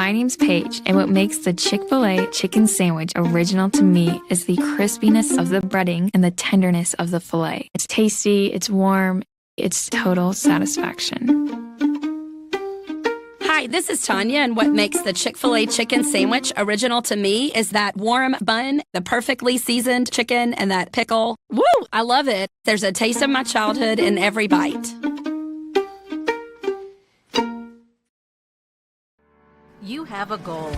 My name's Paige, and what makes the Chick-fil-A chicken sandwich original to me is the crispiness of the breading and the tenderness of the filet. It's tasty, it's warm, it's total satisfaction. Hi, this is Tanya, and what makes the Chick-fil-A chicken sandwich original to me is that warm bun, the perfectly seasoned chicken, and that pickle. Woo! I love it. There's a taste of my childhood in every bite. You have a goal.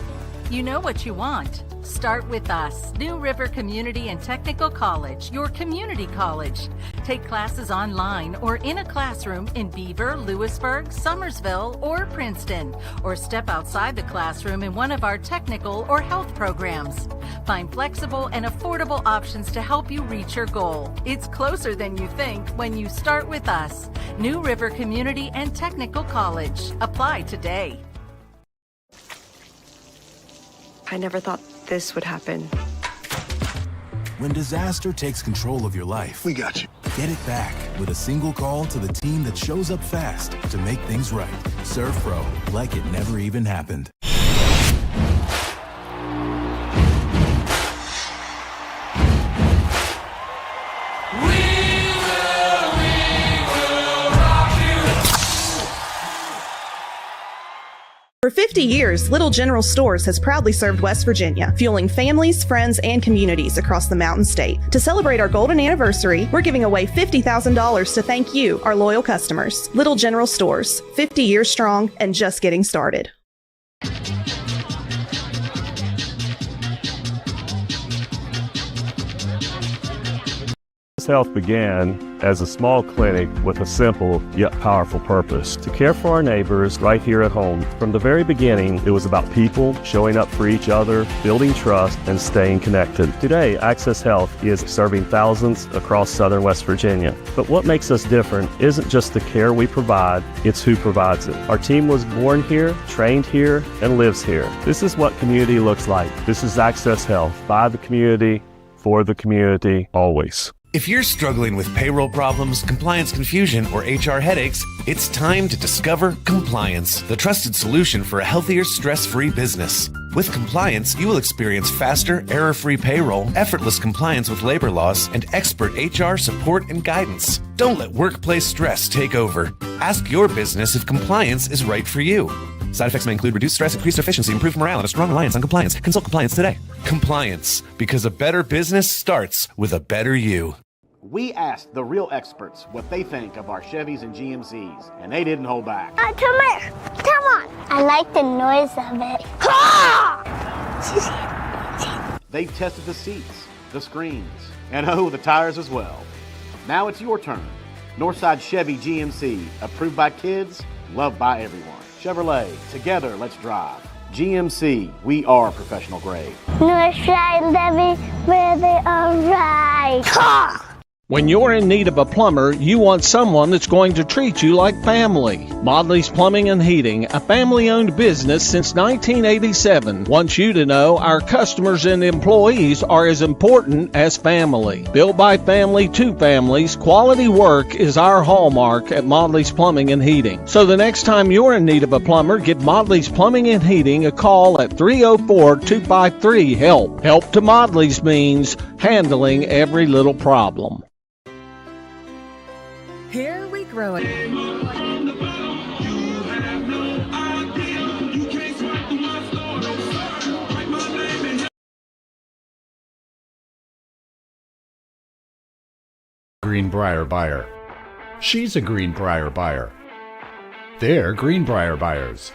You know what you want. Start with us, New River Community and Technical College, your community college. Take classes online or in a classroom in Beaver, Lewisburg, Summersville, or Princeton, or step outside the classroom in one of our technical or health programs. Find flexible and affordable options to help you reach your goal. It's closer than you think when you start with us, New River Community and Technical College. Apply today. I never thought this would happen. When disaster takes control of your life, we got you. Get it back with a single call to the team that shows up fast to make things right. Serve Pro, like it never even happened. For 50 years, Little General Stores has proudly served West Virginia, fueling families, friends, and communities across the Mountain State. To celebrate our golden anniversary, we're giving away $50,000 to thank you, our loyal customers. Little General Stores, 50 years strong and just getting started. Health began as a small clinic with a simple yet powerful purpose: to care for our neighbors right here at home. From the very beginning, it was about people showing up for each other, building trust, and staying connected. Today, Access Health is serving thousands across southern West Virginia. But what makes us different isn't just the care we provide, it's who provides it. Our team was born here, trained here, and lives here. This is what community looks like. This is Access Health, by the community, for the community, always. If you're struggling with payroll problems, compliance confusion, or HR headaches, it's time to discover Compliance, the trusted solution for a healthier, stress-free business. With Compliance, you will experience faster, error-free payroll, effortless compliance with labor laws, and expert HR support and guidance. Don't let workplace stress take over. Ask your business if Compliance is right for you. Side effects may include reduced stress, increased efficiency, improved morale, and a strong reliance on compliance. Consult Compliance today. Compliance, because a better business starts with a better you. We asked the real experts what they think of our Chevys and GMCs, and they didn't hold back. Come here. Come on. I like the noise of it. They tested the seats, the screens, and the tires as well. Now it's your turn. Northside Chevy GMC, approved by kids, loved by everyone. Chevrolet, together let's drive. GMC, we are professional grade. Northside Chevy, where they are right. When you're in need of a plumber, you want someone that's going to treat you like family. Modley's Plumbing and Heating, a family-owned business since 1987, wants you to know our customers and employees are as important as family. Built by family to families, quality work is our hallmark at Modley's Plumbing and Heating. So the next time you're in need of a plumber, give Modley's Plumbing and Heating a call at 304-253-HELP. Help to Modley's means handling every little problem. Here we grow it. Greenbrier buyer. She's a Greenbrier buyer. They're Greenbrier buyers.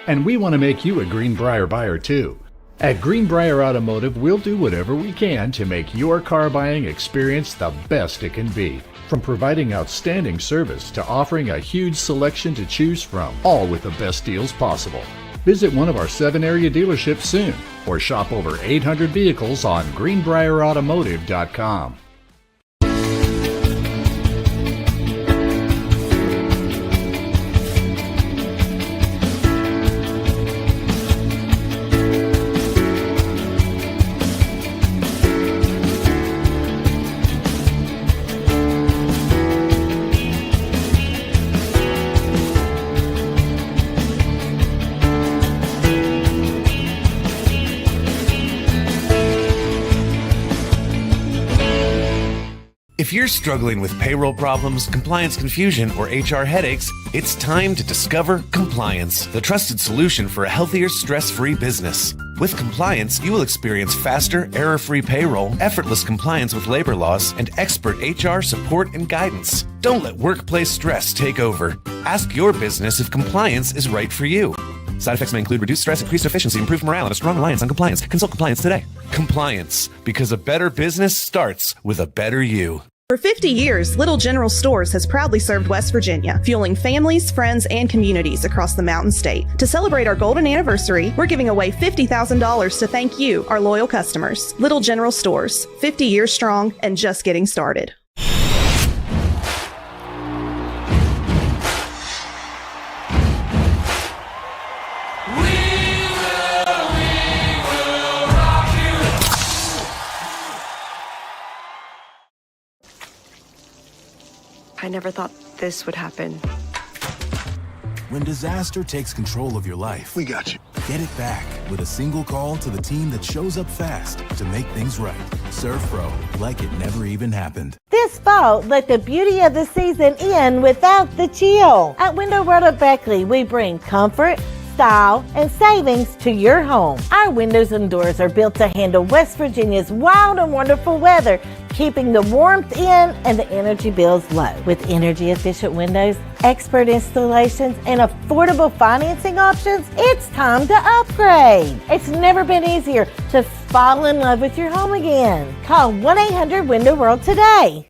And we want to make you a Greenbrier buyer too. At Greenbrier Automotive, we'll do whatever we can to make your car buying experience the best it can be. From providing outstanding service to offering a huge selection to choose from, all with the best deals possible. Visit one of our 7 area dealerships soon, or shop over 800 vehicles on greenbrierautomotive.com. If you're struggling with payroll problems, compliance confusion, or HR headaches, it's time to discover Compliance, the trusted solution for a healthier, stress-free business. With Compliance, you will experience faster, error-free payroll, effortless compliance with labor laws, and expert HR support and guidance. Don't let workplace stress take over. Ask your business if compliance is right for you. Side effects may include reduced stress, increased efficiency, improved morale, and a strong reliance on compliance. Consult Compliance today. Compliance, because a better business starts with a better you. For 50 years, Little General Stores has proudly served West Virginia, fueling families, friends, and communities across the Mountain State. To celebrate our golden anniversary, we're giving away $50,000 to thank you, our loyal customers. Little General Stores, 50 years strong and just getting started. I never thought this would happen. When disaster takes control of your life, we got you. Get it back with a single call to the team that shows up fast to make things right. Serve Pro, like it never even happened. This fall, let the beauty of the season in without the chill. At Window World of Beckley, we bring comfort, style, and savings to your home. Our windows and doors are built to handle West Virginia's wild and wonderful weather, keeping the warmth in and the energy bills low. With energy-efficient windows, expert installations, and affordable financing options, it's time to upgrade. It's never been easier to fall in love with your home again. Call 1-800-WINDOW-WORLD today.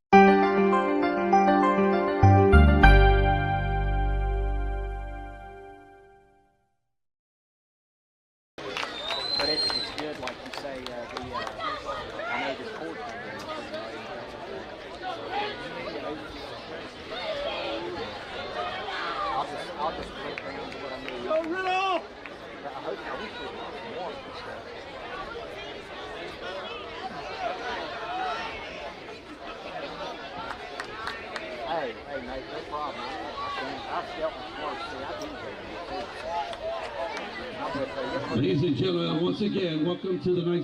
Ladies and gentlemen, once again, welcome to the night.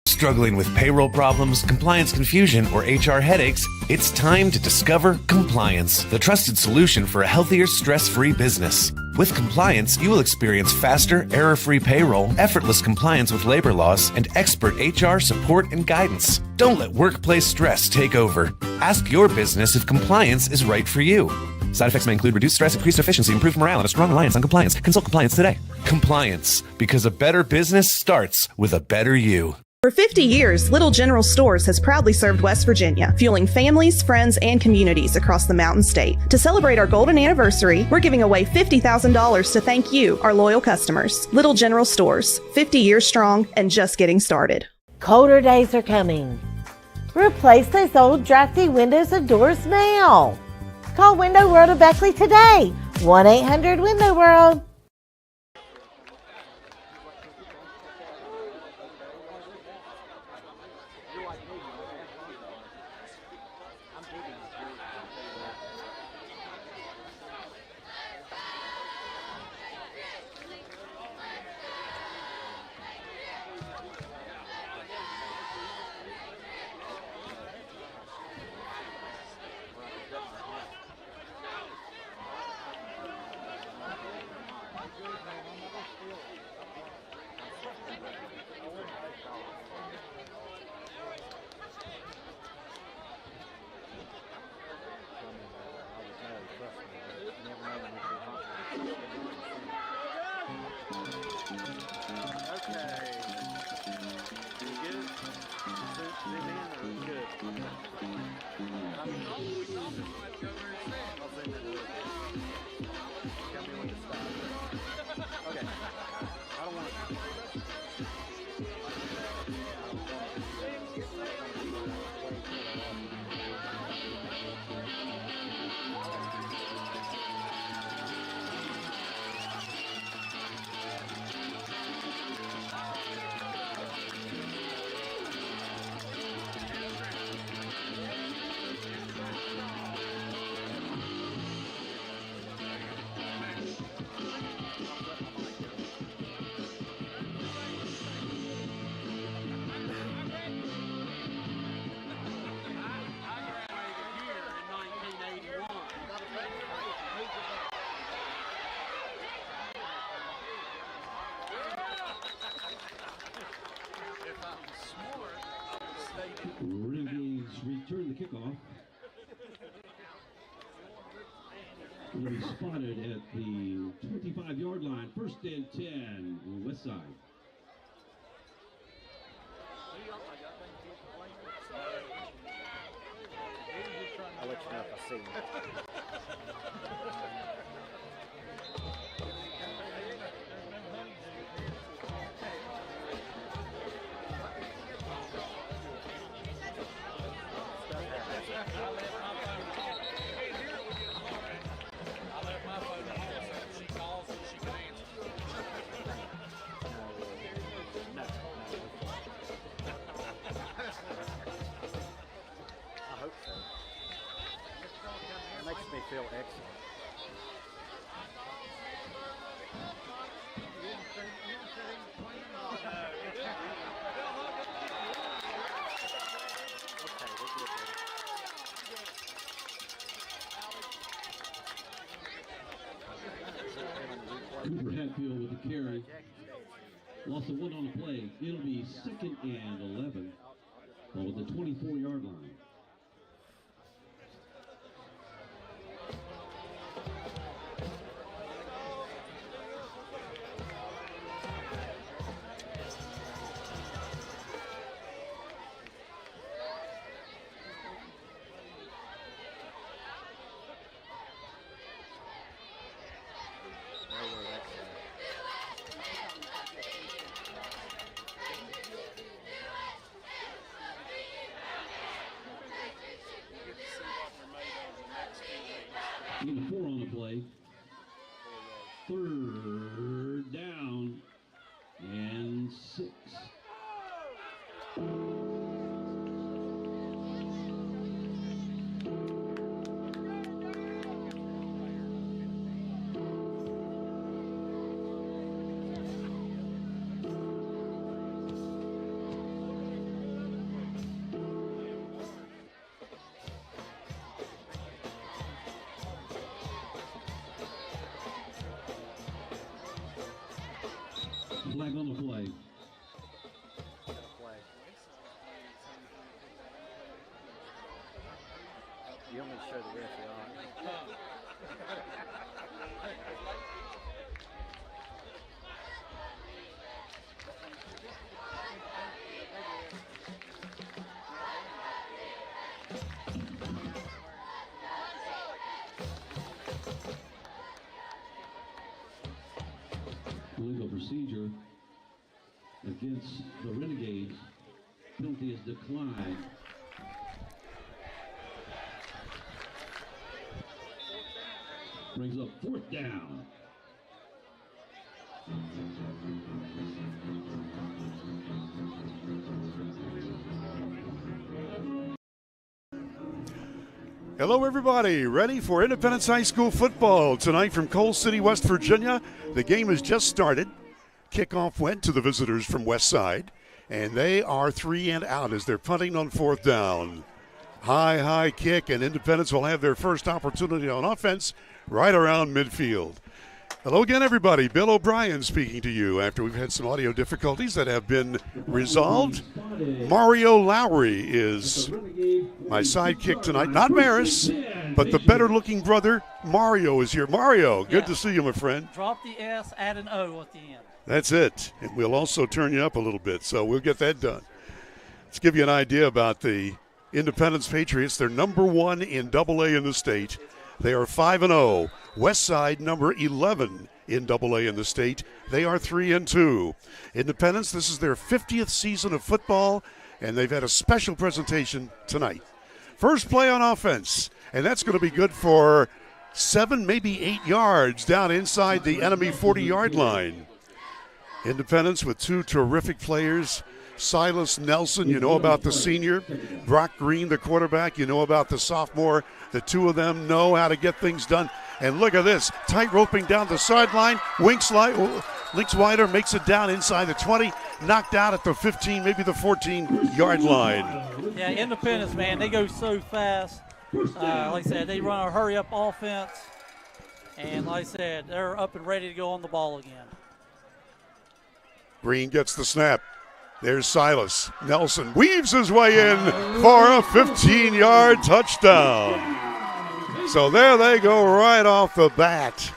Struggling with payroll problems, compliance confusion, or HR headaches, it's time to discover Compliance, the trusted solution for a healthier, stress-free business. With Compliance, you will experience faster, error-free payroll, effortless compliance with labor laws, and expert HR support and guidance. Don't let workplace stress take over. Ask your business if compliance is right for you. Side effects may include reduced stress, increased efficiency, improved morale, and a strong reliance on compliance. Consult Compliance today. Compliance, because a better business starts with a better you. For 50 years, Little General Stores has proudly served West Virginia, fueling families, friends, and communities across the Mountain State. To celebrate our golden anniversary, we're giving away $50,000 to thank you, our loyal customers. Little General Stores, 50 years strong and just getting started. Colder days are coming. Replace those old drafty windows and doors now. Call Window World of Beckley today. 1-800-WINDOW-WORLD. return the kickoff. Will be spotted at the 25-yard line. 1st and 10, Westside. I'll let you know if I see him. Makes me feel excellent. Cooper Hatfield with the carry. Loss of 1 on the play. It'll be 2nd and 11. Ball at the 24-yard line. Need 4 on the play. 3rd down and 6. Flag on the play. You want me to show the ref the Legal procedure against the Renegades. Penalty is declined. Brings up 4th down. Hello, everybody. Ready for Independence High School football tonight from Coal City, West Virginia. The game has just started. Kickoff went to the visitors from Westside, and they are 3 and out as they're punting on 4th down. High kick, and Independence will have their first opportunity on offense right around midfield. Hello again, everybody. Bill O'Brien speaking to you after we've had some audio difficulties that have been resolved. Mario Lowry is my sidekick tonight. Not Maris, but the better-looking brother, Mario, is here. Mario, good to see you, my friend. Drop the S, add an O at the end. That's it. And we'll also turn you up a little bit, so we'll get that done. Let's give you an idea about the Independence Patriots. They're number 1 in AA in the state. They are 5-0. Westside, number 11 in AA in the state. They are 3-2. Independence, this is their 50th season of football, and they've had a special presentation tonight. First play on offense, and that's going to be good for 7, maybe 8 yards down inside the enemy 40-yard line. Independence with 2 terrific players. Silas Nelson, you know about the senior. Brock Green, the quarterback, you know about the sophomore. The 2 of them know how to get things done. And look at this, tight roping down the sideline. Links wider, makes it down inside the 20, knocked out at the 15, maybe the 14-yard line. Yeah, Independence, man, they go so fast. Like I said, they run a hurry-up offense. And like I said, they're up and ready to go on the ball again. Green gets the snap. There's Silas. Nelson weaves his way in for a 15-yard touchdown. So there they go right off the bat.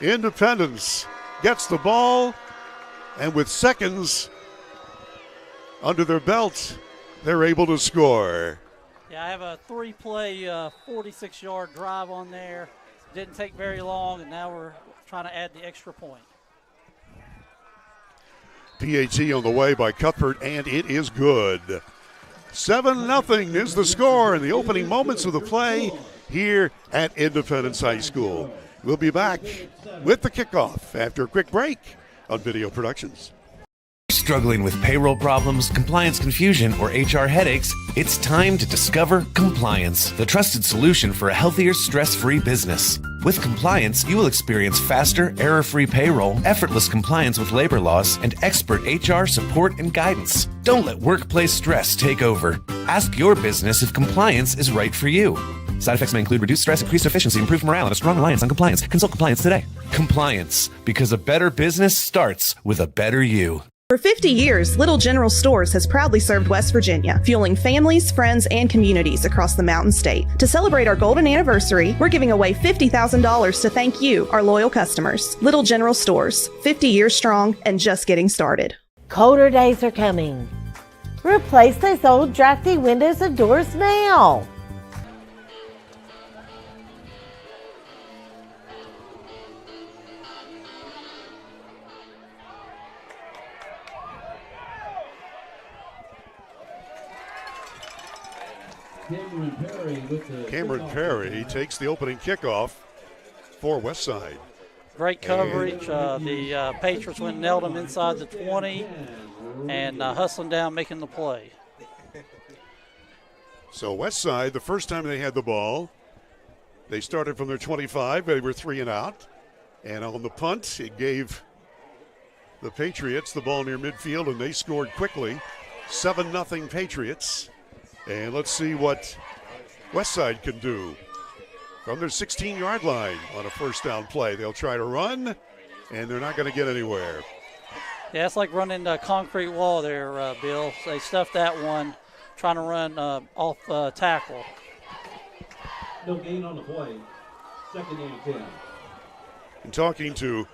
Independence gets the ball, and with seconds under their belt, they're able to score. Yeah, I have a 3-play, 46-yard drive on there. Didn't take very long, and now we're trying to add the extra point. PAT on the way by Cuthbert, and it is good. 7-0 is the score in the opening moments of the play here at Independence High School. We'll be back with the kickoff after a quick break on Video Productions. Struggling with payroll problems, compliance confusion, or HR headaches? It's time to discover Compliance, the trusted solution for a healthier, stress-free business. With Compliance, you will experience faster, error-free payroll, effortless compliance with labor laws, and expert HR support and guidance. Don't let workplace stress take over. Ask your business if compliance is right for you. Side effects may include reduced stress, increased efficiency, improved morale, and a strong reliance on compliance. Consult Compliance today. Compliance, because a better business starts with a better you. For 50 years, Little General Stores has proudly served West Virginia, fueling families, friends, and communities across the Mountain State. To celebrate our golden anniversary, we're giving away $50,000 to thank you, our loyal customers. Little General Stores, 50 years strong and just getting started. Colder days are coming. Replace those old drafty windows and doors now. Cameron Perry takes the opening kickoff for Westside. Great coverage. The Patriots went and nailed them inside the 20 and hustling down, making the play. So Westside, the first time they had the ball, they started from their 25. They were 3 and out. And on the punt, it gave the Patriots the ball near midfield, and they scored quickly. 7-0 Patriots. And let's see what Westside can do from their 16-yard line on a first down play. They'll try to run, and they're not going to get anywhere. Yeah, it's like running a concrete wall there, Bill. They stuffed that one, trying to run off tackle. No gain on the play. Second and 10. And talking to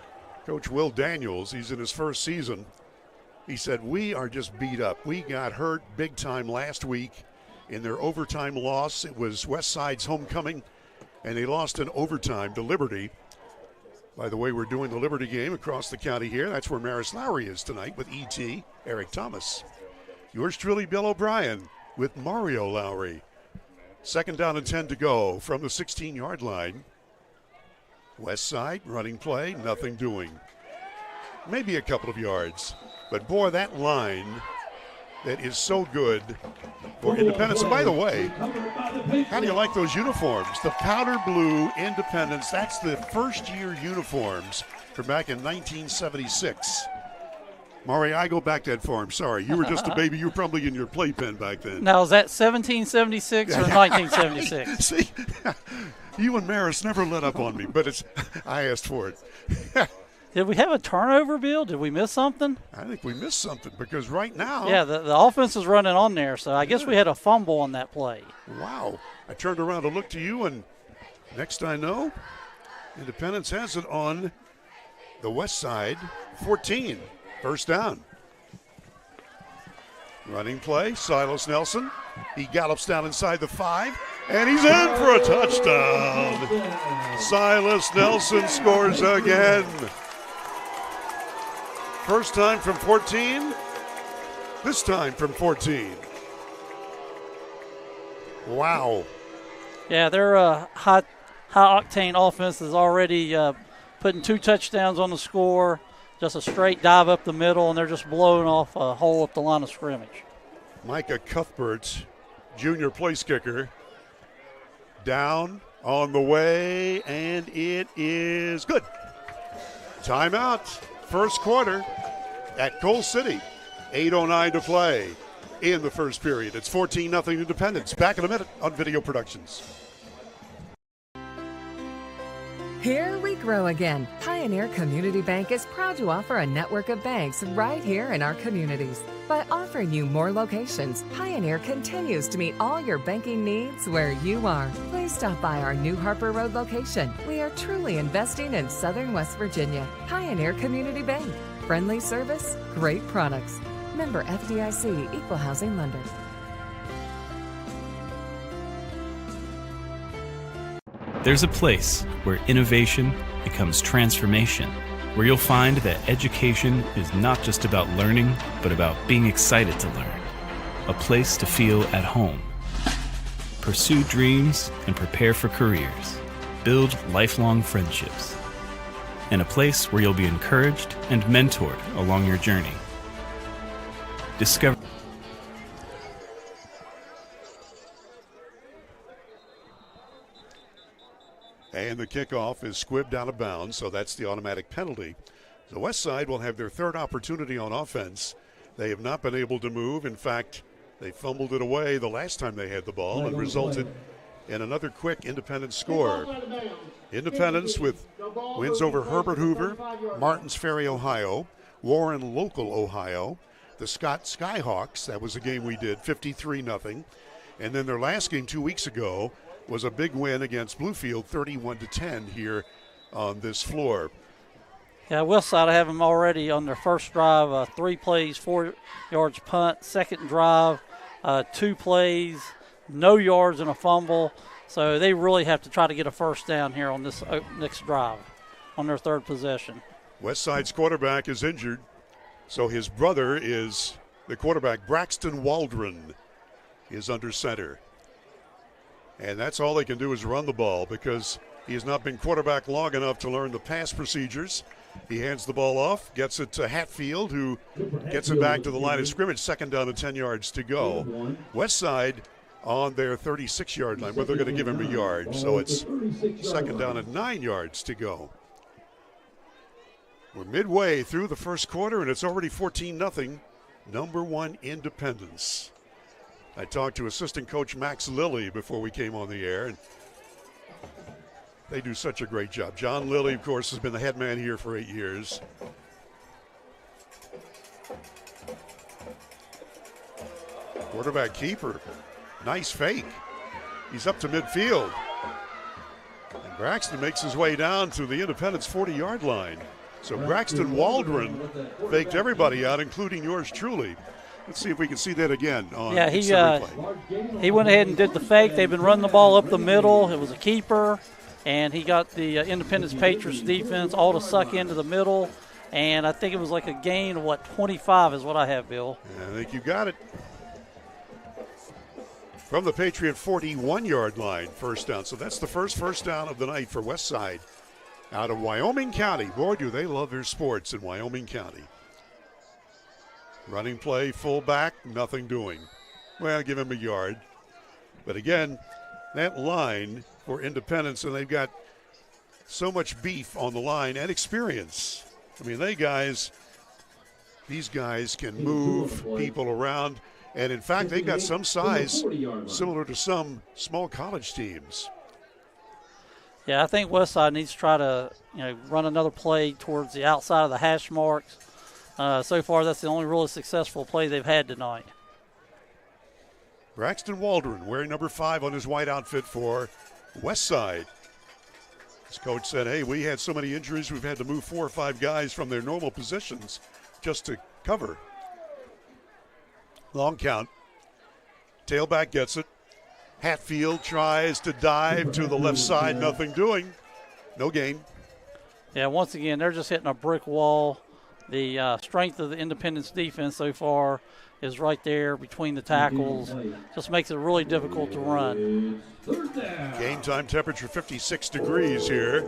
Coach Will Daniels, he's in his first season. He said, we are just beat up. We got hurt big time last week in their overtime loss. It was Westside's homecoming, and they lost in overtime to Liberty. By the way, we're doing the Liberty game across the county here. That's where Maris Lowry is tonight with E.T. Eric Thomas. Yours truly, Bill O'Brien, with Mario Lowry. 2nd down and 10 to go from the 16-yard line. Westside running play, nothing doing. Maybe a couple of yards. But boy, that line that is so good for Independence. And by the way, how do you like those uniforms? The powder blue Independence, that's the first-year uniforms from back in 1976. Maury, I go back that far. I'm sorry. You were just a baby. You were probably in your playpen back then. Now, is that 1776 or 1976? See, you and Maris never let up on me, but I asked for it. Did we have a turnover, Bill? Did we miss something? I think we missed something because right now. Yeah, the offense is running on there, so I guess we had a fumble on that play. Wow. I turned around to look to you, and next I know, Independence has it on the west side, 14. First down. Running play, Silas Nelson. He gallops down inside the 5, and he's in for a touchdown. Silas Nelson scores again. First time from 14, this time from 14. Wow. Yeah, their high-octane offense is already putting 2 touchdowns on the score, just a straight dive up the middle, and they're just blowing off a hole up the line of scrimmage. Micah Cuthbert, junior place kicker, down on the way, and it is good. Timeout. First quarter at Coal City. 8:09 to play in the first period. It's 14-0 Independence. Back in a minute on Video Productions. Here we grow again. Pioneer Community Bank is proud to offer a network of banks right here in our communities. By offering you more locations, Pioneer continues to meet all your banking needs where you are. Please stop by our new Harper Road location. We are truly investing in Southern West Virginia. Pioneer Community Bank. Friendly service, great products. Member FDIC, Equal Housing Lender. There's a place where innovation becomes transformation, where you'll find that education is not just about learning, but about being excited to learn. A place to feel at home. Pursue dreams and prepare for careers. Build lifelong friendships. And a place where you'll be encouraged and mentored along your journey. Discover. And the kickoff is squibbed out of bounds, so that's the automatic penalty. The Westside will have their third opportunity on offense. They have not been able to move. In fact, they fumbled it away the last time they had the ball and resulted in another quick Independence score. Independence with wins over Herbert Hoover, Martins Ferry, Ohio, Warren Local, Ohio, the Scott Skyhawks, that was a game we did, 53-0. And then their last game 2 weeks ago was a big win against Bluefield, 31-10 here on this floor. Yeah, Westside, I have them already on their first drive, 3 plays, 4 yards punt. Second drive, 2 plays, no yards and a fumble. So they really have to try to get a first down here on this next drive on their third possession. Westside's quarterback is injured, so his brother is the quarterback. Braxton Waldron is under center. And that's all they can do is run the ball because he has not been quarterback long enough to learn the pass procedures. He hands the ball off, gets it to Hatfield, who gets it back to the line of scrimmage, second down and 10 yards to go. Westside on their 36-yard line, but they're going to give him a yard, so it's second down and 9 yards to go. We're midway through the first quarter, and it's already 14-0, number 1 Independence. I talked to assistant coach Max Lilly before we came on the air, and they do such a great job. John Lilly, of course, has been the head man here for 8 years. Quarterback keeper, nice fake. He's up to midfield. And Braxton makes his way down to the Independence 40-yard line. So Braxton Waldron faked everybody out, including yours truly. Let's see if we can see that again. Yeah, he went ahead and did the fake. They've been running the ball up the middle. It was a keeper, and he got the Independence Patriots defense all to suck into the middle. And I think it was like a gain of, 25 is what I have, Bill. Yeah, I think you got it. From the Patriot 41-yard line, first down. So that's the first down of the night for Westside out of Wyoming County. Boy, do they love their sports in Wyoming County. Running play, fullback, nothing doing. Well, give him a yard. But again, that line for Independence, and they've got so much beef on the line and experience. I mean, these guys can move people around. And in fact, they've got some size similar to some small college teams. Yeah, I think Westside needs to try to run another play towards the outside of the hash marks. So far, that's the only really successful play they've had tonight. Braxton Waldron wearing number 5 on his white outfit for Westside. His coach said, hey, we had so many injuries, we've had to move 4 or 5 guys from their normal positions just to cover. Long count. Tailback gets it. Hatfield tries to dive to the left side, nothing doing. No gain. Yeah, once again, they're just hitting a brick wall. The strength of the Independence defense so far is right there between the tackles. Just makes it really difficult to run. Game time temperature 56 degrees here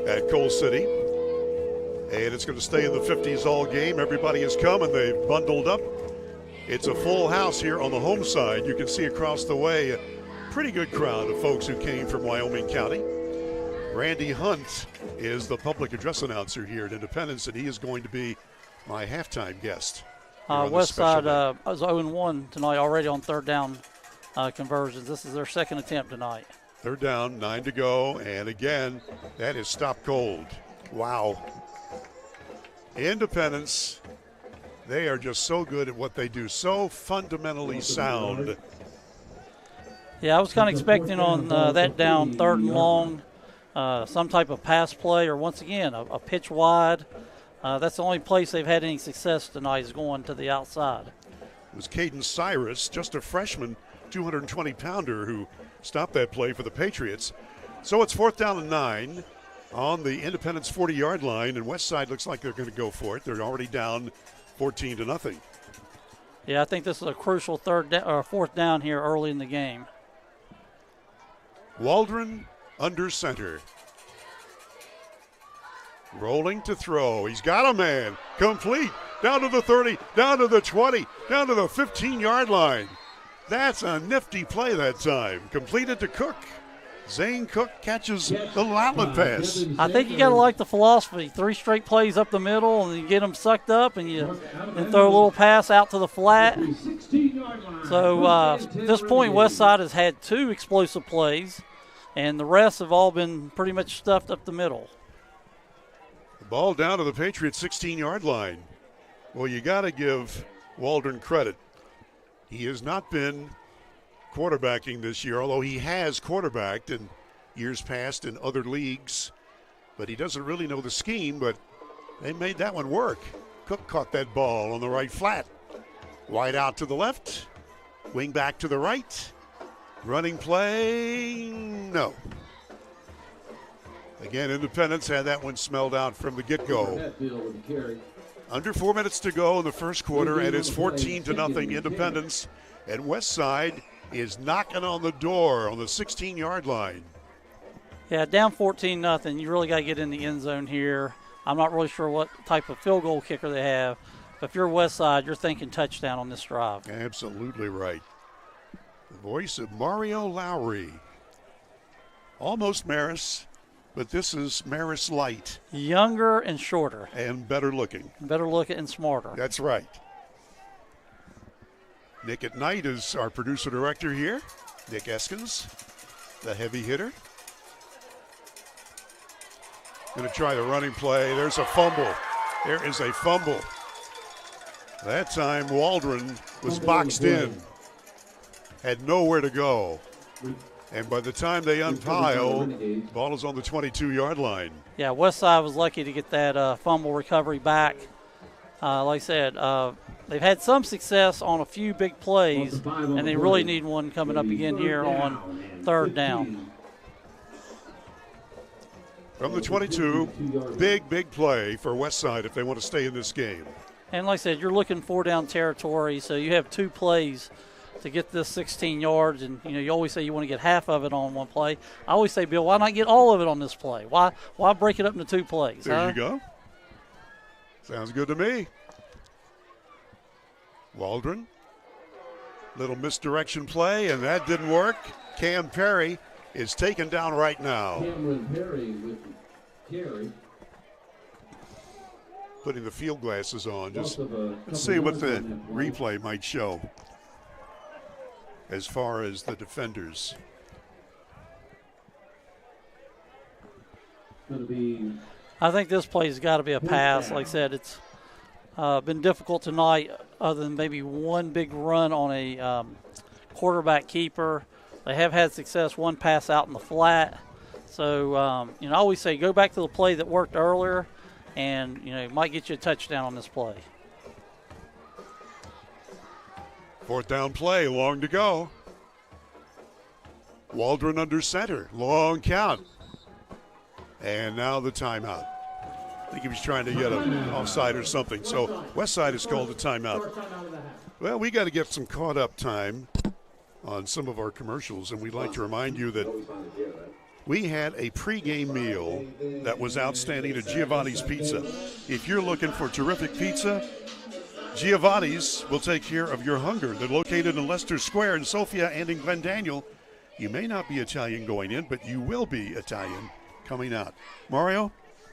at Coal City. And it's going to stay in the 50s all game. Everybody has come and they've bundled up. It's a full house here on the home side. You can see across the way a pretty good crowd of folks who came from Wyoming County. Randy Hunt is the public address announcer here at Independence, and he is going to be my halftime guest. Westside was 0-1 tonight already on third down conversions. This is their second attempt tonight. Third down, 9 to go, and again, that is stopped cold. Wow. Independence, they are just so good at what they do, so fundamentally sound. Yeah, I was kind of expecting on that down 3rd and long, some type of pass play, or once again, a pitch wide. That's the only place they've had any success tonight is going to the outside. It was Caden Cyrus, just a freshman, 220-pounder, who stopped that play for the Patriots. So it's 4th down and 9 on the Independence 40-yard line, and Westside looks like they're going to go for it. They're already down 14-0. Yeah, I think this is a crucial 4th down here early in the game. Waldron under center. Rolling to throw. He's got a man. Complete. Down to the 30, down to the 20, down to the 15-yard line. That's a nifty play that time. Completed to Cook. Zane Cook catches the outlet pass. I think you got to like the philosophy. 3 straight plays up the middle, and you get them sucked up, and you throw a little pass out to the flat. So at this point, Westside has had 2 explosive plays, and the rest have all been pretty much stuffed up the middle. The ball down to the Patriots' 16-yard line. Well, you got to give Waldron credit. He has not been quarterbacking this year, although he has quarterbacked in years past in other leagues. But he doesn't really know the scheme, but they made that one work. Cook caught that ball on the right flat. Wide out to the left. Wing back to the right. Running play, no. Again, Independence had that one smelled out from the get-go. Under 4 minutes to go in the first quarter, and it's 14-0 Independence. And Westside is knocking on the door on the 16-yard line. Yeah, down 14-0. You really got to get in the end zone here. I'm not really sure what type of field goal kicker they have, but if you're Westside, you're thinking touchdown on this drive. Absolutely right. The voice of Mario Lowry. Almost Maris, but this is Maris Light. Younger and shorter. And better looking. Better looking and smarter. That's right. Nick at Night is our producer-director here. Nick Eskins, the heavy hitter. Going to try the running play. There's a fumble. There is a fumble. That time Waldron was boxed in. Had nowhere to go. And by the time they unpile, ball is on the 22-yard line. Yeah, Westside was lucky to get that fumble recovery back. Like I said, they've had some success on a few big plays, and they really need one coming up again here on 3rd down. From the 22, big play for Westside if they want to stay in this game. And like I said, you're looking 4-down territory, so you have 2 plays to get this 16 yards, and you always say you want to get half of it on one play. I always say, Bill, why not get all of it on this play? Why break it up into 2 plays? There you go. Sounds good to me. Waldron, little misdirection play, and that didn't work. Cam Perry is taken down right now. Cameron Perry with carry. Putting the field glasses on. Just let's see what the replay might show as far as the defenders. I think this play's got to be a pass. Like I said, it's been difficult tonight other than maybe one big run on a quarterback keeper. They have had success, one pass out in the flat. So, I always say go back to the play that worked earlier and, it might get you a touchdown on this play. 4th down play, long to go. Waldron under center, long count. And now the timeout. I think he was trying to get an offside or something. So Westside has called a timeout. Well, we got to get some caught up time on some of our commercials, and we'd like to remind you that we had a pregame meal that was outstanding at Giovanni's Pizza. If you're looking for terrific pizza, Giovanni's will take care of your hunger. They're located in Leicester Square in Sophia and in Glendaniel. You may not be Italian going in, but you will be Italian coming out. Mario,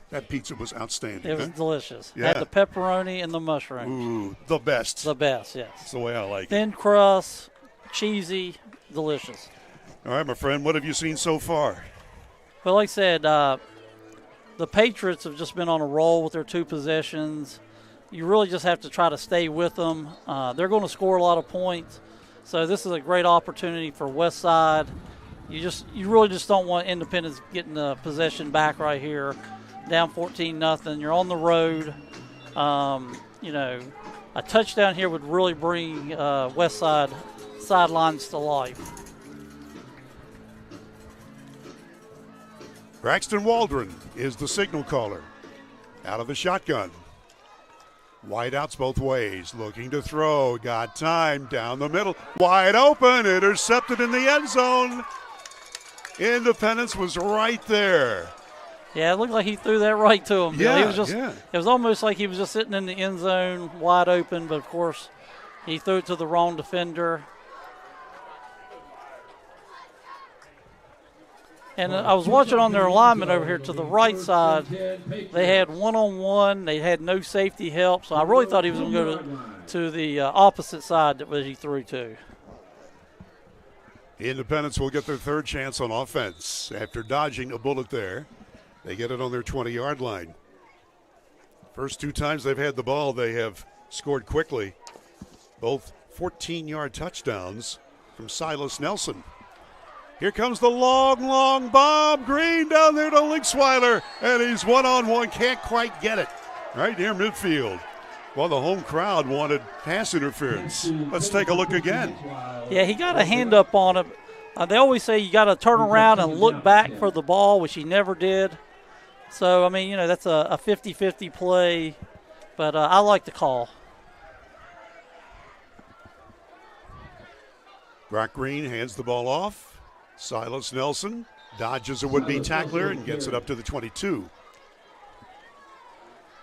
that pizza was outstanding. It was delicious. Yeah. Had the pepperoni and the mushrooms. Ooh, the best. The best, yes. That's the way I like it. Thin crust, cheesy, delicious. All right, my friend, what have you seen so far? Well, like I said, the Patriots have just been on a roll with their 2 possessions. You really just have to try to stay with them. They're going to score a lot of points, so this is a great opportunity for Westside. You really just don't want Independence getting the possession back right here, down 14-0. You're on the road. A touchdown here would really bring Westside sidelines to life. Braxton Waldron is the signal caller. Out of the shotgun. Wideouts both ways, looking to throw. Got time down the middle. Wide open, intercepted in the end zone. Independence was right there. Yeah, it looked like he threw that right to him. Yeah, It was almost like he was just sitting in the end zone, wide open, but of course he threw it to the wrong defender. And I was watching on their alignment over here to the right side. They had one-on-one. They had no safety help, so I really thought he was going to go to the opposite side that he threw to. Independence will get their 3rd chance on offense after dodging a bullet there. They get it on their 20-yard line. First 2 times they've had the ball, they have scored quickly. Both 14-yard touchdowns from Silas Nelson. Here comes the long bomb. Green down there to Linksweiler, and he's one-on-one, can't quite get it. Right near midfield. Well, the home crowd wanted pass interference. Let's take a look again. Yeah, he got a hand up on it. They always say you got to turn around and look back for the ball, which he never did. So, I mean, that's a 50-50 play, but I like the call. Brock Green hands the ball off. Silas Nelson dodges a would-be tackler and gets it up to the 22.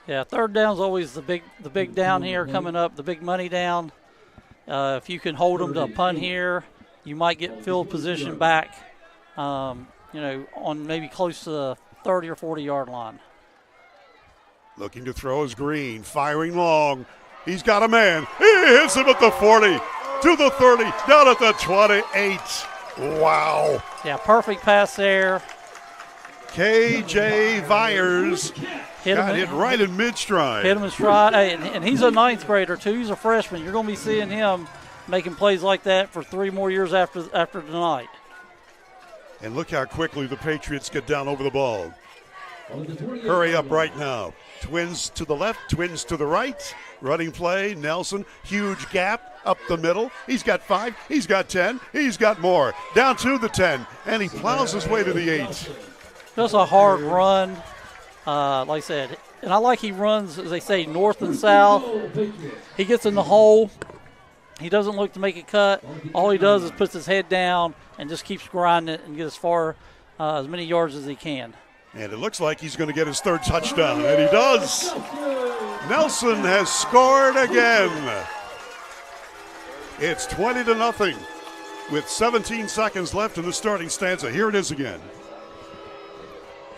Yeah, 3rd down's always the big down here coming up, the big money down. If you can hold them to a punt here, you might get field position back, on maybe close to the 30 or 40-yard line. Looking to throw is Green, firing long. He's got a man. He hits him at the 40, to the 30, down at the 28. Wow. Yeah, perfect pass there. KJ Vyers got hit right in mid-stride. Hit him in stride. Hey, and he's a 9th grader, too. He's a freshman. You're going to be seeing him making plays like that for 3 more years after tonight. And look how quickly the Patriots get down over the ball. Hurry up right now. Twins to the left, twins to the right. Running play, Nelson, huge gap up the middle. He's got 5, he's got 10, he's got more. Down to the 10, and he plows his way to the 8. Just a hard run, like I said. And I like he runs, as they say, north and south. He gets in the hole. He doesn't look to make a cut. All he does is puts his head down and just keeps grinding it and get as many yards as he can. And it looks like he's going to get his 3rd touchdown, and he does. Nelson has scored again. It's 20-0 with 17 seconds left in the starting stanza. Here it is again.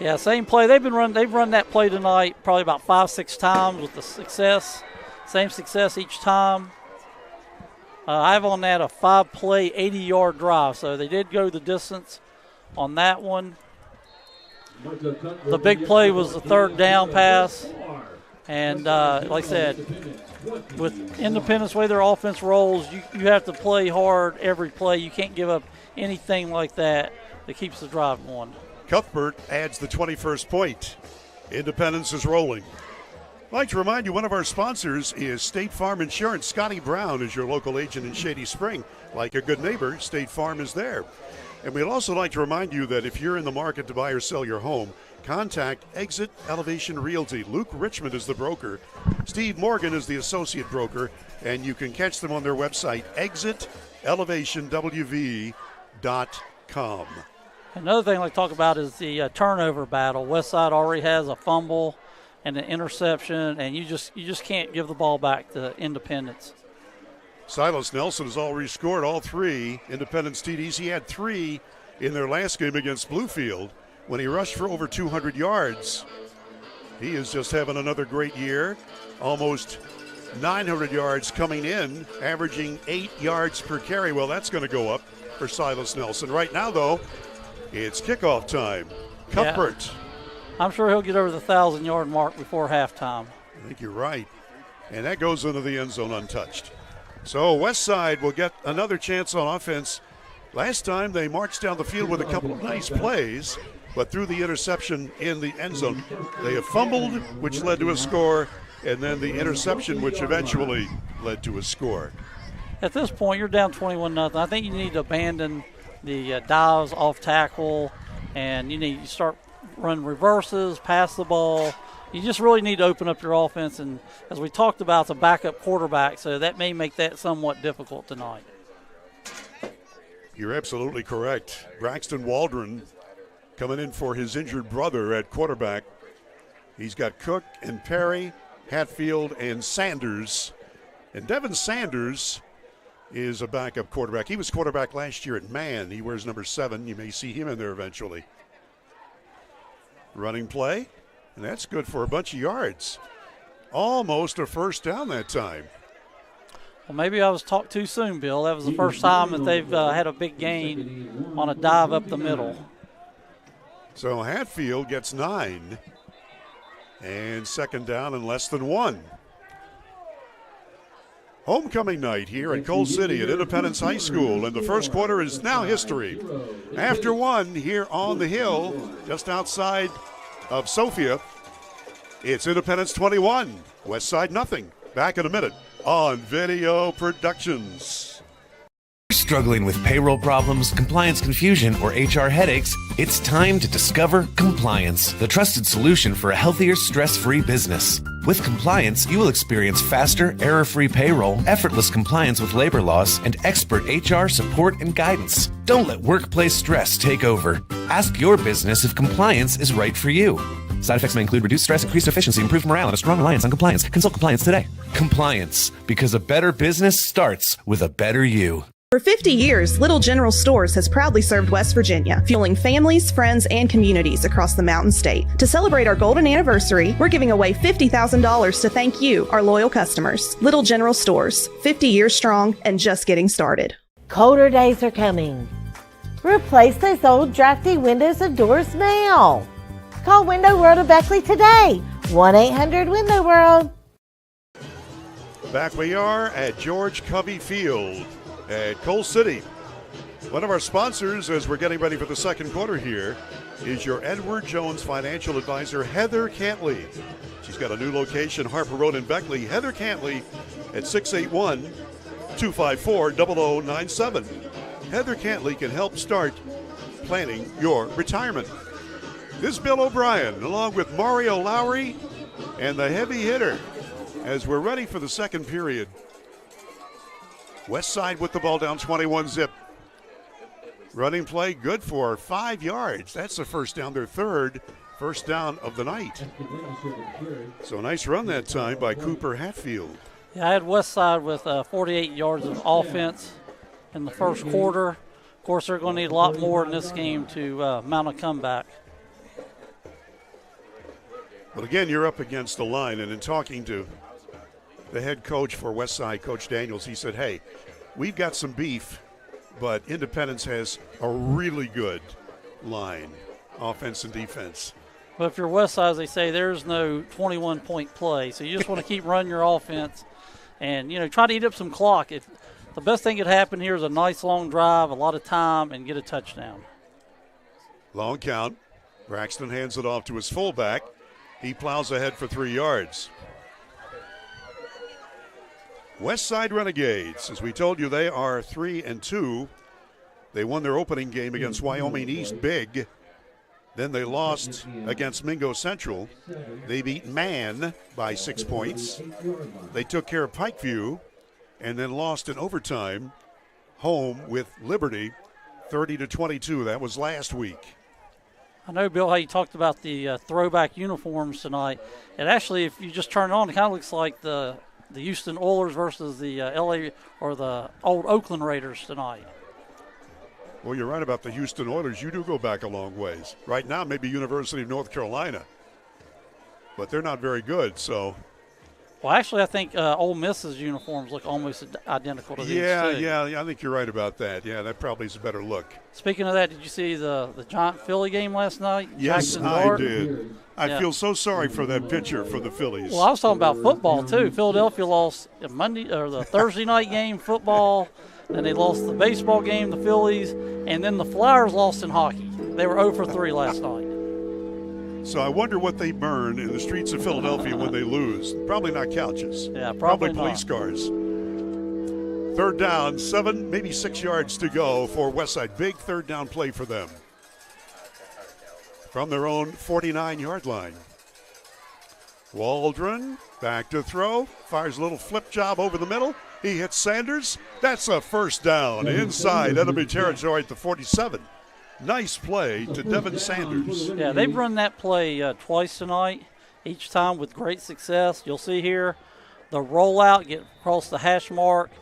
Yeah, same play. They've run that play tonight probably about 5-6 times with the success. Same success each time. I have on that a 5-play, 80-yard drive. So they did go the distance on that one. The big play was the 3rd down pass. And like I said, with Independence, way their offense rolls, you have to play hard every play. You can't give up anything like that keeps the drive going. Cuthbert adds the 21st point. Independence is rolling. I'd like to remind you, one of our sponsors is State Farm Insurance. Scotty Brown is your local agent in Shady Spring. Like a good neighbor, State Farm is there. And we'd also like to remind you that if you're in the market to buy or sell your home, contact Exit Elevation Realty. Luke Richmond is the broker. Steve Morgan is the associate broker. And you can catch them on their website, exitelevationwv.com. Another thing I'd like to talk about is the turnover battle. Westside already has a fumble and an interception, and you just can't give the ball back to Independence. Silas Nelson has already scored all 3 Independence TDs. He had 3 in their last game against Bluefield when he rushed for over 200 yards. He is just having another great year, almost 900 yards coming in, averaging 8 yards per carry. Well, that's going to go up for Silas Nelson. Right now, though, it's kickoff time. Cuthbert. I'm sure he'll get over the 1,000-yard mark before halftime. I think you're right. And that goes into the end zone untouched. So Westside will get another chance on offense. Last time they marched down the field with a couple of nice plays, but threw the interception in the end zone. They have fumbled, which led to a score, and then the interception, which eventually led to a score. At this point, you're down 21-0. I think you need to abandon the dives off tackle, and you need to start run reverses, pass the ball. You just really need to open up your offense, and as we talked about, it's a backup quarterback, so that may make that somewhat difficult tonight. You're absolutely correct. Braxton Waldron coming in for his injured brother at quarterback. He's got Cook and Perry, Hatfield, and Sanders. And Devin Sanders is a backup quarterback. He was quarterback last year at Man. He wears number 7. You may see him in there eventually. Running play, and that's good for a bunch of yards. Almost a first down that time. Well, maybe I was talked too soon, Bill. That was the first time that they've had a big gain on a dive up the middle. So Hatfield gets 9. And second down and less than 1. Homecoming night here at Coal City at Independence High School, and the first quarter is now history. After 1 here on the hill, just outside of Sophia, it's Independence 21, Westside nothing. Back in a minute on Video Productions. Struggling with payroll problems, compliance confusion, or HR headaches? It's time to discover Compliance, the trusted solution for a healthier, stress-free business. With Compliance, you will experience faster, error-free payroll, effortless compliance with labor laws, and expert HR support and guidance. Don't let workplace stress take over. Ask your business if Compliance is right for you. Side effects may include reduced stress, increased efficiency, improved morale, and a strong reliance on compliance. Consult Compliance today. Compliance, because a better business starts with a better you. For 50 years, Little General Stores has proudly served West Virginia, fueling families, friends, and communities across the Mountain State. To celebrate our golden anniversary, we're giving away $50,000 to thank you, our loyal customers. Little General Stores, 50 years strong and just getting started. Colder days are coming. Replace those old drafty windows and doors now. Call Window World of Beckley today. 1-800-WINDOW WORLD. Back we are at George Covey Field at Coal City. One of our sponsors, as we're getting ready for the second quarter here, is your Edward Jones financial advisor, Heather Cantley. She's got a new location, Harper Road in Beckley. Heather Cantley at 681-254-0097. Heather Cantley can help start planning your retirement. This is Bill O'Brien, along with Mario Lowry and the heavy hitter, as we're ready for the second period. Westside with the ball down 21-zip. Running play good for 5 yards. That's the first down, their third first down of the night. So nice run that time by Cooper Hatfield. Yeah, I had Westside with 48 yards of offense in the first quarter. Of course, they're going to need a lot more in this game to mount a comeback. But again, you're up against the line, and in talking to the head coach for Westside, Coach Daniels, he said, hey, we've got some beef, but Independence has a really good line, offense and defense. But if you're Westside, as they say, there's no 21-point play, so you just want to keep running your offense and, try to eat up some clock. If the best thing could happen here is a nice long drive, a lot of time, and get a touchdown. Long count. Braxton hands it off to his fullback. He plows ahead for 3 yards. Westside Renegades, as we told you, they are 3-2. They won their opening game against Wyoming East big. Then they lost against Mingo Central. They beat Man by 6 points. They took care of Pikeview and then lost in overtime home with Liberty 30-22. That was last week. I know, Bill, how you talked about the throwback uniforms tonight. And actually, if you just turn it on, it kind of looks like the Houston Oilers versus the LA or the old Oakland Raiders tonight. Well, you're right about the Houston Oilers. You do go back a long ways. Right now, maybe University of North Carolina. But they're not very good, so Well, actually, I think Ole Miss's uniforms look almost identical to these, too. Yeah, I think you're right about that. Yeah, that probably is a better look. Speaking of that, did you see the Giant Philly game last night? Yes, Jackson I Dart? did. I feel so sorry for that pitcher for the Phillies. Well, I was talking about football, too. Philadelphia lost the Thursday night game, football, and they lost the baseball game, the Phillies, and then the Flyers lost in hockey. They were 0 for 3 last night. So I wonder what they burn in the streets of Philadelphia when they lose. Probably not couches. Yeah, probably police cars. Third down, 7, maybe 6 yards to go for Westside. Big third down play for them. From their own 49-yard line. Waldron back to throw. Fires a little flip job over the middle. He hits Sanders. That's a first down inside enemy territory at the 47. Nice play to Devin Sanders. Yeah, they've run that play twice tonight, each time with great success. You'll see here the rollout, get across the hash mark,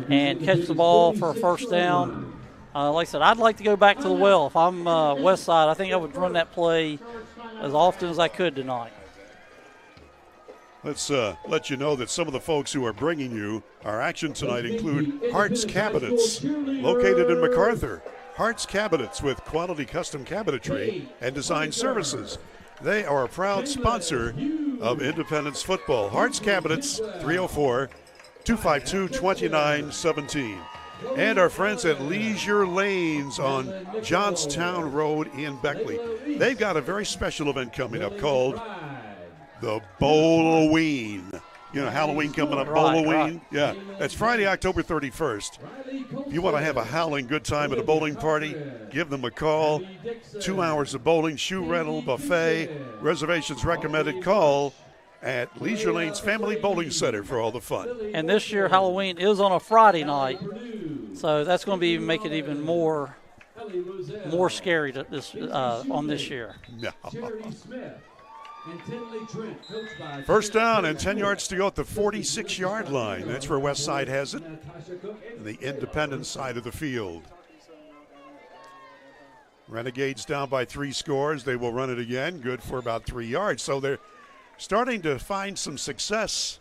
and catch the ball for a first down. Like I said, I'd like to go back to the well. If I'm Westside, I think I would run that play as often as I could tonight. Let's let you know that some of the folks who are bringing you our action tonight include Hart's Cabinets, located in MacArthur. Hart's Cabinets with quality custom cabinetry and design services. They are a proud sponsor of Independence football. Hart's Cabinets, 304-252-2917. And our friends at Leisure Lanes on Johnstown Road in Beckley. They've got a very special event coming up called the Bowloween. You know, Halloween coming up, Bowloween. Right. Yeah, that's Friday, October 31st. If you want to have a howling good time at a bowling party, give them a call. 2 hours of bowling, shoe rental, buffet, reservations recommended. Call at Leisure Lanes Family Bowling Center for all the fun. And this year, Halloween is on a Friday night, so that's going to make it even more scary to on this year. No. First down and 10 yards to go at the 46-yard line. That's where Westside has it, the Independence side of the field. Renegades down by 3 scores. They will run it again, good for about 3 yards. So they're starting to find some success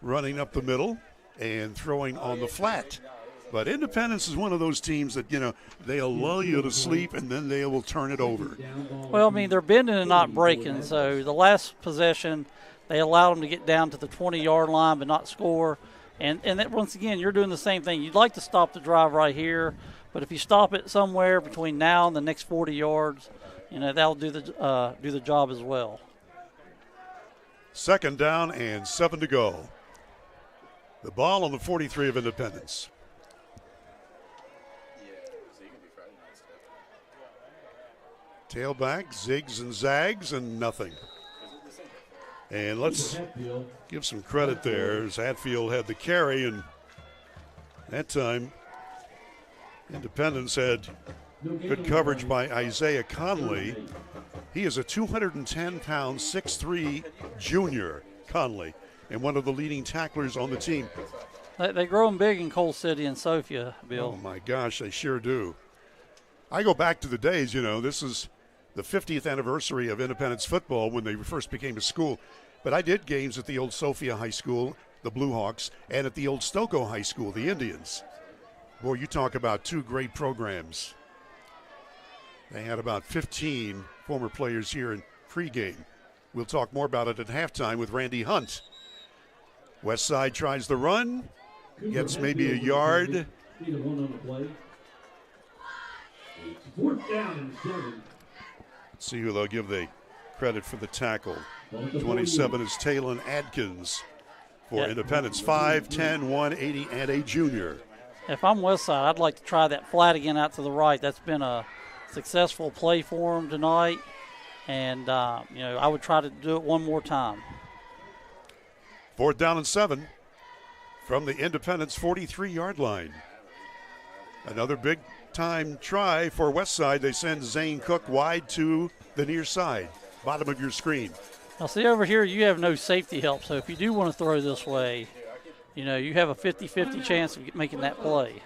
running up the middle and throwing on the flat. But Independence is one of those teams that, they'll lull you to sleep and then they will turn it over. Well, I mean, they're bending and not breaking. So the last possession, they allowed them to get down to the 20-yard line but not score. And that, once again, you're doing the same thing. You'd like to stop the drive right here, but if you stop it somewhere between now and the next 40 yards, that'll do the job as well. Second down and 7 to go. The ball on the 43 of Independence. Tailback, zigs and zags, and nothing. And let's give some credit there as Hatfield had the carry, and that time Independence had good coverage by Isaiah Conley. He is a 210-pound, 6'3" junior, Conley, and one of the leading tacklers on the team. They grow them big in Coal City and Sophia, Bill. Oh, my gosh, they sure do. I go back to the days, this is the 50th anniversary of Independence football when they first became a school. But I did games at the old Sophia High School, the Blue Hawks, and at the old Stokoe High School, the Indians. Boy, you talk about 2 great programs. They had about 15 former players here in pregame. We'll talk more about it at halftime with Randy Hunt. Westside tries the run, gets maybe a yard. Fourth down and 7. Let's see who they'll give the credit for the tackle. 27 is Talon Adkins for Independence. 5'10", 180, and a junior. If I'm Westside, I'd like to try that flat again out to the right. That's been a successful play for him tonight, and I would try to do it one more time. Fourth down and 7 from the Independence 43-yard line. Another big time try for Westside. They send Zane Cook wide to the near side, bottom of your screen. Now, see over here, you have no safety help, so if you do want to throw this way, you have a 50-50 chance of making that play.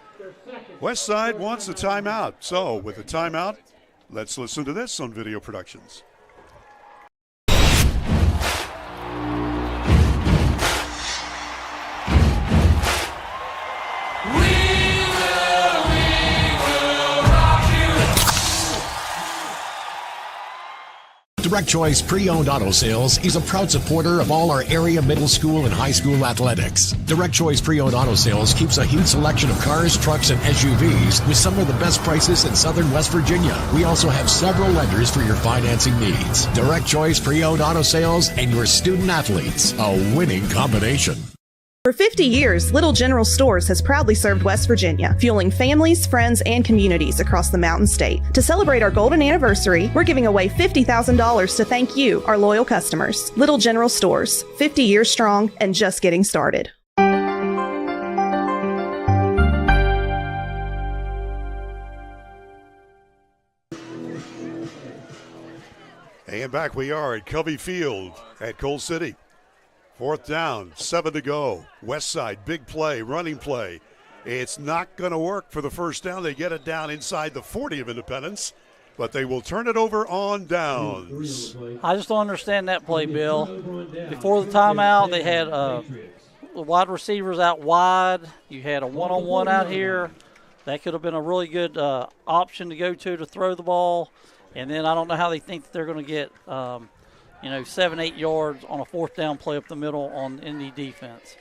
Westside wants a timeout. So, with a timeout, let's listen to this on Video Productions. Direct Choice Pre-Owned Auto Sales is a proud supporter of all our area middle school and high school athletics. Direct Choice Pre-Owned Auto Sales keeps a huge selection of cars, trucks, and SUVs with some of the best prices in southern West Virginia. We also have several lenders for your financing needs. Direct Choice Pre-Owned Auto Sales and your student athletes. A winning combination. For 50 years, Little General Stores has proudly served West Virginia, fueling families, friends, and communities across the Mountain State. To celebrate our golden anniversary, we're giving away $50,000 to thank you, our loyal customers. Little General Stores, 50 years strong and just getting started. And back we are at Covey Field at Coal City. 4th down, 7 to go. Westside, big play, running play. It's not going to work for the first down. They get it down inside the 40 of Independence, but they will turn it over on downs. I just don't understand that play, Bill. Before the timeout, they had wide receivers out wide. You had a one-on-one out here. That could have been a really good option to go to throw the ball. And then I don't know how they think that they're going to get 7-8 yards on a 4th down play up the middle on Indy defense.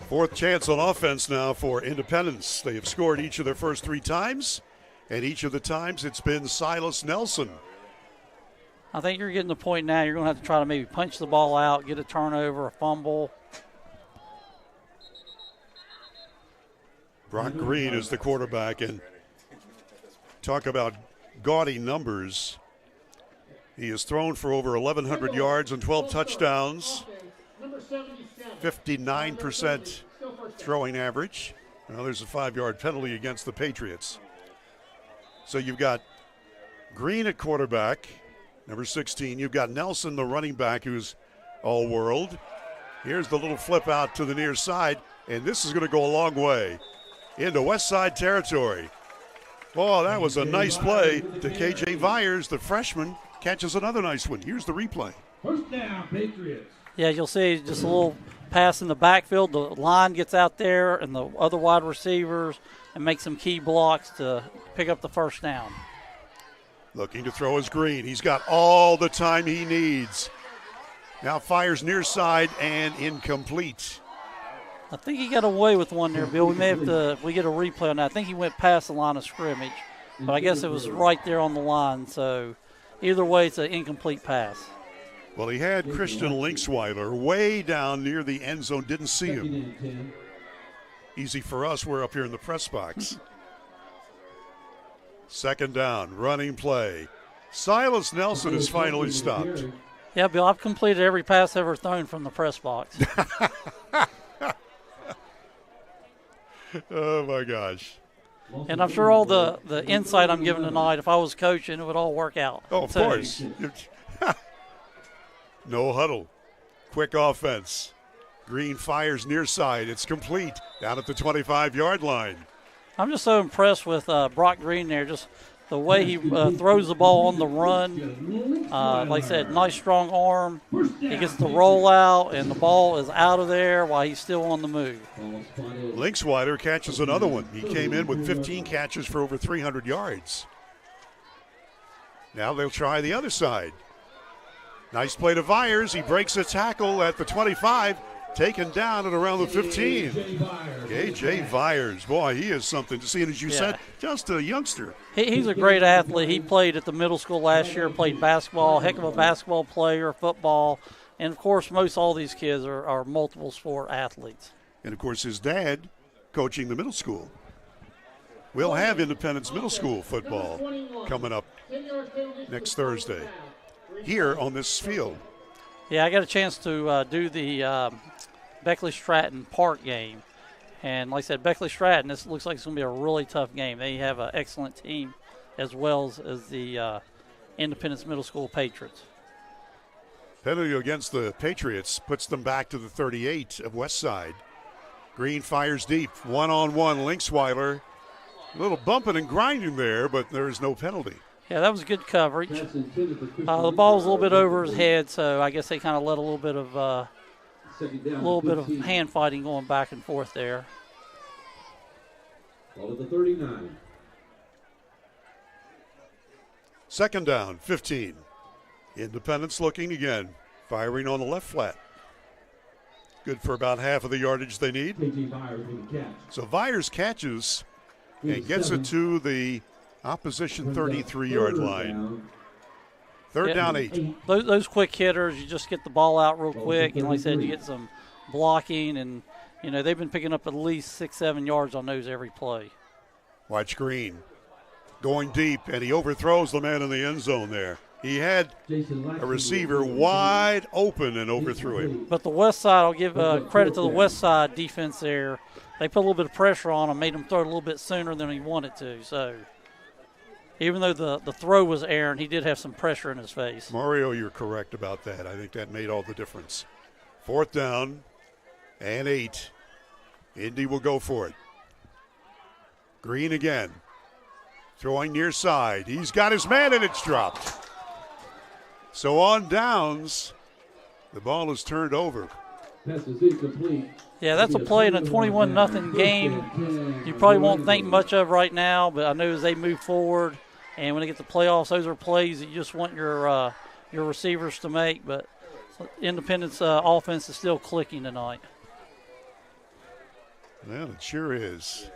4th chance on offense now for Independence. They have scored each of their first 3 times, and each of the times it's been Silas Nelson. I think you're getting the point now. You're going to have to try to maybe punch the ball out, get a turnover, a fumble. Brock Green is the quarterback, and talk about gaudy numbers. He has thrown for over 1,100 yards and 12 touchdowns, 59% throwing average. Well, there's a 5-yard penalty against the Patriots. So you've got Green at quarterback, number 16. You've got Nelson, the running back, who's all-world. Here's the little flip out to the near side, and this is going to go a long way into Westside territory. Oh, that was a nice play to K.J. Vyers, the freshman, catches another nice one. Here's the replay. First down, Patriots. Yeah, you'll see just a little pass in the backfield. The line gets out there and the other wide receivers and make some key blocks to pick up the first down. Looking to throw is Green. He's got all the time he needs. Now fires near side and incomplete. I think he got away with one there, Bill. We may have to, if we get a replay on that, I think he went past the line of scrimmage, but I guess it was right there on the line. So either way, it's an incomplete pass. Well, he had Christian Linksweiler way down near the end zone, didn't see him. Easy for us, we're up here in the press box. 2nd down, running play. Silas Nelson is finally stopped. Yeah, Bill, I've completed every pass ever thrown from the press box. Oh, my gosh. And I'm sure all the insight I'm giving tonight, if I was coaching, it would all work out. Oh, of course. No huddle. Quick offense. Green fires near side. It's complete. Down at the 25-yard line. I'm just so impressed with Brock Green there, just the way he throws the ball on the run. Like I said, nice strong arm. He gets the rollout, and the ball is out of there while he's still on the move. Linksweiler catches another one. He came in with 15 catches for over 300 yards. Now they'll try the other side. Nice play to Vyers. He breaks a tackle at the 25. Taken down at around the 15. K.J. Vyers. Boy, he is something to see. And as you said, just a youngster. He's a great athlete. He played at the middle school last year, played basketball, heck of a basketball player, football. And, of course, most all these kids are multiple sport athletes. And, of course, his dad coaching the middle school. We'll have Independence Middle School football coming up next Thursday here on this field. Yeah, I got a chance to do the Beckley-Stratton Park game. And like I said, Beckley-Stratton, this looks like it's going to be a really tough game. They have an excellent team as well as the Independence Middle School Patriots. Penalty against the Patriots puts them back to the 38 of Westside. Green fires deep. One-on-one, Linksweiler. A little bumping and grinding there, but there is no penalty. Yeah, that was good coverage. The ball was a little bit over his head, so I guess they kind of let a little bit of hand fighting going back and forth there. Ball at the 39. Second down, 15. Independence looking again, firing on the left flat. Good for about half of the yardage they need. So Vyers catches and gets it to the opposition 33-yard line. Third down, 8. Those quick hitters, you just get the ball out real quick, and like I said, you get some blocking, and they've been picking up at least 6-7 yards on those every play. Watch Green going deep, and he overthrows the man in the end zone there. He had a receiver wide open and overthrew him. But the West Side, I'll give credit to the West Side defense there. They put a little bit of pressure on him, made him throw it a little bit sooner than he wanted to. So even though the throw was errant, he did have some pressure in his face. Mario, you're correct about that. I think that made all the difference. Fourth down and 8. Indy will go for it. Green again. Throwing near side. He's got his man, and it's dropped. So on downs, the ball is turned over. Yeah, that's a play in a 21-0 game. You probably won't think much of right now, but I know as they move forward and when they get to playoffs, those are plays that you just want your receivers to make. But Independence offense is still clicking tonight. Well, it sure is.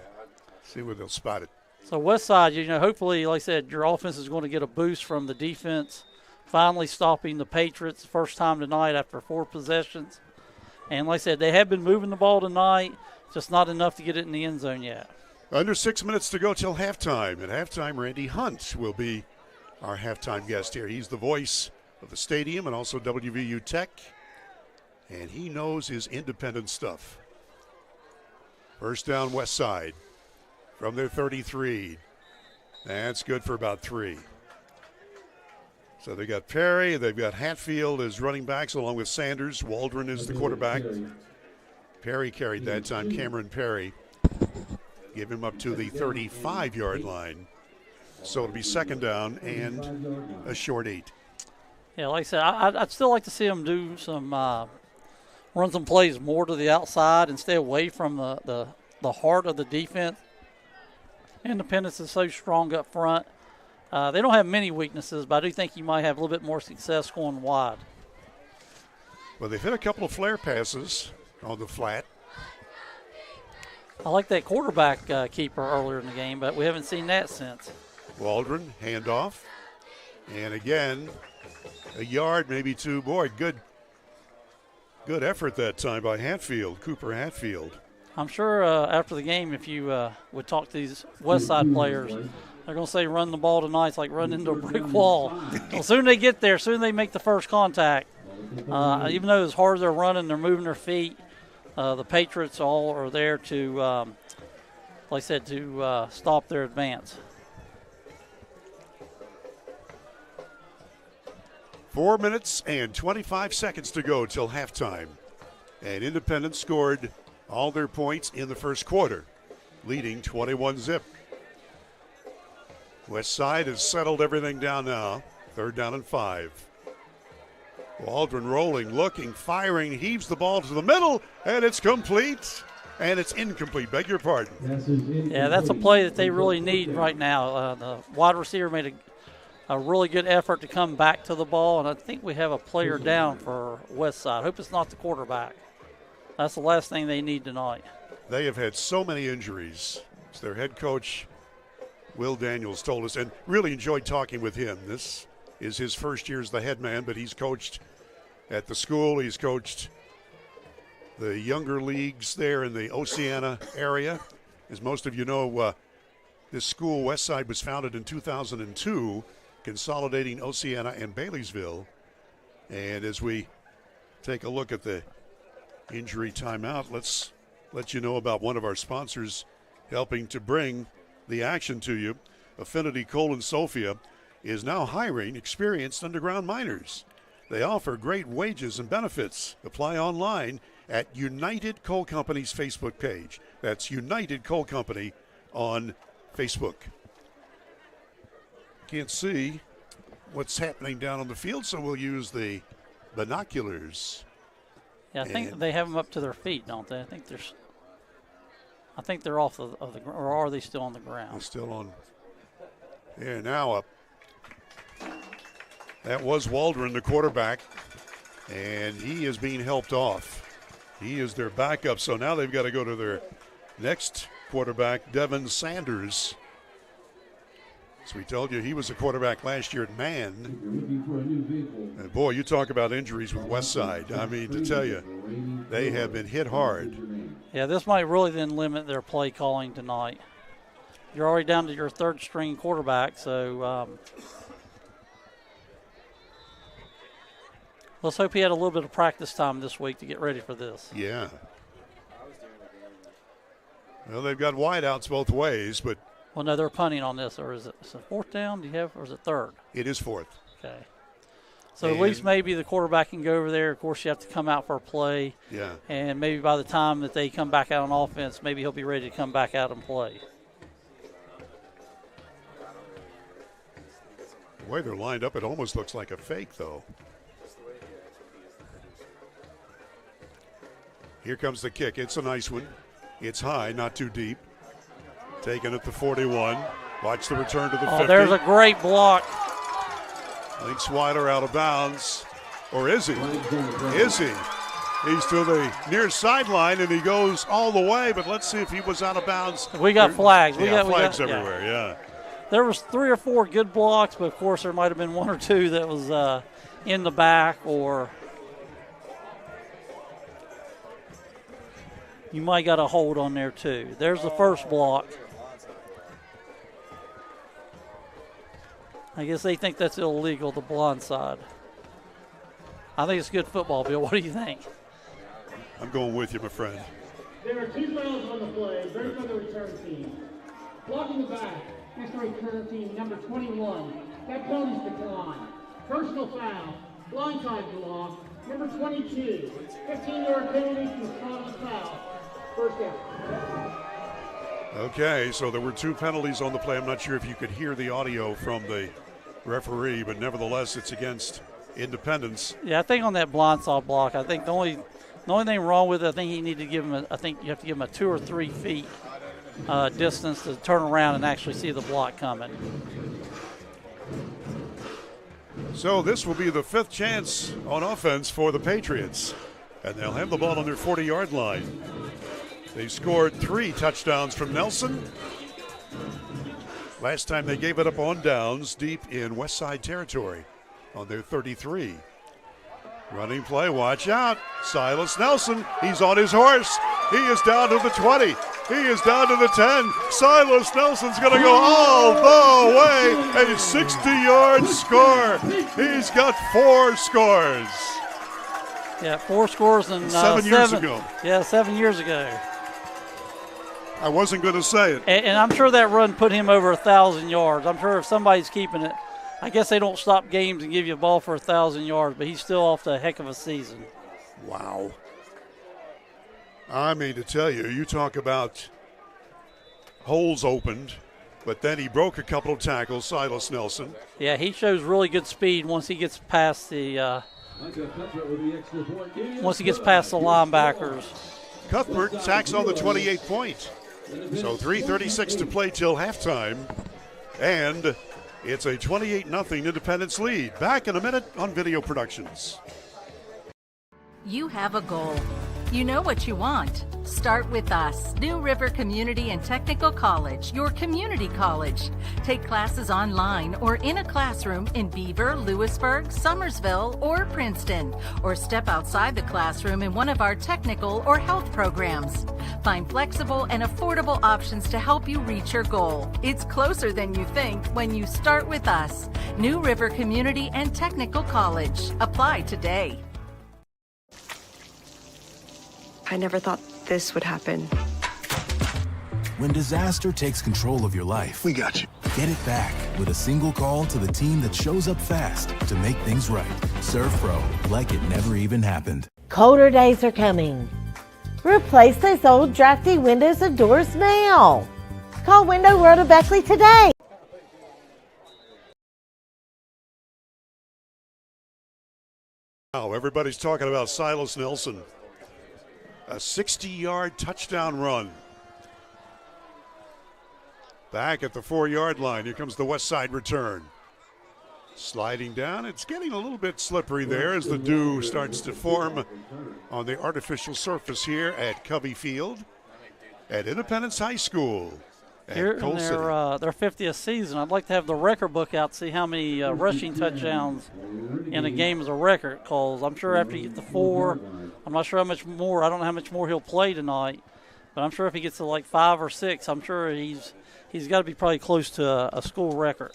See where they'll spot it. So West Side, hopefully, like I said, your offense is going to get a boost from the defense, finally stopping the Patriots first time tonight after 4 possessions. And like I said, they have been moving the ball tonight, just not enough to get it in the end zone yet. Under 6 minutes to go till halftime. At halftime, Randy Hunt will be our halftime guest here. He's the voice of the stadium and also WVU Tech, and he knows his independent stuff. First down, West Side from their 33. That's good for about 3. So they got Perry, they've got Hatfield as running backs along with Sanders. Waldron is the quarterback. Perry carried that time, Cameron Perry. Give him up to the 35-yard line. So it'll be second down and a short 8. Yeah, like I said, I'd still like to see them do some run some plays more to the outside and stay away from the heart of the defense. Independence is so strong up front. They don't have many weaknesses, but I do think you might have a little bit more success going wide. Well, they've hit a couple of flare passes on the flat. I like that quarterback keeper earlier in the game, but we haven't seen that since. Waldron, handoff. And again, a yard, maybe 2. Boy, good effort that time by Hatfield, Cooper Hatfield. I'm sure after the game, if you would talk to these West Side players, they're going to say run the ball tonight. It's like running into a brick wall. As soon as they get there, as soon as they make the first contact, even though as hard as they're running, they're moving their feet, the Patriots all are there to, like I said, to stop their advance. 4 minutes and 25 seconds to go till halftime. And Independence scored all their points in the first quarter, leading 21-0. West Side has settled everything down now. Third down and 5. Waldron rolling, looking, firing, heaves the ball to the middle, and it's complete. And it's incomplete, beg your pardon. Yeah, that's a play that they really need right now. The wide receiver made a really good effort to come back to the ball, and I think we have a player down for West Side. I hope it's not the quarterback. That's the last thing they need tonight. They have had so many injuries. As their head coach, Will Daniels, told us, and really enjoyed talking with him. This is his first year as the head man, but he's coached at the school. He's coached the younger leagues there in the Oceana area. As most of you know, this school, Westside, was founded in 2002, consolidating Oceana and Baileysville. And as we take a look at the injury timeout, let's let you know about one of our sponsors helping to bring the action to you. Affinity Coal and Sophia is now hiring experienced underground miners. They offer great wages and benefits. Apply online at United Coal Company's Facebook page. That's United Coal Company on Facebook. Can't see what's happening down on the field, so we'll use the binoculars. Yeah, I think they have them up to their feet, don't they? I think they're off of the ground, or are they still on the ground? They're still on. They're now up. That was Waldron, the quarterback, and he is being helped off. He is their backup, so now they've got to go to their next quarterback, Devin Sanders. As we told you, he was a quarterback last year at Man. And boy, you talk about injuries with Westside. I mean, to tell you, they have been hit hard. Yeah, this might really then limit their play calling tonight. You're already down to your third string quarterback, so let's hope he had a little bit of practice time this week to get ready for this. Yeah. Well, they've got wideouts both ways, but. Well, no, they're punting on this, or is it fourth down? Do you have, or is it third? It is fourth. Okay. So at least maybe the quarterback can go over there. Of course, you have to come out for a play. Yeah. And maybe by the time that they come back out on offense, maybe he'll be ready to come back out and play. The way they're lined up, it almost looks like a fake, though. Here comes the kick. It's a nice one. It's high, not too deep. Taken at the 41. Watch the return to the 50. There's a great block. Links Weiler out of bounds. Or is he? Is he? He's to the near sideline, and he goes all the way, but let's see if he was out of bounds. We got flags. We got flags everywhere, yeah. There was 3 or 4 good blocks, but, of course, there might have been 1 or 2 that was in the back, or you might got a hold on there, too. There's the first block. I guess they think that's illegal, the blind side. I think it's good football, Bill. What do you think? I'm going with you, my friend. There are 2 fouls on the play. They're for the return team. Blocking the back. Next return team, number 21. That penalty's decline. Personal foul. Blindside block. Number 22. 15-yard penalty from spot on foul. First down. Okay, so there were 2 penalties on the play. I'm not sure if you could hear the audio from the referee, but nevertheless, it's against Independence. Yeah, I think on that blindside block, I think the only thing wrong with it, I think you need to give him I think you have to give him a 2 or 3 feet distance to turn around and actually see the block coming. So this will be the 5th chance on offense for the Patriots, and they'll have the ball on their 40-yard line. They scored 3 touchdowns from Nelson. Last time they gave it up on downs deep in Westside territory on their 33. Running play, watch out. Silas Nelson, he's on his horse. He is down to the 20. He is down to the 10. Silas Nelson's going to go all the way. A 60-yard score. He's got 4 scores. Yeah, 4 scores in 7 years ago. Yeah, 7 years ago. I wasn't going to say it. And I'm sure that run put him over 1,000 yards. I'm sure if somebody's keeping it, I guess they don't stop games and give you a ball for 1,000 yards, but he's still off to a heck of a season. Wow. I mean, to tell you, you talk about holes opened, but then he broke a couple of tackles, Silas Nelson. Yeah, he shows really good speed once he gets past the linebackers. Cuthbert tacks on the 28 point. So 3:36 to play till halftime. And it's a 28-0 Independence lead. Back in a minute on Video Productions. You have a goal. You know what you want. Start with us. New River Community and Technical College, your community college. Take classes online or in a classroom in Beaver, Lewisburg, Summersville, or Princeton. Or step outside the classroom in one of our technical or health programs. Find flexible and affordable options to help you reach your goal. It's closer than you think when you start with us. New River Community and Technical College. Apply today. I never thought this would happen. When disaster takes control of your life, we got you. Get it back with a single call to the team that shows up fast to make things right. Serve Pro, like it never even happened. Colder days are coming. Replace those old drafty windows and doors now. Call Window World of Beckley today. Now everybody's talking about Silas Nelson. A 60-yard touchdown run. Back at the 4-yard line. Here comes the Westside return. Sliding down. It's getting a little bit slippery there as the dew starts to form on the artificial surface here at Covey Field at Independence High School. Here in their 50th season, I'd like to have the record book out, see how many rushing touchdowns in a game is a record, because I'm sure after you get to 4, I'm not sure how much more. I don't know how much more he'll play tonight, but I'm sure if he gets to like 5 or 6, I'm sure he's got to be probably close to a school record.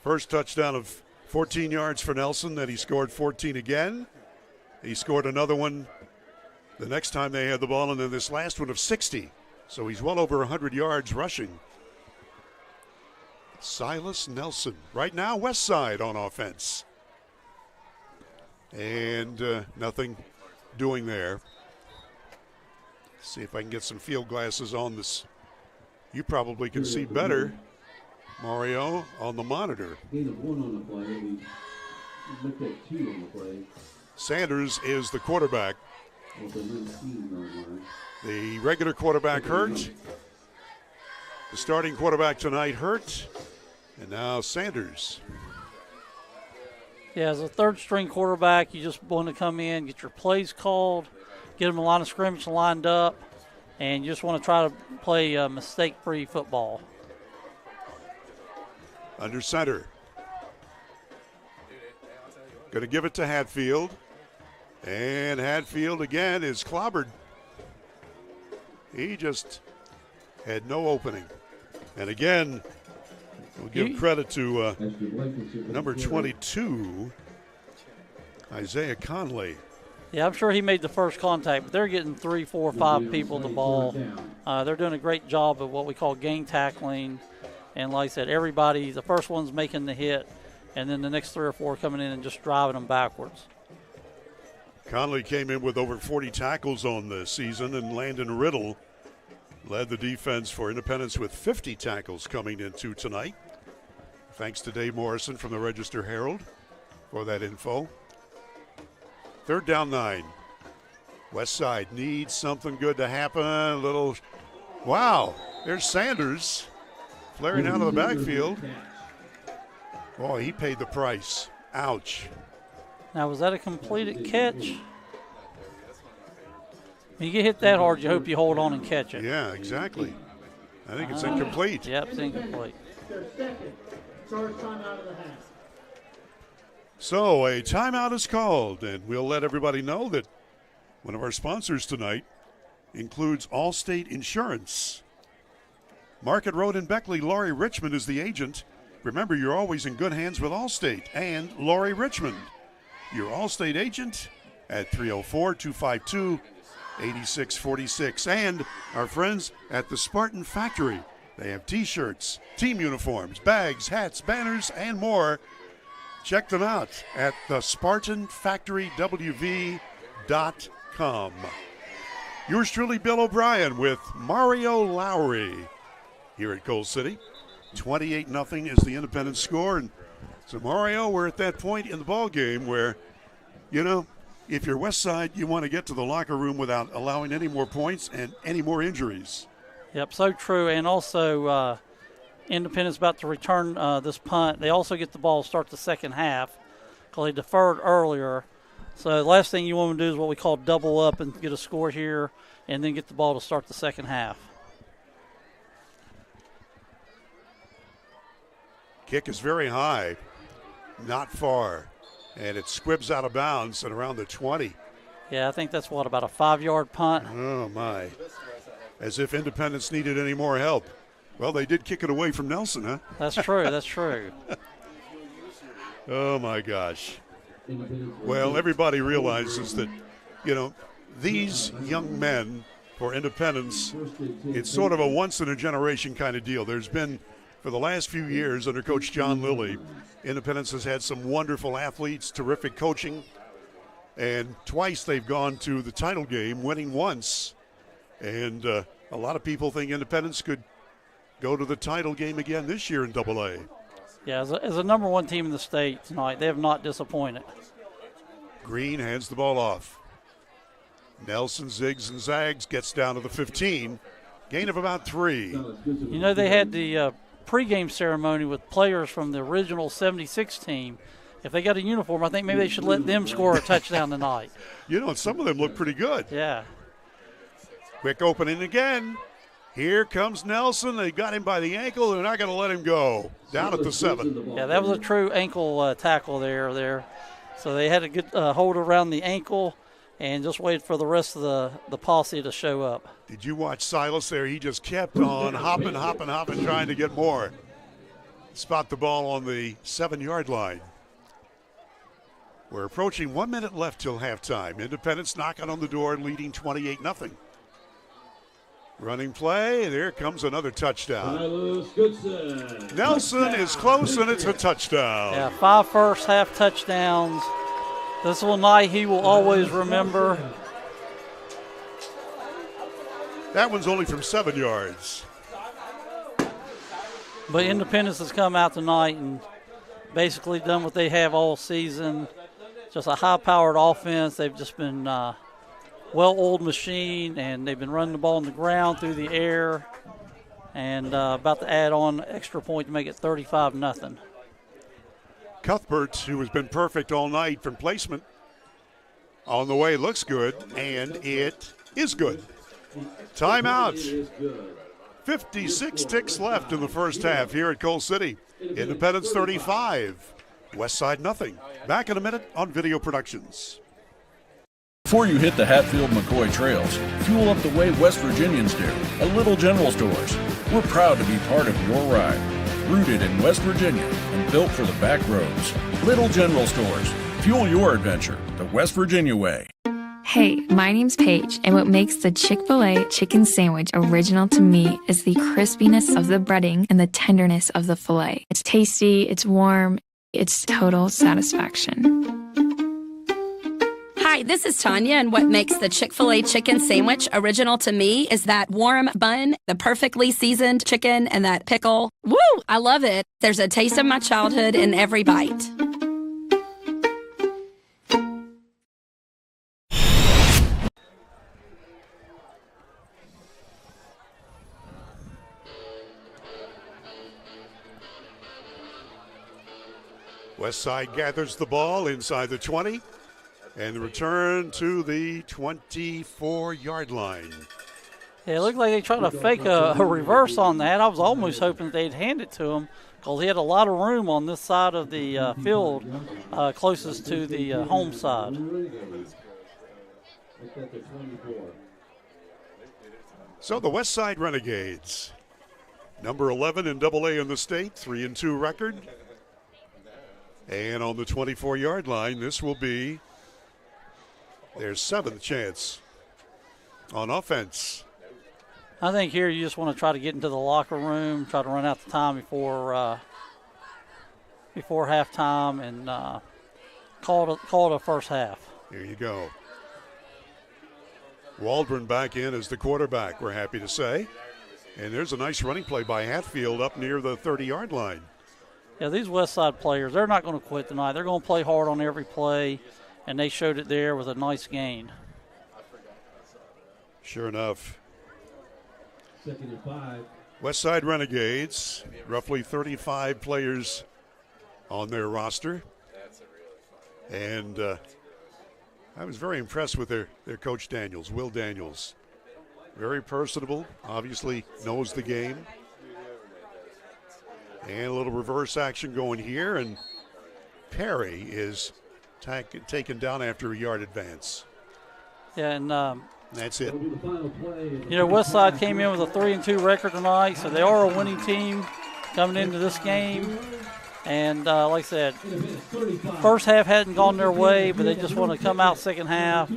First touchdown of 14 yards for Nelson, then he scored 14 again. He scored another one the next time they had the ball, and then this last one of 60. So he's well over 100 yards rushing. Silas Nelson. Right now, Westside on offense. And nothing doing there. See if I can get some field glasses on this. You probably can see better, Mario, on the monitor. Sanders is the quarterback. The regular quarterback hurt. The starting quarterback tonight hurt. And now Sanders. Yeah, as a third-string quarterback, you just want to come in, get your plays called, get them a line of scrimmage lined up, and you just want to try to play mistake-free football. Under center. Going to give it to Hatfield. And Hatfield again is clobbered. He just had no opening. And again, we'll give credit to number 22, Isaiah Conley. Yeah, I'm sure he made the first contact, but they're getting 3, 4, 5 people the ball. They're doing a great job of what we call gang tackling. And like I said, everybody, the first one's making the hit, and then the next 3 or 4 coming in and just driving them backwards. Conley came in with over 40 tackles on the season, and Landon Riddle led the defense for Independence with 50 tackles coming into tonight. Thanks to Dave Morrison from the Register Herald for that info. 3rd down 9. Westside needs something good to happen. A little, wow, there's Sanders flaring out of the backfield. Boy, he paid the price. Ouch. Now, was that a completed catch? When you get hit that hard, you hope you hold on and catch it. Yeah, exactly. I think it's incomplete. Yep, it's incomplete. So a timeout is called, and we'll let everybody know that one of our sponsors tonight includes Allstate Insurance. Market Road in Beckley, Laurie Richmond is the agent. Remember, you're always in good hands with Allstate and Laurie Richmond. Your Allstate agent at 304-252-8646. And our friends at the Spartan Factory. They have T-shirts, team uniforms, bags, hats, banners, and more. Check them out at the SpartanFactoryWV.com. Yours truly, Bill O'Brien, with Mario Lowry here at Coal City. 28-0 is the Independence score. And so, Mario, we're at that point in the ball game where, you know, if you're Westside, you want to get to the locker room without allowing any more points and any more injuries. Yep, so true. And also, Independence about to return this punt. They also get the ball to start the second half because they deferred earlier. So the last thing you want to do is what we call double up and get a score here and then get the ball to start the second half. Kick is very high, not far, and it squibs out of bounds at around the 20. Yeah, I think that's about a 5-yard punt. Oh, my. As if Independence needed any more help. Well, they did kick it away from Nelson, huh? That's true, that's true. Oh, my gosh. Well, everybody realizes that, you know, these young men for Independence, it's sort of a once-in-a-generation kind of deal. There's been, for the last few years under Coach John Lilly, Independence has had some wonderful athletes, terrific coaching, and twice they've gone to the title game, winning once. And a lot of people think Independence could go to the title game again this year in AA. Yeah, as a number one team in the state tonight, they have not disappointed. Green hands the ball off. Nelson zigs and zags, gets down to the 15. Gain of about 3. You know, they had the pregame ceremony with players from the original 76 team. If they got a uniform, I think maybe they should let them score a touchdown tonight. You know, some of them look pretty good. Yeah. Quick opening again. Here comes Nelson. They got him by the ankle. They're not going to let him go. Down at the 7. Yeah, that was a true ankle tackle there. So they had a good hold around the ankle and just waited for the rest of the posse to show up. Did you watch Silas there? He just kept on hopping, trying to get more. Spot the ball on the 7-yard line. We're approaching 1 minute left till halftime. Independence knocking on the door and leading 28-0. Running play, there comes another touchdown. Nelson is close, and it's a touchdown. Yeah, 5 first half touchdowns. This one night he will always remember. That one's only from 7 yards. But Independence has come out tonight and basically done what they have all season. Just a high-powered offense. They've just been well-oiled machine, and they've been running the ball on the ground, through the air, and about to add on an extra point to make it 35-0. Cuthbert, who has been perfect all night from placement, on the way, looks good, and it is good. Timeout. 56 ticks left in the first half here at Coal City. Independence 35, Westside 0. Back in a minute on Video Productions. Before you hit the Hatfield-McCoy trails, fuel up the way West Virginians do at Little General Stores. We're proud to be part of your ride. Rooted in West Virginia and built for the back roads. Little General Stores. Fuel your adventure the West Virginia way. Hey, my name's Paige, and what makes the Chick-fil-A chicken sandwich original to me is the crispiness of the breading and the tenderness of the filet. It's tasty, it's warm, it's total satisfaction. Hi, this is Tanya, and what makes the Chick-fil-A chicken sandwich original to me is that warm bun, the perfectly seasoned chicken, and that pickle. Woo! I love it. There's a taste of my childhood in every bite. Westside gathers the ball inside the 20 and the return to the 24-yard line. Yeah, it looked like they tried to fake a reverse on that. I was almost hoping they'd hand it to him because he had a lot of room on this side of the field closest to the home side. So the Westside Renegades, number 11 in AA in the state, 3-2 record. And on the 24-yard line, this will be their 7th chance on offense. I think here you just want to try to get into the locker room, try to run out the time before halftime, and call it a first half. Here you go. Waldron back in as the quarterback, we're happy to say. And there's a nice running play by Hatfield up near the 30-yard line. Yeah, these Westside players, they're not going to quit tonight. They're going to play hard on every play, and they showed it there with a nice gain. Sure enough. 2nd and 5. Westside Renegades, roughly 35 players on their roster. And I was very impressed with their coach Daniels, Will Daniels. Very personable, obviously knows the game. And a little reverse action going here, and Perry is taken down after a yard advance. Yeah, and that's it. You know, Westside came in with a 3-2 record tonight, so they are a winning team coming into this game. And like I said, first half hadn't gone their way, but they just want to come out second half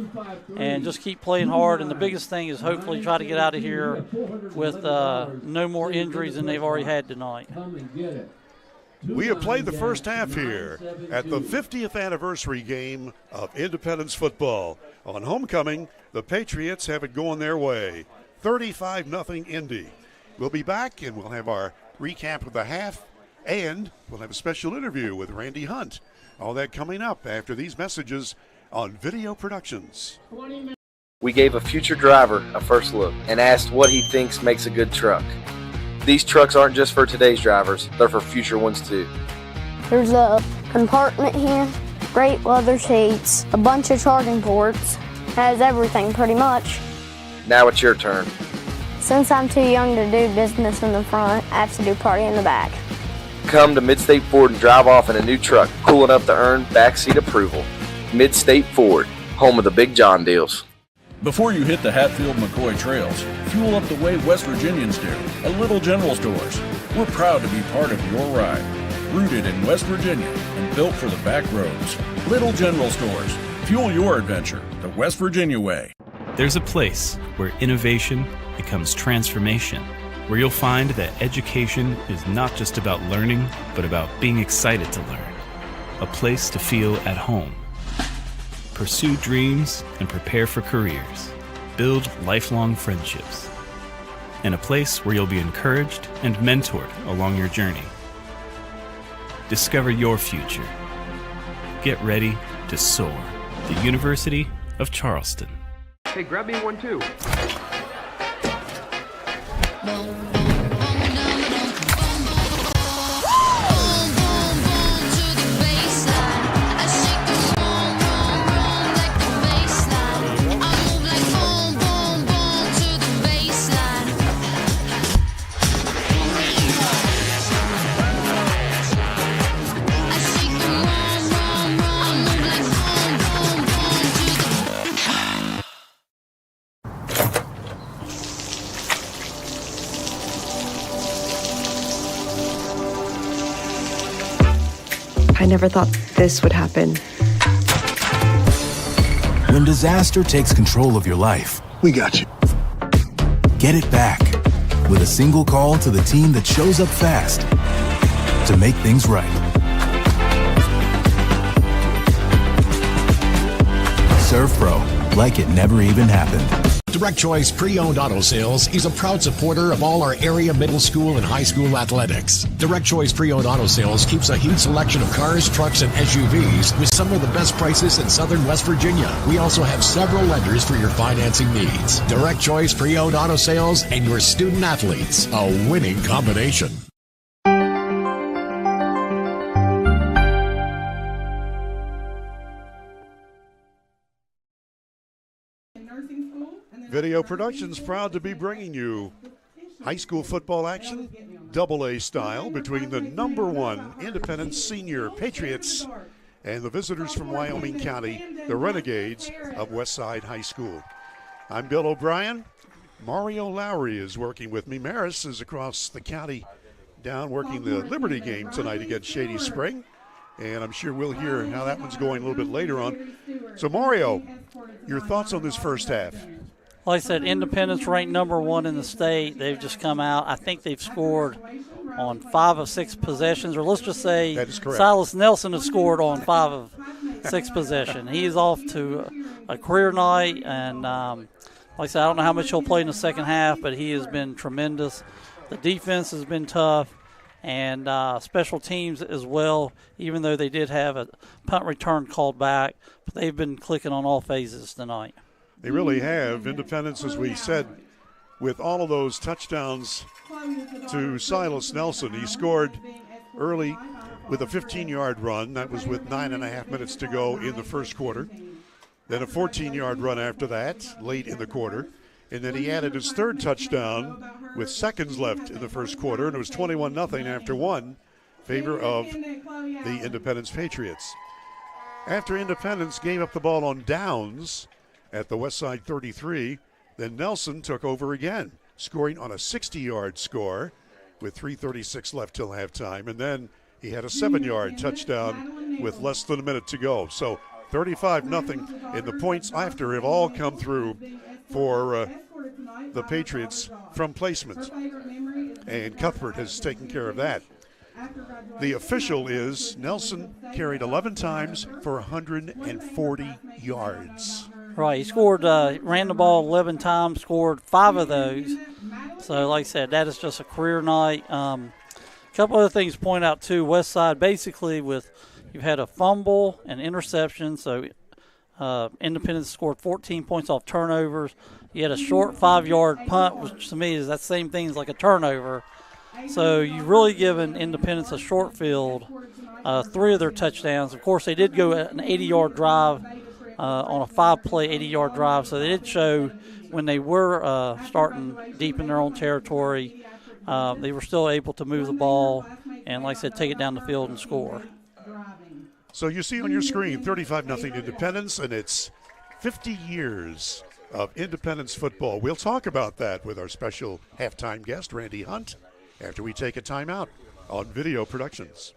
and just keep playing hard. And the biggest thing is hopefully try to get out of here with no more injuries than they've already had tonight. We have played the first half here at the 50th anniversary game of Independence football. On homecoming, the Patriots have it going their way. 35-0 Indy. We'll be back and we'll have our recap of the half. And we'll have a special interview with Randy Hunt. All that coming up after these messages on Video Productions. We gave a future driver a first look and asked what he thinks makes a good truck. These trucks aren't just for today's drivers, they're for future ones too. There's a compartment here, great leather seats, a bunch of charging ports, has everything pretty much. Now it's your turn. Since I'm too young to do business in the front, I have to do party in the back. Come to Midstate Ford and drive off in a new truck, cool enough to earn backseat approval. Midstate Ford, home of the Big John deals. Before you hit the Hatfield-McCoy trails, fuel up the way West Virginians do at Little General Stores. We're proud to be part of your ride. Rooted in West Virginia and built for the back roads. Little General Stores. Fuel your adventure the West Virginia way. There's a place where innovation becomes transformation, where you'll find that education is not just about learning, but about being excited to learn. A place to feel at home. Pursue dreams and prepare for careers. Build lifelong friendships. And a place where you'll be encouraged and mentored along your journey. Discover your future. Get ready to soar. The University of Charleston. Hey, grab me one too. I never thought this would happen. When disaster takes control of your life, we got you. Get it back with a single call to the team that shows up fast to make things right. Serve Pro, like it never even happened. Direct Choice Pre-Owned Auto Sales is a proud supporter of all our area middle school and high school athletics. Direct Choice Pre-Owned Auto Sales keeps a huge selection of cars, trucks, and SUVs with some of the best prices in southern West Virginia. We also have several lenders for your financing needs. Direct Choice Pre-Owned Auto Sales and your student athletes, a winning combination. Video Productions proud to be bringing you high school football action, AA style, between the #1 independent senior Patriots and the visitors from Wyoming County, the Renegades of Westside High School. I'm Bill O'Brien. Mario Lowry is working with me. Maris is across the county down working the Liberty game tonight against Shady Spring. And I'm sure we'll hear how that one's going a little bit later on. So, Mario, your thoughts on this first half? Like I said, Independence ranked #1 in the state. They've just come out. I think they've scored on 5 of 6 possessions, or let's just say that is correct. Silas Nelson has scored on 5 of 6 possessions. He's off to a career night, and like I said, I don't know how much he'll play in the second half, but he has been tremendous. The defense has been tough, and special teams as well, even though they did have a punt return called back, but they've been clicking on all phases tonight. They really have. Independence, as we said, with all of those touchdowns to Silas Nelson. He scored early with a 15-yard run. That was with 9.5 minutes to go in the first quarter. Then a 14-yard run after that, late in the quarter. And then he added his third touchdown with seconds left in the first quarter, and it was 21-0 after one, favor of the Independence Patriots. After Independence gave up the ball on downs at the Westside 33, then Nelson took over again, scoring on a 60-yard score with 3:36 left till halftime. And then he had a 7-yard touchdown with less than a minute to go. So 35-0, and the points after have all come through for the Patriots from placement. And Cuthbert has taken care of that. The official is Nelson carried 11 times for 140 yards. Right, he scored, ran the ball 11 times, scored 5 of those. So, like I said, that is just a career night. A couple other things to point out, too. Westside, basically, you've had a fumble and interception. So, Independence scored 14 points off turnovers. You had a short 5-yard punt, which to me is that same thing as like a turnover. So you've really given Independence a short field. 3 of their touchdowns. Of course, they did go an 80-yard drive on a 5-play 80-yard drive, so they did show when they were starting deep in their own territory, they were still able to move the ball and, like I said, take it down the field and score. So you see on your screen 35-0 Independence, and it's 50 years of Independence football. We'll talk about that with our special halftime guest, Randy Hunt, after we take a timeout on Video Productions.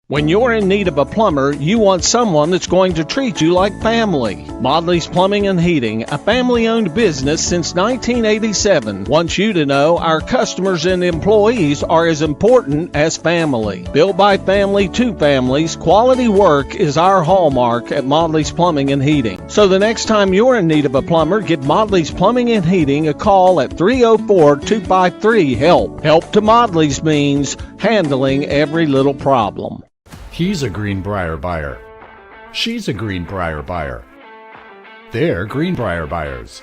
When you're in need of a plumber, you want someone that's going to treat you like family. Modley's Plumbing and Heating, a family-owned business since 1987, wants you to know our customers and employees are as important as family. Built by family to families, quality work is our hallmark at Modley's Plumbing and Heating. So the next time you're in need of a plumber, give Modley's Plumbing and Heating a call at 304-253-HELP. Help to Modley's means handling every little problem. He's a Greenbrier buyer. She's a Greenbrier buyer. They're Greenbrier buyers.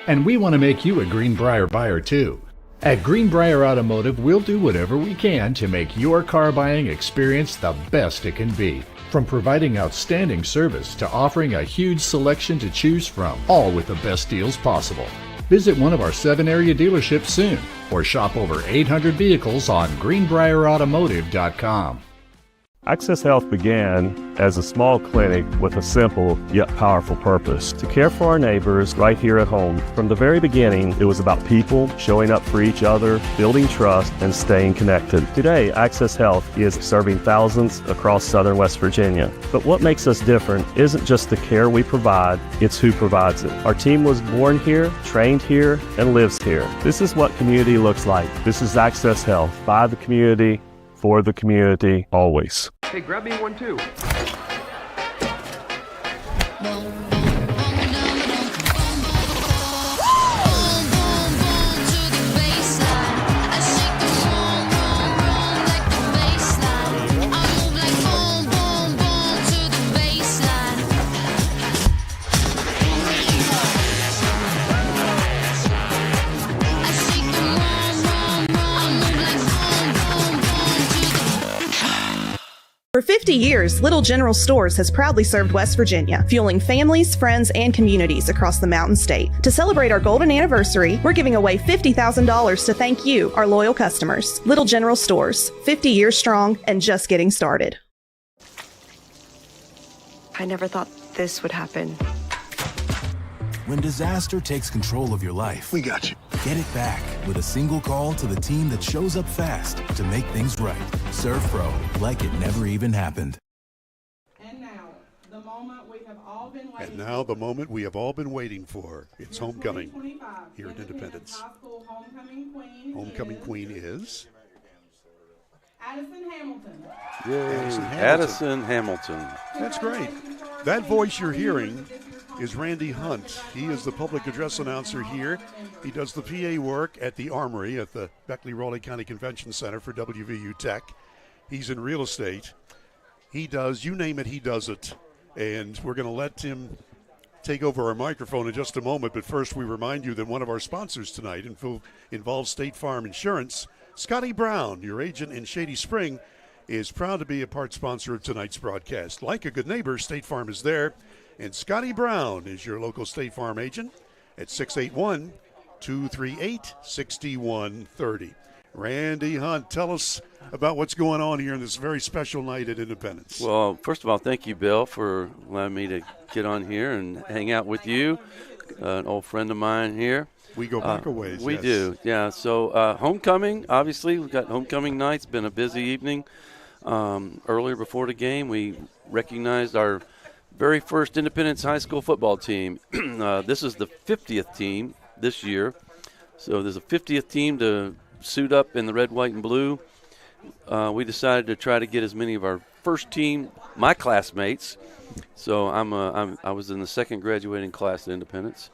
And we want to make you a Greenbrier buyer too. At Greenbrier Automotive, we'll do whatever we can to make your car buying experience the best it can be. From providing outstanding service to offering a huge selection to choose from, all with the best deals possible. Visit one of our 7 area dealerships soon or shop over 800 vehicles on greenbrierautomotive.com. Access Health began as a small clinic with a simple yet powerful purpose: to care for our neighbors right here at home. From the very beginning, it was about people showing up for each other, building trust, and staying connected. Today, Access Health is serving thousands across southern West Virginia. But what makes us different isn't just the care we provide, it's who provides it. Our team was born here, trained here, and lives here. This is what community looks like. This is Access Health, by the community, for the community, always. Hey, grab me one too. For 50 years, Little General Stores has proudly served West Virginia, fueling families, friends, and communities across the Mountain State. To celebrate our golden anniversary, we're giving away $50,000 to thank you, our loyal customers. Little General Stores, 50 years strong and just getting started. I never thought this would happen. When disaster takes control of your life, we got you. Get it back with a single call to the team that shows up fast to make things right. Serve Pro, like it never even happened. And now, the moment we have all been waiting And now the moment we have all been waiting for. It's homecoming here at Independence. Homecoming queen is Addison Hamilton. Yay, Addison Hamilton. That's great. That voice you're hearing is Randy Hunt. He is the public address announcer here. He does the PA work at the Armory at the Beckley-Raleigh County Convention Center for WVU Tech. He's in real estate. He does, you name it, he does it. And we're going to let him take over our microphone in just a moment. But first, we remind you that one of our sponsors tonight involves State Farm Insurance. Scotty Brown, your agent in Shady Spring, is proud to be a part sponsor of tonight's broadcast. Like a good neighbor, State Farm is there. And Scotty Brown is your local State Farm agent at 681-238-6130. Randy Hunt, tell us about what's going on here in this very special night at Independence. Well, first of all, thank you, Bill, for allowing me to get on here and hang out with you, an old friend of mine here. We go back a ways. We yes. do, yeah. So homecoming, obviously, we've got homecoming night. It's been a busy evening. Earlier before the game, we recognized our very first Independence High School football team. This is the 50th team this year. So there's a 50th team to suit up in the red, white, and blue. We decided to try to get as many of our first team, my classmates. So I was in the second graduating class at Independence.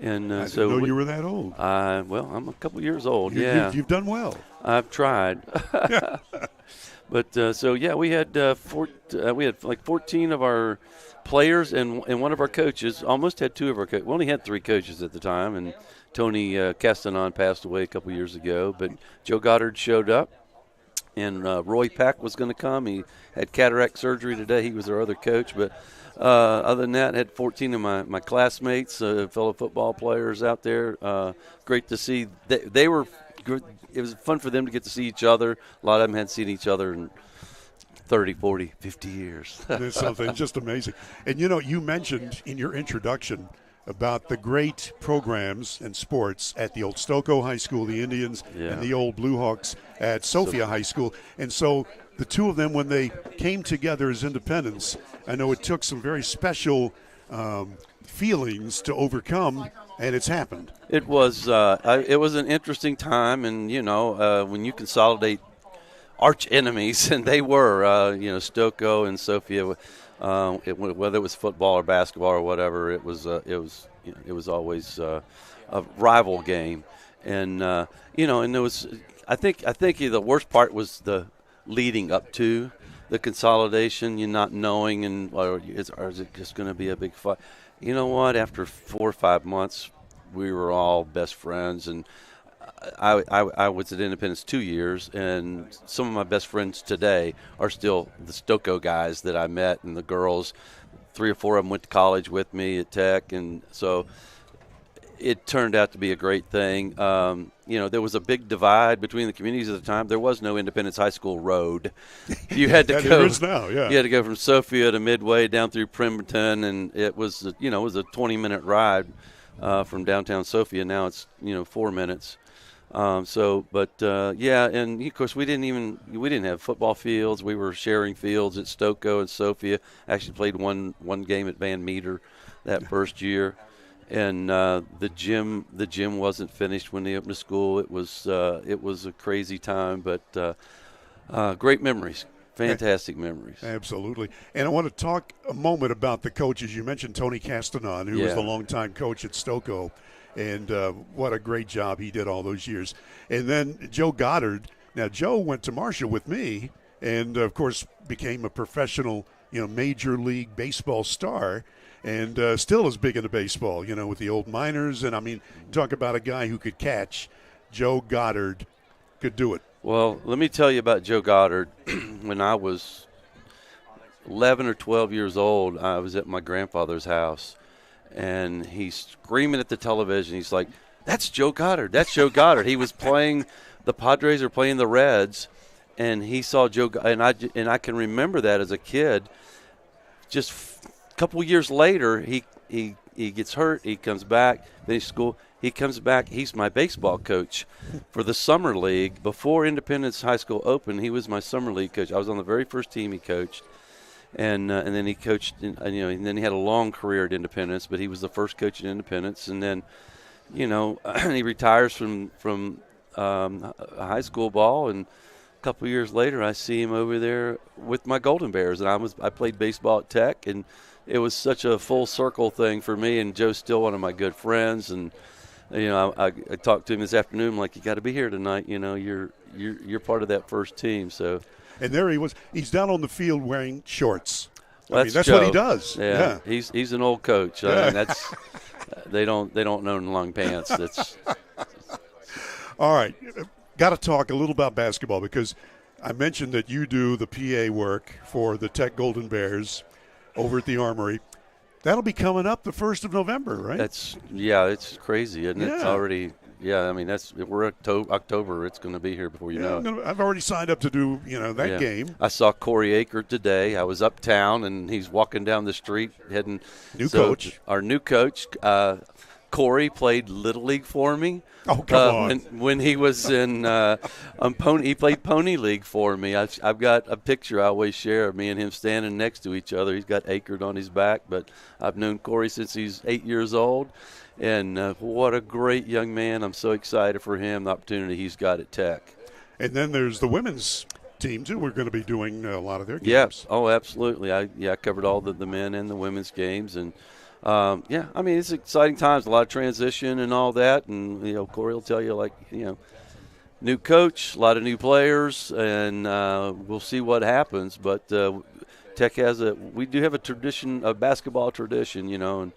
And I didn't know you were that old. Well, I'm a couple years old. You've done well. I've tried. But we had like 14 of our players and one of our coaches. Almost had 2 of our coaches. We only had 3 coaches at the time, and Tony Castanon passed away a couple years ago. But Joe Goddard showed up, and Roy Pack was going to come. He had cataract surgery today. He was our other coach, but. Other than that, I had 14 of my classmates, fellow football players out there. Great to see. They were good. It was fun for them to get to see each other. A lot of them hadn't seen each other in 30, 40, 50 years. There's something just amazing. And, you mentioned in your introduction about the great programs and sports at the old Stokoe High School, the Indians, and the old Blue Hawks at Sophia High School. And so the two of them, when they came together as independents, I know it took some very special feelings to overcome, and it's happened. It was an interesting time, and when you consolidate arch enemies, and they were Stokoe and Sophia, whether it was football or basketball or whatever, it was always a rival game, and and there was I think the worst part was the leading up to the consolidation, you not knowing, or is it just going to be a big fight? You know what? After 4 or 5 months, we were all best friends, and I was at Independence 2 years, and some of my best friends today are still the Stokoe guys that I met, and the girls. 3 or 4 of them went to college with me at Tech, and so it turned out to be a great thing. There was a big divide between the communities at the time. There was no Independence High School road. You had to go. There is now, yeah. You had to go from Sophia to Midway down through Pemberton, and it was a 20-minute ride from downtown Sophia. Now it's 4 minutes. And of course we didn't have football fields. We were sharing fields at Stokoe and Sophia. Actually played one game at Van Meter that first year. And the gym wasn't finished when they opened the school. It was a crazy time, but great memories, fantastic memories. Absolutely. And I want to talk a moment about the coaches. You mentioned Tony Castanon, who was the longtime coach at Stokoe, and what a great job he did all those years. And then Joe Goddard. Now Joe went to Marshall with me, and of course became a professional, Major League Baseball star. And still is big into baseball, with the old minors. And, talk about a guy who could catch. Joe Goddard could do it. Well, let me tell you about Joe Goddard. When I was 11 or 12 years old, I was at my grandfather's house, and he's screaming at the television. He's like, "That's Joe Goddard. That's Joe Goddard." He was playing – the Padres are playing the Reds, and he saw Joe – and I can remember that as a kid. Just couple years later, he gets hurt. He comes back, finishes school. He comes back. He's my baseball coach for the summer league. Before Independence High School opened, he was my summer league coach. I was on the very first team he coached, and then he coached. And then he had a long career at Independence, but he was the first coach at Independence. And then, he retires from high school ball, and a couple of years later, I see him over there with my Golden Bears, and I played baseball at Tech, and it was such a full circle thing for me, and Joe's still one of my good friends. And I talked to him this afternoon. I'm like, you got to be here tonight. You're part of that first team. So, and there he was. He's down on the field wearing shorts. That's that's Joe. what he does. Yeah. He's an old coach. That's they don't know long pants. That's all right. Got to talk a little about basketball, because I mentioned that you do the PA work for the Tech Golden Bears over at the Armory. That'll be coming up the 1st of November, right? It's crazy, isn't it? It's already, we're October. It's going to be here before you know it. I've already signed up to do, that game. I saw Corey Aker today. I was uptown, and he's walking down the street heading. Coach. Our new coach, Corey played Little League for me. Oh, come on. When he was in he played Pony League for me. I've got a picture I always share of me and him standing next to each other. He's got Acred on his back, but I've known Corey since he's 8 years old. And what a great young man. I'm so excited for him, the opportunity he's got at Tech. And then there's the women's team, too. We're going to be doing a lot of their games. Yeah. Oh, absolutely. I covered all the men and the women's games. And, I mean, it's exciting times, a lot of transition and all that. And, Corey will tell you, new coach, a lot of new players, and we'll see what happens. But Tech we do have a basketball tradition, and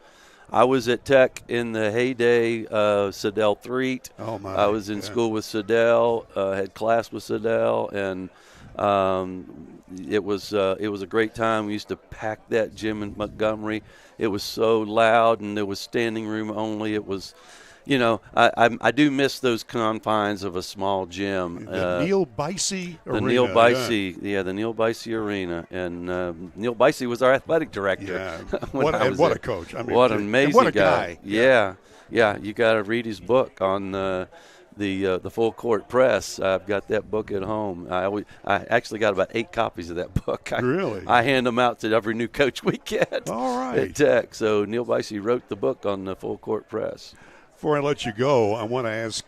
I was at Tech in the heyday of Siddell Threet. Oh, my. I was in school with Siddell, had class with Siddell, and it was a great time. We used to pack that gym in Montgomery. It was so loud, and there was standing room only. It was, I do miss those confines of a small gym. The Neil Bicey Arena. The Neil Bicey, the Neil Bicey Arena, and Neil Bicey was our athletic director. Yeah, what a coach! I mean, what an amazing what a guy! Yeah. You got to read his book on the Full Court Press. I've got that book at home. I actually got about 8 copies of that book. Really? I hand them out to every new coach we get. All right. At Tech. So Neil Bicey wrote the book on the Full Court Press. Before I let you go, I want to ask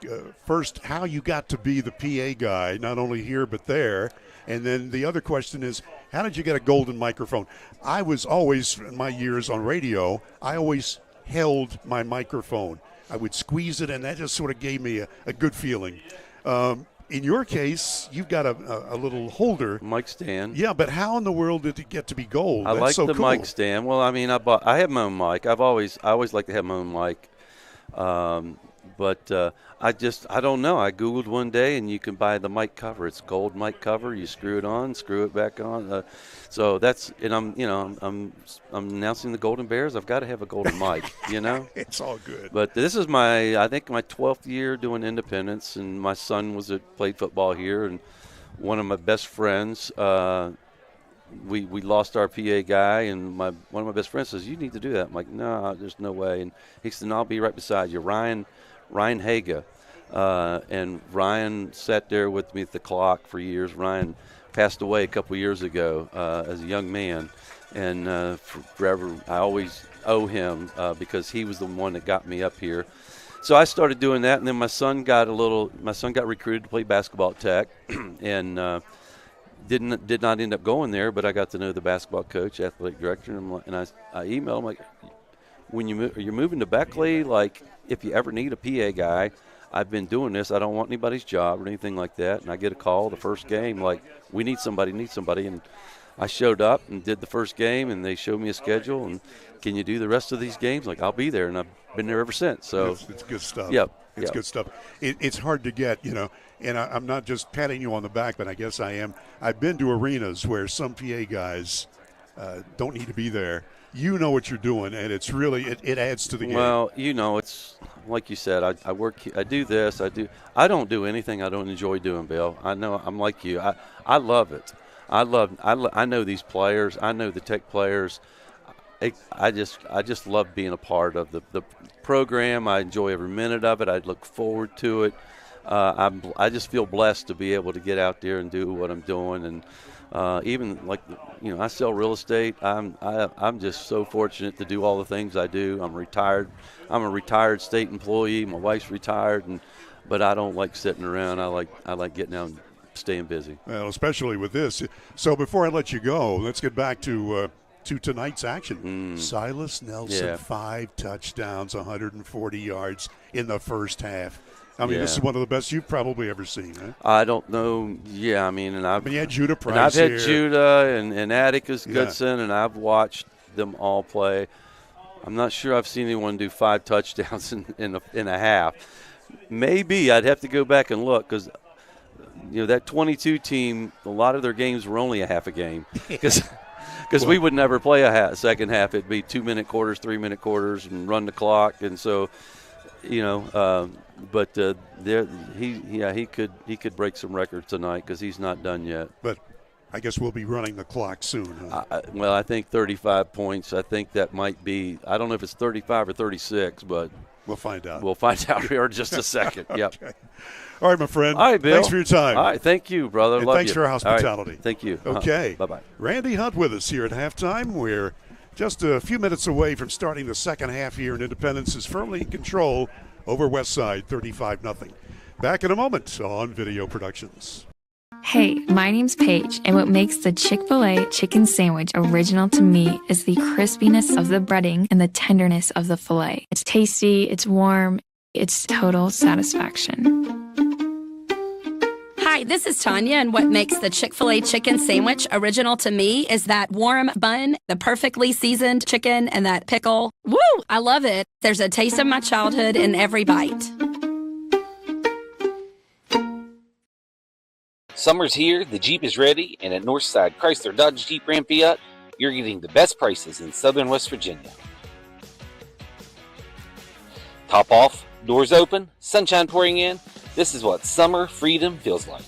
first how you got to be the PA guy, not only here but there. And then the other question is, how did you get a golden microphone? I was always, in my years on radio, I always held my microphone. I would squeeze it, and that just sort of gave me a good feeling. In your case, you've got a little holder. Mic stand. Yeah, but how in the world did it get to be gold? I That's like so the cool. mic stand. Well, I mean, I have my own mic. I always like to have my own mic. But I don't know. I Googled one day, and you can buy the mic cover. It's a gold mic cover. You screw it on, screw it back on. So that's, and I'm announcing the Golden Bears. I've got to have a golden mic, It's all good. But this is I think my 12th year doing independence, and my son played football here, and one of my best friends, we lost our PA guy, and one of my best friends says, "You need to do that." I'm like, "No, there's no way." And he said, "No, I'll be right beside you." Ryan Haga. And Ryan sat there with me at the clock for years. Ryan passed away a couple years ago as a young man. And forever, I always owe him because he was the one that got me up here. So I started doing that, and then my son got recruited to play basketball at Tech, and did not end up going there, but I got to know the basketball coach, athletic director, and I emailed him, like, when you're moving to Beckley, like, if you ever need a PA guy, I've been doing this. I don't want anybody's job or anything like that. And I get a call the first game, like, we need somebody. And I showed up and did the first game, and they showed me a schedule, and can you do the rest of these games? Like, I'll be there, and I've been there ever since. So it's good stuff. Yep. It's good stuff. It's hard to get, and I'm not just patting you on the back, but I guess I am. I've been to arenas where some PA guys don't need to be there. You know what you're doing, and it's really it adds to the game. Well, it's like you said. I work. I do this. I don't do anything I don't enjoy doing, Bill. I know I'm like you. I love it. I know these players. I know the Tech players. I just love being a part of the program. I enjoy every minute of it. I look forward to it. I just feel blessed to be able to get out there and do what I'm doing, and even I sell real estate. I'm just so fortunate to do all the things I do. I'm retired. I'm a retired state employee. My wife's retired, but I don't like sitting around. I like getting out and staying busy. Well, especially with this. So before I let you go, let's get back to tonight's action. Silas Nelson, 5 touchdowns, 140 yards in the first half. I mean, this is one of the best you've probably ever seen, right? I don't know. Yeah, I mean, you had Judah Price. And I've had here. Judah and Atticus Goodson, and I've watched them all play. I'm not sure I've seen anyone do 5 touchdowns in a half. Maybe I'd have to go back and look, because that 22 team, a lot of their games were only a half a game, because we would never play a second half. It'd be 2-minute quarters, 3-minute quarters, and run the clock, and so. But he could break some records tonight because he's not done yet. But I guess we'll be running the clock soon. Huh? I think 35 points. I think that might be. I don't know if it's 35 or 36, but We'll find out. We'll find out here in just a second. Yep. Okay. All right, my friend. All right, Bill. Thanks for your time. All right, thank you, brother. And Love thanks you. for your hospitality. Right. Thank you. Okay. Bye-bye. Randy Hunt with us here at halftime. We're just a few minutes away from starting the second half here, and Independence is firmly in control over Westside, 35-0. Back in a moment on Video Productions. Hey, my name's Paige, and what makes the Chick-fil-A chicken sandwich original to me is the crispiness of the breading and the tenderness of the filet. It's tasty, it's warm, it's total satisfaction. Hi, this is Tanya, and what makes the Chick-fil-A chicken sandwich original to me is that warm bun, the perfectly seasoned chicken, and that pickle. Woo! I love it. There's a taste of my childhood in every bite. Summer's here, the Jeep is ready, and at Northside Chrysler Dodge Jeep Ram Fiat, you're getting the best prices in southern West Virginia. Top off, doors open, sunshine pouring in. This is what summer freedom feels like.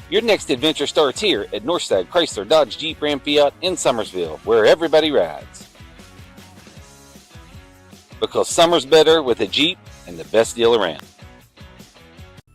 Your next adventure starts here at Northside Chrysler Dodge Jeep Ram Fiat in Summersville, where everybody rides. Because summer's better with a Jeep and the best deal around.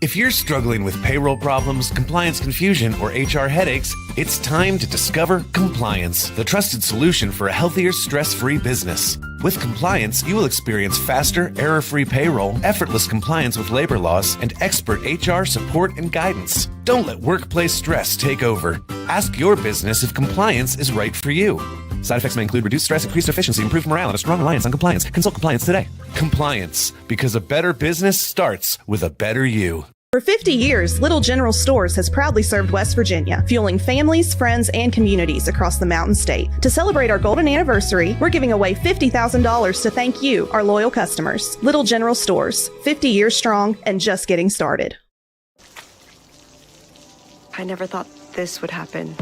If you're struggling with payroll problems, compliance confusion, or HR headaches, it's time to discover Compliance, the trusted solution for a healthier, stress-free business. With Compliance, you will experience faster, error-free payroll, effortless compliance with labor laws, and expert HR support and guidance. Don't let workplace stress take over. Ask your business if Compliance is right for you. Side effects may include reduced stress, increased efficiency, improved morale, and a strong reliance on compliance. Consult Compliance today. Compliance, because a better business starts with a better you. For 50 years, Little General Stores has proudly served West Virginia, fueling families, friends, and communities across the Mountain State. To celebrate our golden anniversary, we're giving away $50,000 to thank you, our loyal customers. Little General Stores, 50 years strong and just getting started. I never thought this would happen.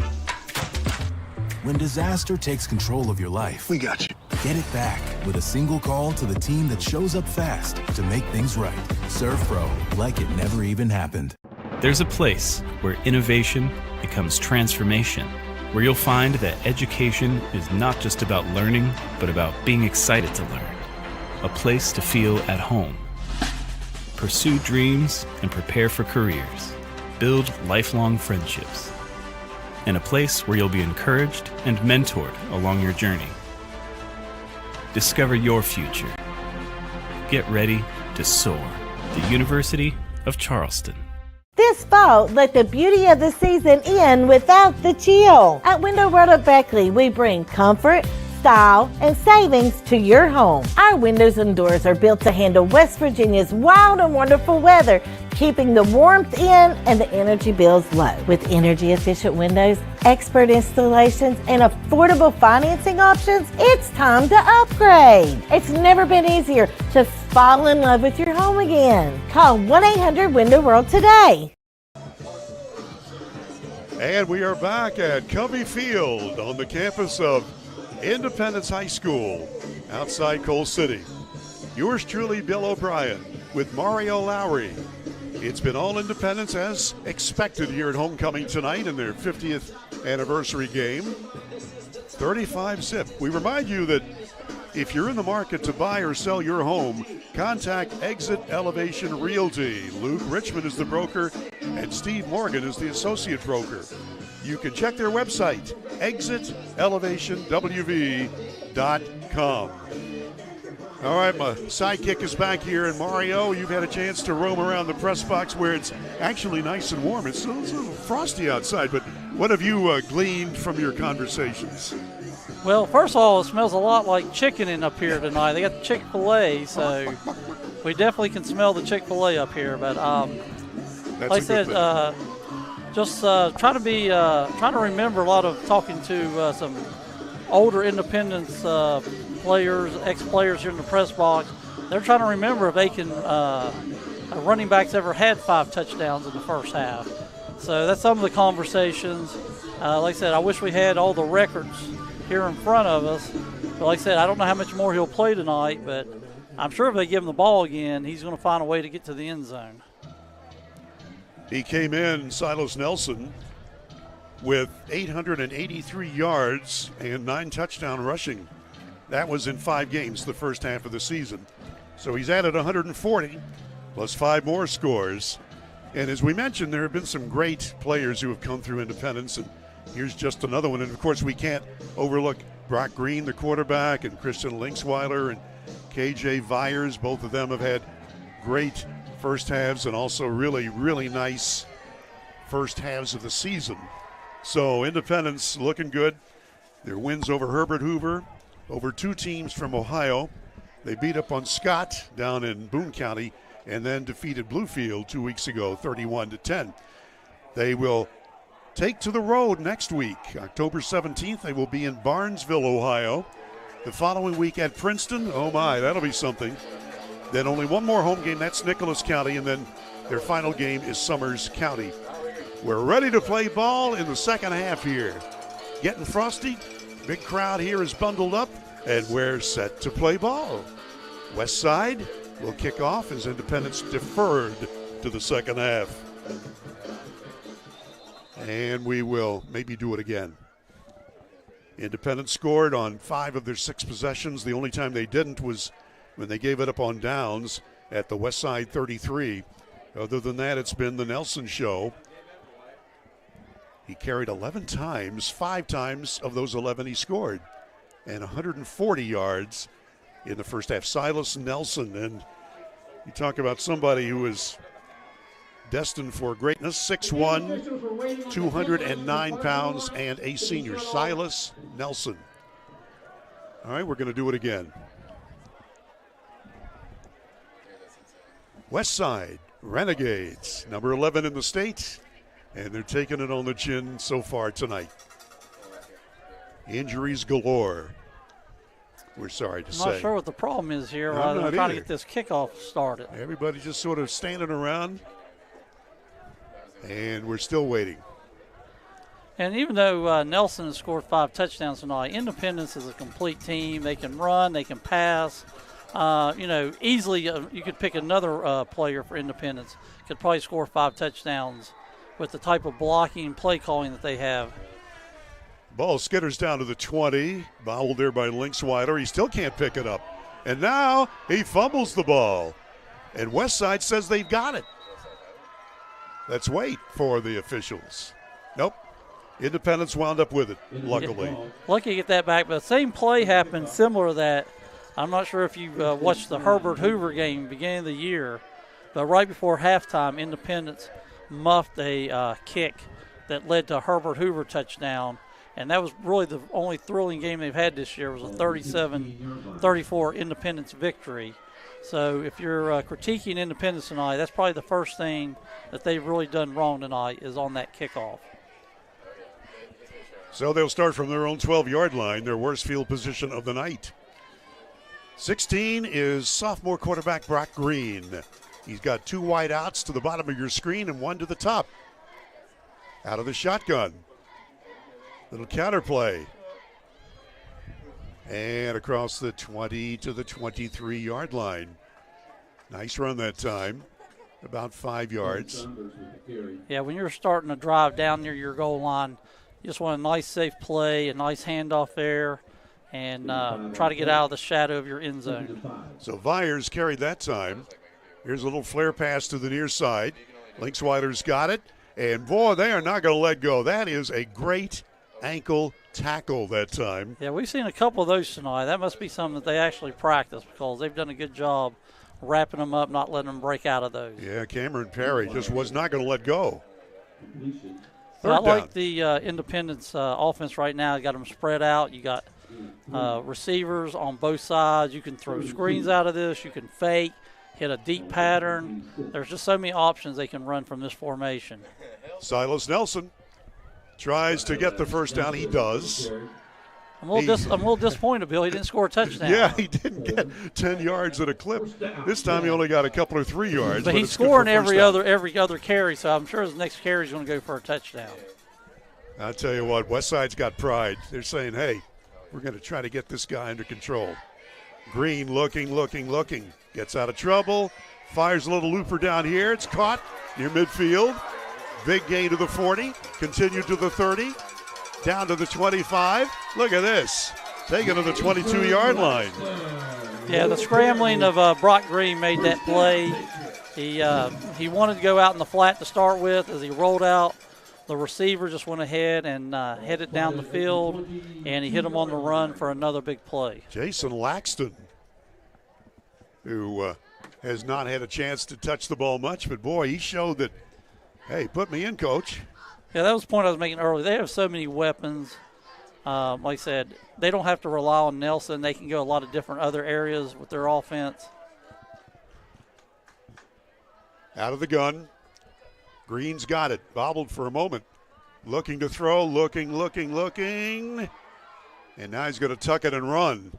When disaster takes control of your life, we got you. Get it back with a single call to the team that shows up fast to make things right. Serve Pro, like it never even happened. There's a place where innovation becomes transformation, where you'll find that education is not just about learning, but about being excited to learn. A place to feel at home. Pursue dreams and prepare for careers. Build lifelong friendships. And a place where you'll be encouraged and mentored along your journey. Discover your future. Get ready to soar. The University of Charleston. This fall, let the beauty of the season in without the chill. At Window World of Beckley, we bring comfort, style, and savings to your home. Our windows and doors are built to handle West Virginia's wild and wonderful weather, keeping the warmth in and the energy bills low. With energy-efficient windows, expert installations, and affordable financing options, it's time to upgrade. It's never been easier to fall in love with your home again. Call 1-800-WINDOW-WORLD today. And we are back at Covey Field on the campus of Independence High School outside Coal City. Yours truly, Bill O'Brien, with Mario Lowry. It's been all Independence as expected here at homecoming tonight in their 50th anniversary game. 35-zip. We remind you that if you're in the market to buy or sell your home, contact Exit Elevation Realty. Luke Richmond is the broker and Steve Morgan is the associate broker. You can check their website, exitelevationwv.com. All right, my sidekick is back here, and Mario, you've had a chance to roam around the press box where it's actually nice and warm. It's a little frosty outside, but what have you gleaned from your conversations? Well, first of all, it smells a lot like chicken in up here tonight. They got the Chick-fil-A, so we definitely can smell the Chick-fil-A up here. But like I said, just try to remember a lot of talking to some older Independence players, ex-players here in the press box. They're trying to remember if they can running backs ever had 5 touchdowns in the first half. So that's some of the conversations. Like I said, I wish we had all the records here in front of us. But like I said, I don't know how much more he'll play tonight, but I'm sure if they give him the ball again, he's going to find a way to get to the end zone. He came in, Silas Nelson, with 883 yards and 9 touchdown rushing That was in 5 games the first half of the season. So he's added 140 plus 5 more scores. And as we mentioned, there have been some great players who have come through Independence, and here's just another one. And of course, we can't overlook Brock Green, the quarterback, and Christian Linksweiler and KJ Vyers. Both of them have had great first halves and also really, really nice first halves of the season. So Independence looking good. Their wins over Herbert Hoover, over 2 teams from Ohio. They beat up on Scott down in Boone County and then defeated Bluefield 2 weeks ago, 31-10. They will take to the road next week. October 17th, they will be in Barnesville, Ohio. The following week at Princeton. Oh my, that'll be something. Then only one more home game, that's Nicholas County, and then their final game is Summers County. We're ready to play ball in the second half here. Getting frosty, big crowd here is bundled up, and we're set to play ball. Westside will kick off as Independence deferred to the second half. And we will maybe do it again. Independence scored on 5 of their 6 possessions. The only time they didn't was when they gave it up on downs at the Westside 33. Other than that, it's been the Nelson show. He carried 11 times, 5 times of those 11 he scored, and 140 yards in the first half. Silas Nelson, and you talk about somebody who is destined for greatness, 6'1", 209 pounds, and a senior, Silas Nelson. All right, we're going to do it again. Westside Renegades, number 11 in the state, and they're taking it on the chin so far tonight. Injuries galore, we're sorry to say. I'm not sure what the problem is here. I'm I'm not trying either. to get this kickoff started. Everybody just sort of standing around, and we're still waiting. And even though Nelson has scored 5 touchdowns tonight, Independence is a complete team. They can run, they can pass. Easily you could pick another player for Independence. Could probably score 5 touchdowns with the type of blocking and play calling that they have. Ball skitters down to the 20. Bobbled there by Linksweiler. He still can't pick it up. And now he fumbles the ball. And Westside says they've got it. Let's wait for the officials. Nope. Independence wound up with it, luckily. Lucky to get that back, but the same play happened similar to that. I'm not sure if you watched the Herbert Hoover game beginning of the year, but right before halftime, Independence muffed a kick that led to a Herbert Hoover touchdown, and that was really the only thrilling game they've had this year. It was a 37-34 Independence victory. So if you're critiquing Independence tonight, that's probably the first thing that they've really done wrong tonight is on that kickoff. So they'll start from their own 12-yard line, their worst field position of the night. 16 is sophomore quarterback Brock Green. He's got 2 wide outs to the bottom of your screen and 1 to the top. Out of the shotgun. Little counter play. And across the 20 to the 23-yard line. Nice run that time. About 5 yards. Yeah, when you're starting to drive down near your goal line, you just want a nice, safe play, a nice handoff there, and try to get out of the shadow of your end zone. So Vyers carried that time. Here's a little flare pass to the near side. Linksweiler's got it. And, boy, they are not going to let go. That is a great ankle tackle that time. Yeah, we've seen a couple of those tonight. That must be something that they actually practice because they've done a good job wrapping them up, not letting them break out of those. Yeah, Cameron Perry just was not going to let go. I like the Independence offense right now. You got them spread out. You got receivers on both sides. You can throw screens out of this. You can fake, hit a deep pattern. There's just so many options they can run from this formation. Silas Nelson tries to get the first down. He does. I'm a little disappointed, Bill. He didn't score a touchdown. Yeah, he didn't get 10 yards at a clip. This time he only got a couple or 3 yards. But he's scoring every other carry, so I'm sure his next carry is going to go for a touchdown. I'll tell you what, Westside's got pride. They're saying, hey, we're going to try to get this guy under control. Green looking. Gets out of trouble. Fires a little looper down here. It's caught near midfield. Big gain to the 40. Continued to the 30. Down to the 25. Look at this. taken to the 22-yard line. Yeah, the scrambling of Brock Green made that play. He wanted to go out in the flat to start with. As he rolled out, the receiver just went ahead and headed down the field, and he hit him on the run for another big play. Jason Laxton, who has not had a chance to touch the ball much, but boy, he showed that, hey, put me in, coach. Yeah, that was the point I was making earlier. They have so many weapons. Like I said, they don't have to rely on Nelson. They can go a lot of different other areas with their offense. Out of the gun. Green's got it. Bobbled for a moment. Looking to throw. Looking. And now he's going to tuck it and run.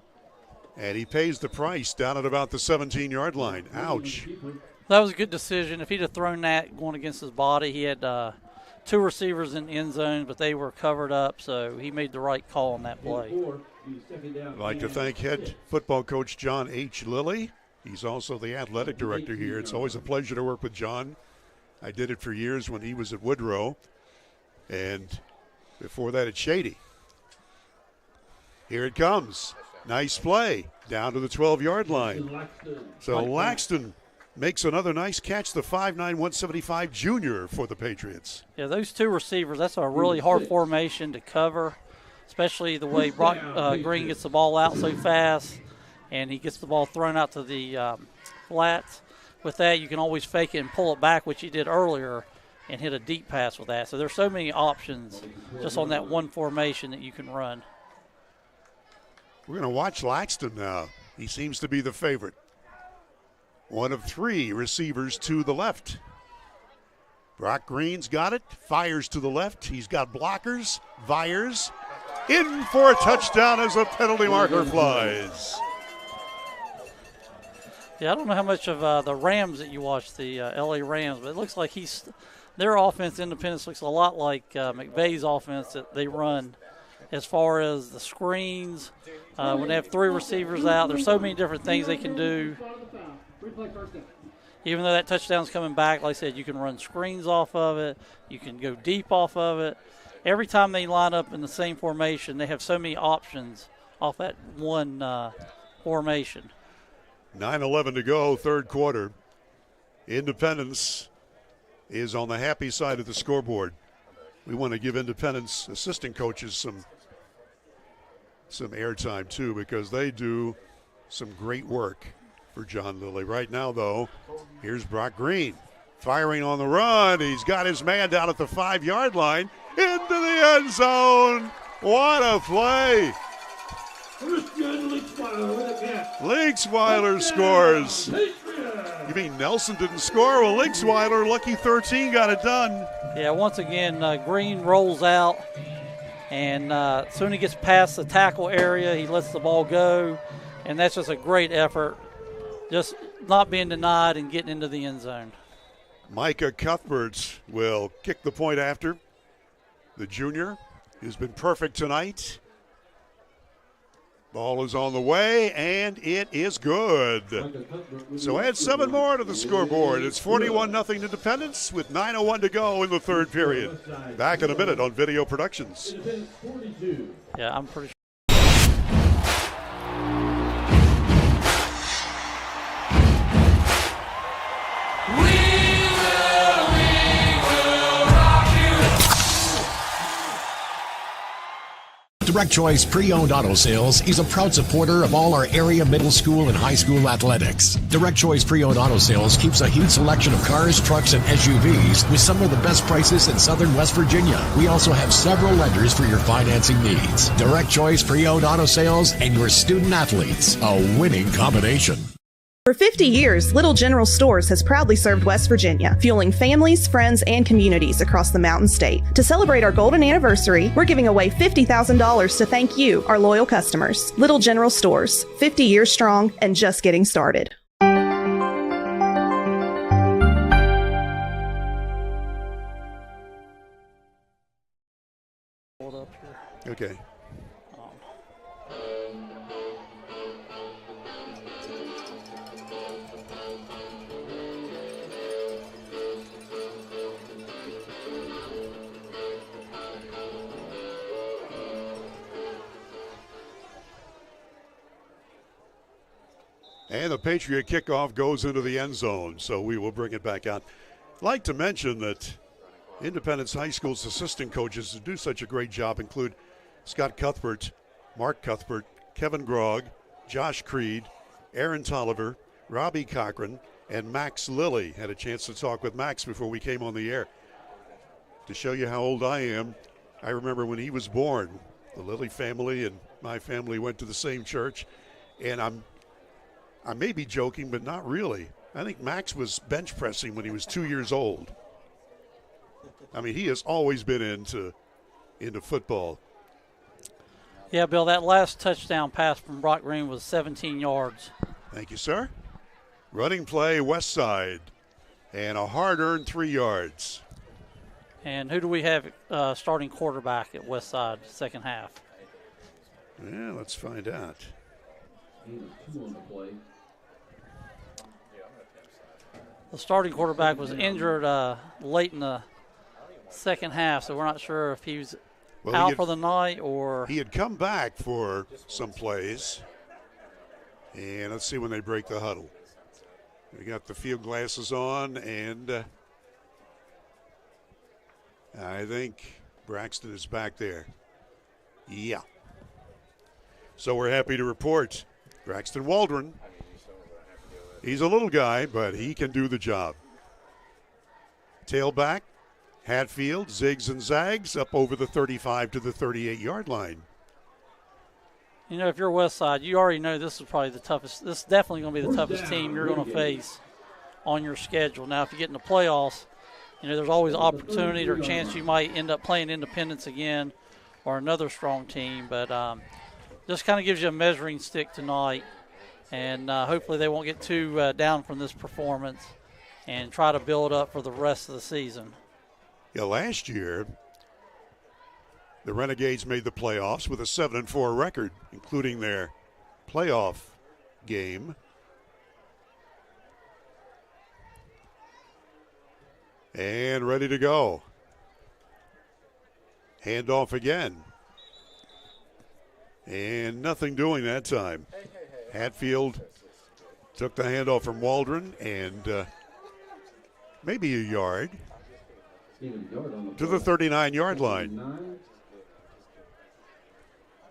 And he pays the price down at about the 17-yard line. Ouch. That was a good decision. If he'd have thrown that going against his body, he had two receivers in the end zone, but they were covered up, so he made the right call on that play. I'd like to thank head football coach John H. Lilly. He's also the athletic director here. It's always a pleasure to work with John. I did it for years when he was at Woodrow, and before that at Shady. Here it comes. Nice play down to the 12-yard line. So Laxton makes another nice catch, the 5'9", 175 junior for the Patriots. Yeah, those two receivers, that's a really hard formation to cover, especially the way Brock Green gets the ball out so fast, and he gets the ball thrown out to the flats. With that, you can always fake it and pull it back, which he did earlier, and hit a deep pass with that. So there's so many options just on that one formation that you can run. We're going to watch Laxton now. He seems to be the favorite. One of three receivers to the left. Brock Green's got it, fires to the left. He's got blockers, Vyers, in for a touchdown as a penalty marker flies. Yeah, I don't know how much of the Rams that you watch, the L.A. Rams, but it looks like their offense, Independence, looks a lot like McVay's offense that they run as far as the screens. When they have three receivers out, there's so many different things they can do. Even though that touchdown's coming back, like I said, you can run screens off of it. You can go deep off of it. Every time they line up in the same formation, they have so many options off that one formation. 9:11 to go, third quarter. Independence is on the happy side of the scoreboard. We want to give Independence assistant coaches some airtime too, because they do some great work for John Lilly. Right now, though, here's Brock Green firing on the run. He's got his man down at the 5-yard line into the end zone. What a play! Linksweiler scores. You mean Nelson didn't score? Well, Linksweiler, lucky 13, got it done. Yeah, once again, Green rolls out, and as soon as he gets past the tackle area, he lets the ball go, and that's just a great effort, just not being denied and getting into the end zone. Micah Cuthbert will kick the point after. The junior, who's been perfect tonight. Ball is on the way, and it is good. So add 7 more to the scoreboard. It's 41-0 Independence with 9:01 to go in the third period. Back in a minute on Video Productions. Yeah, I'm pretty sure. Direct Choice Pre-Owned Auto Sales is a proud supporter of all our area middle school and high school athletics. Direct Choice Pre-Owned Auto Sales keeps a huge selection of cars, trucks, and SUVs with some of the best prices in southern West Virginia. We also have several lenders for your financing needs. Direct Choice Pre-Owned Auto Sales and your student athletes, a winning combination. For 50 years, Little General Stores has proudly served West Virginia, fueling families, friends, and communities across the Mountain State. To celebrate our golden anniversary, we're giving away $50,000 to thank you, our loyal customers. Little General Stores, 50 years strong and just getting started. Okay. And the Patriot kickoff goes into the end zone, so we will bring it back out. I'd like to mention that Independence High School's assistant coaches who do such a great job include Scott Cuthbert, Mark Cuthbert, Kevin Grogg, Josh Creed, Aaron Tolliver, Robbie Cochran, and Max Lilly. Had a chance to talk with Max before we came on the air. To show you how old I am, I remember when he was born, the Lilly family and my family went to the same church, and I may be joking, but not really. I think Max was bench pressing when he was 2 years old. I mean, he has always been into football. Yeah, Bill, that last touchdown pass from Brock Green was 17 yards. Thank you, sir. Running play, Westside, and a hard-earned 3 yards. And who do we have starting quarterback at Westside second half? Yeah, let's find out. The starting quarterback was injured late in the second half, so we're not sure if he was out for the night or. He had come back for some plays. And let's see when they break the huddle. We got the field glasses on, and I think Braxton is back there. Yeah. So we're happy to report Braxton Waldron. He's a little guy, but he can do the job. Tailback, Hatfield, zigs and zags up over the 35 to the 38-yard line. You know, if you're Westside, you already know this is probably the toughest. This is definitely going to be the toughest team you're going to face on your schedule. Now, if you get in the playoffs, you know, there's always opportunity or chance you might end up playing Independence again or another strong team. But just kind of gives you a measuring stick tonight. And hopefully they won't get too down from this performance and try to build up for the rest of the season. Yeah, last year, the Renegades made the playoffs with a 7-4 record, including their playoff game. And ready to go. Handoff again. And nothing doing that time. Hatfield took the handoff from Waldron and maybe a yard to the 39-yard line.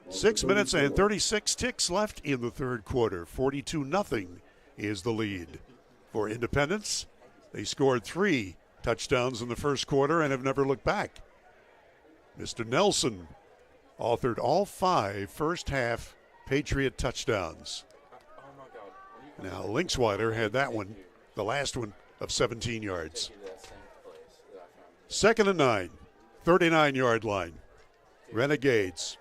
6 minutes and 36 ticks left in the third quarter. 42-0 is the lead for Independence. They scored 3 touchdowns in the first quarter and have never looked back. Mr. Nelson authored all 5 first-half Patriot touchdowns. Now, Linksweiler had that one, the last one, of 17 yards. 2nd and 9, 39-yard line. Renegades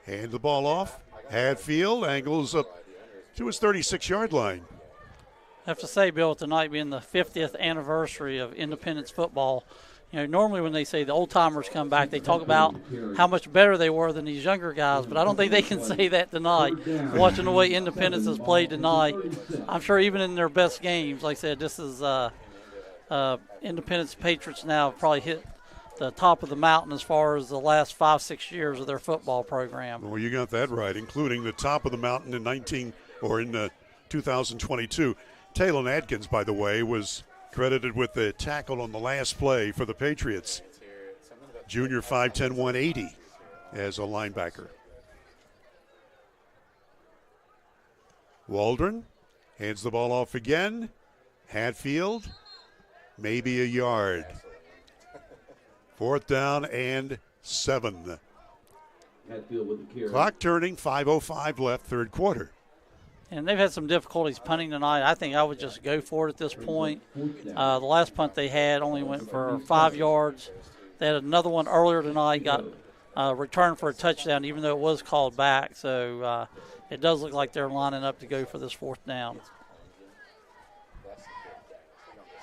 hand the ball off. Hatfield angles up to his 36-yard line. I have to say, Bill, tonight being the 50th anniversary of Independence football, you know, normally when they say the old-timers come back, they talk about how much better they were than these younger guys, but I don't think they can say that tonight. Watching the way Independence has played tonight, I'm sure even in their best games, like I said, this is Independence Patriots now have probably hit the top of the mountain as far as the last 5-6 years of their football program. Well, you got that right, including the top of the mountain in 2022. Talon Adkins, by the way, was credited with the tackle on the last play for the Patriots. Junior 5'10", 180 as a linebacker. Waldron hands the ball off again. Hatfield, maybe a yard. 4th down and 7. Clock turning, 5:05 left, third quarter. And they've had some difficulties punting tonight. I think I would just go for it at this point. The last punt they had only went for 5 yards. They had another one earlier tonight, got returned for a touchdown, even though it was called back. So it does look like they're lining up to go for this 4th down.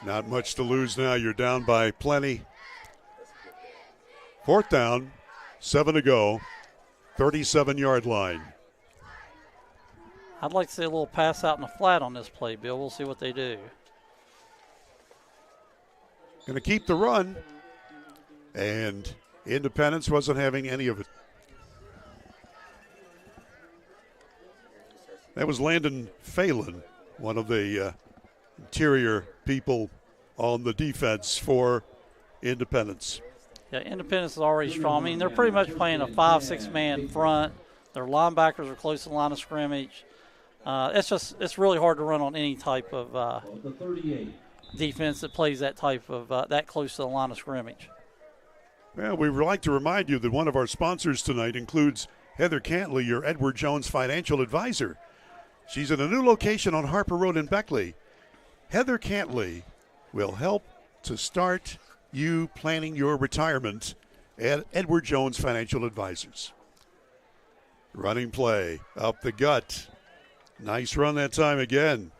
Not much to lose now. You're down by plenty. 4th down, 7 to go, 37-yard line. I'd like to see a little pass out in the flat on this play, Bill. We'll see what they do. Going to keep the run, and Independence wasn't having any of it. That was Landon Phelan one of the interior people on the defense for Independence. Yeah, Independence is already strong. I mean, they're pretty much playing a 5-6 man front. Their linebackers are close to the line of scrimmage. It's really hard to run on any type of defense that plays that type of that close to the line of scrimmage. Well, we would like to remind you that one of our sponsors tonight includes Heather Cantley, your Edward Jones financial advisor. She's in a new location on Harper Road in Beckley. Heather Cantley will help to start you planning your retirement at Edward Jones Financial Advisors. Running play up the gut. Nice run that time again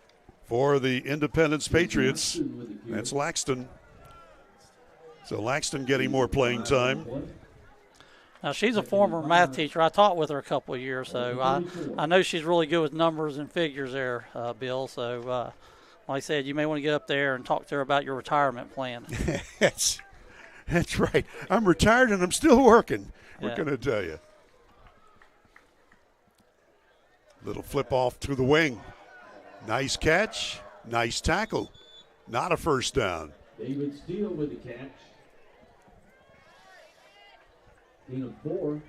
for the Independence Patriots. That's Laxton. So Laxton getting more playing time. Now, she's a former math teacher. I taught with her a couple of years, so I know she's really good with numbers and figures there, Bill. So, like I said, you may want to get up there and talk to her about your retirement plan. That's right. I'm retired and I'm still working. We're going to tell you. Little flip off to the wing. Nice catch. Nice tackle. Not a first down. David Steele with the catch. Gain of 4.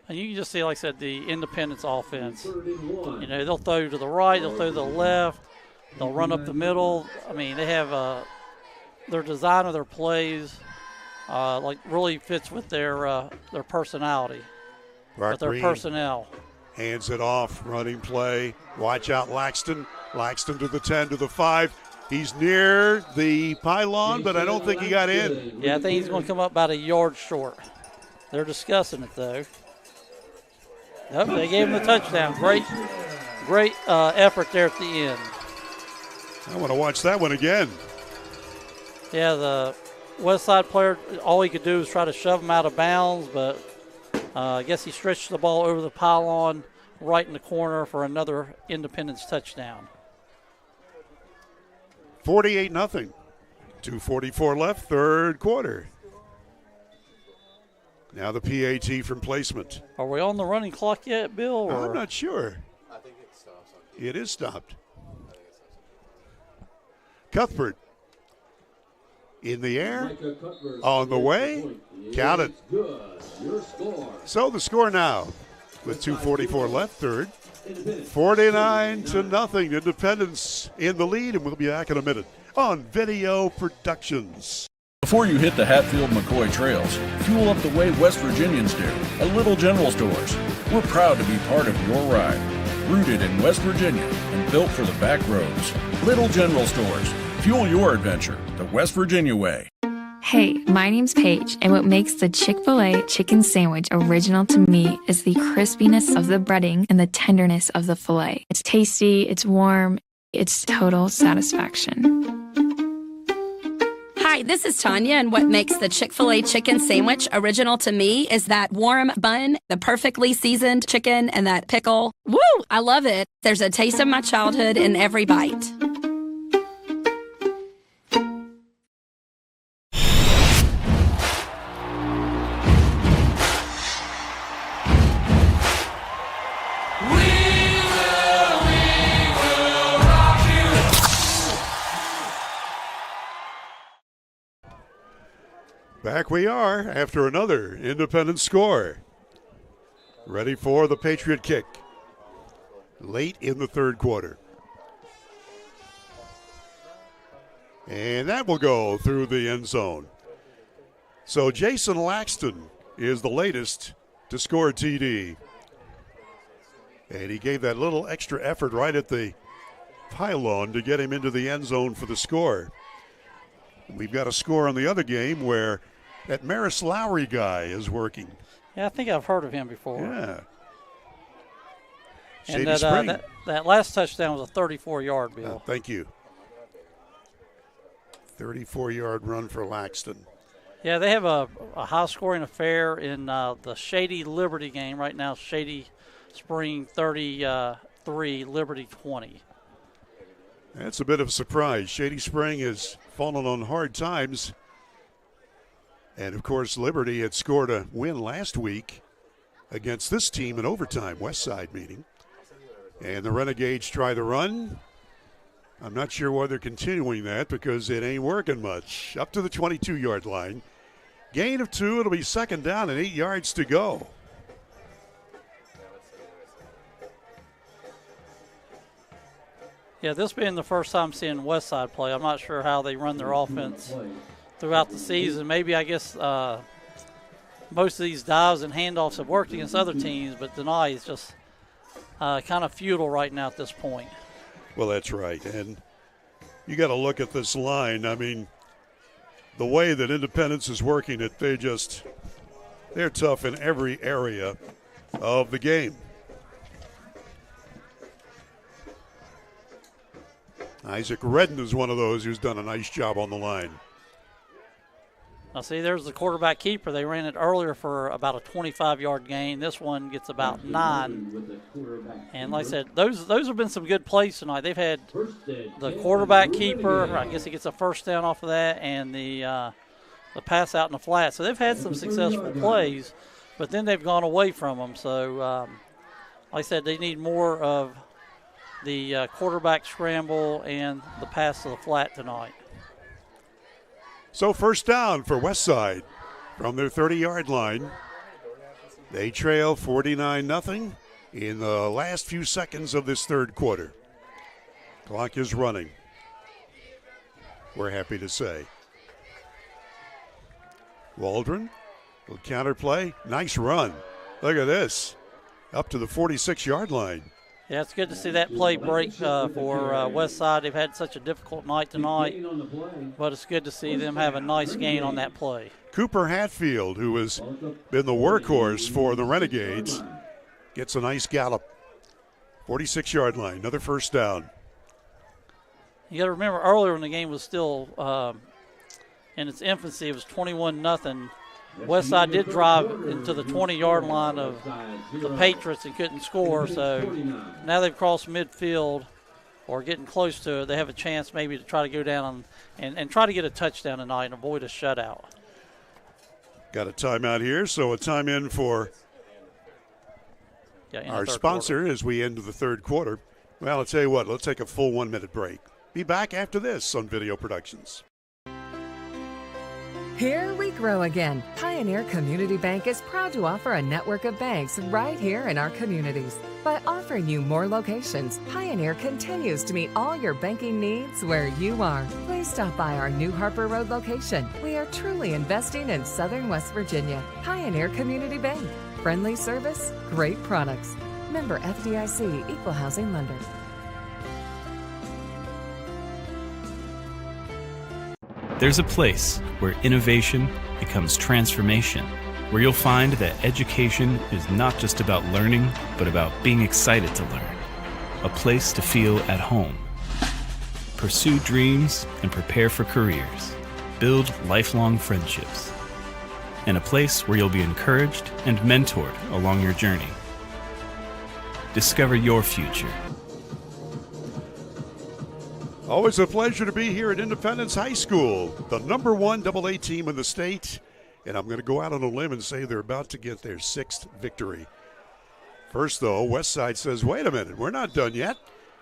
And you can just see, like I said, the Independence offense. You know, they'll throw to the right, they'll throw to the left, they'll run up the middle. I mean, they have their design of their plays like really fits with their personality, with their personnel. Hands it off, running play. Watch out, Laxton. Laxton to the 10, to the 5. He's near the pylon, but I don't think he got in. Yeah, I think he's going to come up about a yard short. They're discussing it, though. Yep, they gave him the touchdown. Great effort there at the end. I want to watch that one again. Yeah, the Westside player, all he could do was try to shove him out of bounds, but I guess he stretched the ball over the pylon right in the corner for another Independence touchdown. 48-0. 2:44 left, third quarter. Now the PAT from placement. Are we on the running clock yet, Bill? Or? I'm not sure. I think it stops. It is stopped. Cuthbert in the air, on the way, count it. So the score now, with 2:44 left, third, 49-0. Independence in the lead, and we'll be back in a minute on Video Productions. Before you hit the Hatfield-McCoy trails, fuel up the way West Virginians do, at Little General Stores. We're proud to be part of your ride. Rooted in West Virginia and built for the back roads. Little General Stores. Fuel your adventure the West Virginia way. Hey, my name's Paige, and what makes the Chick-fil-A chicken sandwich original to me is the crispiness of the breading and the tenderness of the filet. It's tasty, it's warm, it's total satisfaction. Hi, this is Tanya, and what makes the Chick-fil-A chicken sandwich original to me is that warm bun, the perfectly seasoned chicken, and that pickle. Woo! I love it. There's a taste of my childhood in every bite. Back we are after another Independence score. Ready for the Patriot kick. Late in the third quarter. And that will go through the end zone. So Jason Laxton is the latest to score a TD. And he gave that little extra effort right at the pylon to get him into the end zone for the score. We've got a score on the other game where that Maris Lowry guy is working. Yeah, I think I've heard of him before. Yeah. And that last touchdown was a 34-yard, Bill. Thank you. 34-yard run for Laxton. Yeah, they have a high-scoring affair in the Shady Liberty game right now. Shady Spring 33, Liberty 20. That's a bit of a surprise. Shady Spring has fallen on hard times. And, of course, Liberty had scored a win last week against this team in overtime, Westside meeting. And the Renegades try the run. I'm not sure why they're continuing that because it ain't working much. Up to the 22-yard line. Gain of 2. It'll be second down and 8 yards to go. Yeah, this being the first time seeing Westside play, I'm not sure how they run their offense throughout the season. Maybe, I guess, most of these dives and handoffs have worked against other teams, but tonight is just kind of futile right now at this point. Well, that's right. And you got to look at this line. I mean, the way that Independence is working it, they're tough in every area of the game. Isaac Redden is one of those who's done a nice job on the line. Now, see, there's the quarterback keeper. They ran it earlier for about a 25-yard gain. This one gets about 9. And like I said, those have been some good plays tonight. They've had the quarterback keeper. I guess he gets a first down off of that, and the pass out in the flat. So they've had some successful plays, but then they've gone away from them. So, like I said, they need more of the quarterback scramble and the pass to the flat tonight. So first down for Westside from their 30-yard line. They trail 49-0 in the last few seconds of this third quarter. Clock is running, we're happy to say. Waldron will counterplay. Nice run. Look at this. Up to the 46-yard line. Yeah, it's good to see that play break for Westside. They've had such a difficult night tonight, but it's good to see them have a nice gain on that play. Cooper Hatfield, who has been the workhorse for the Renegades, gets a nice gallop. 46-yard line, another first down. You got to remember earlier when the game was still in its infancy, it was 21-0. Westside did drive into the 20-yard line of the Patriots and couldn't score, so now they've crossed midfield or getting close to it. They have a chance maybe to try to go down and try to get a touchdown tonight and avoid a shutout. Got a timeout here, so a time in for our sponsor as we end the third quarter. Well, I'll tell you what, let's take a full 1-minute break. Be back after this on Video Productions. Here we grow again. Pioneer Community Bank is proud to offer a network of banks right here in our communities. By offering you more locations, Pioneer continues to meet all your banking needs where you are. Please stop by our New Harper Road location. We are truly investing in Southern West Virginia. Pioneer Community Bank. Friendly service, great products. Member FDIC, Equal Housing Lender. There's a place where innovation becomes transformation, where you'll find that education is not just about learning, but about being excited to learn. A place to feel at home. Pursue dreams and prepare for careers. Build lifelong friendships. And a place where you'll be encouraged and mentored along your journey. Discover your future. Always a pleasure to be here at Independence High School, the #1 AA team in the state. And I'm going to go out on a limb and say they're about to get their 6th victory. First, though, Westside says, wait a minute, we're not done yet.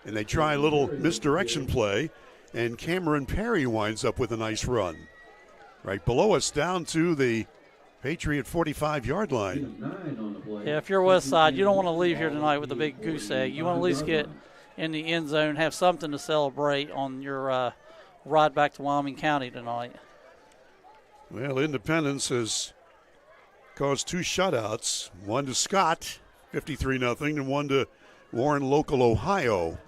And they try a little misdirection play, and Cameron Perry winds up with a nice run. Right below us, down to the Patriot 45-yard line. Yeah, if you're Westside, you don't want to leave here tonight with a big goose egg. You want to at least get in the end zone, have something to celebrate on your ride back to Wyoming County tonight. Well, Independence has caused 2 shutouts, one to Scott, 53-0, and one to Warren Local, Ohio.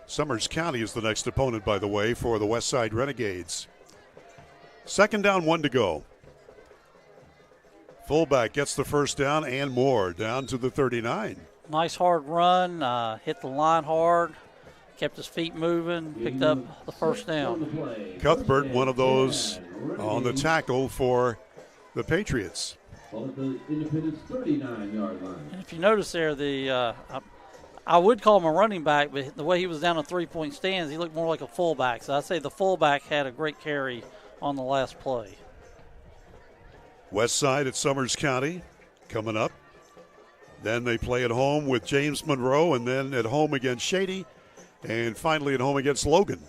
Summers County is the next opponent, by the way, for the Westside Renegades. Second down, 1 to go. Fullback gets the first down and more, down to the 39. Nice hard run, hit the line hard, kept his feet moving, picked up the first down. Cuthbert, one of those on the tackle for the Patriots. Independence 39-yard line. And if you notice there, I would call him a running back, but the way he was down on 3-point stands, he looked more like a fullback. So I'd say the fullback had a great carry on the last play. West side at Summers County coming up. Then they play at home with James Monroe, and then at home against Shady, and finally at home against Logan.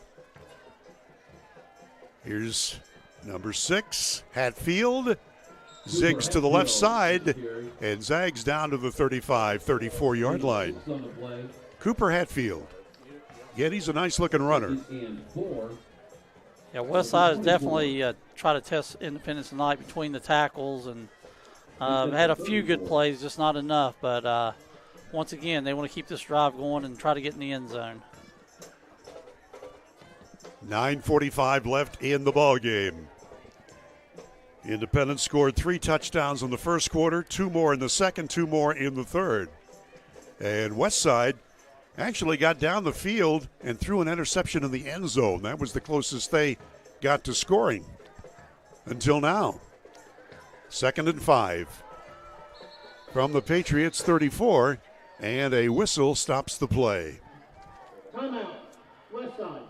Here's number 6, Hatfield. Zigs to the left side and zags down to the 35, 34-yard line. Cooper Hatfield. Again, he's a nice-looking runner. Yeah, Westside has definitely tried to test Independence tonight between the tackles and had a few good plays, just not enough. But once again, they want to keep this drive going and try to get in the end zone. 9:45 left in the ball game. Independence scored 3 touchdowns in the first quarter, 2 more in the second, 2 more in the third. And Westside actually got down the field and threw an interception in the end zone. That was the closest they got to scoring until now. 2nd and 5 from the Patriots 34, and a whistle stops the play.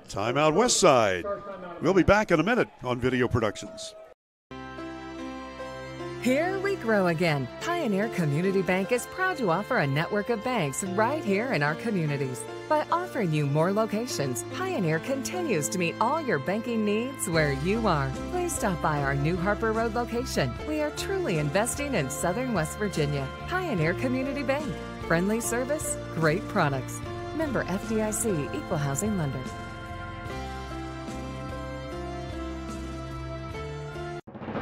Timeout Westside. We'll be back in a minute on Video Productions. Here we grow again. Pioneer Community Bank is proud to offer a network of banks right here in our communities. By offering you more locations, Pioneer continues to meet all your banking needs where you are. Please stop by our new Harper Road location. We are truly investing in Southern West Virginia. Pioneer Community Bank. Friendly service, great products. Member FDIC, Equal Housing Lender.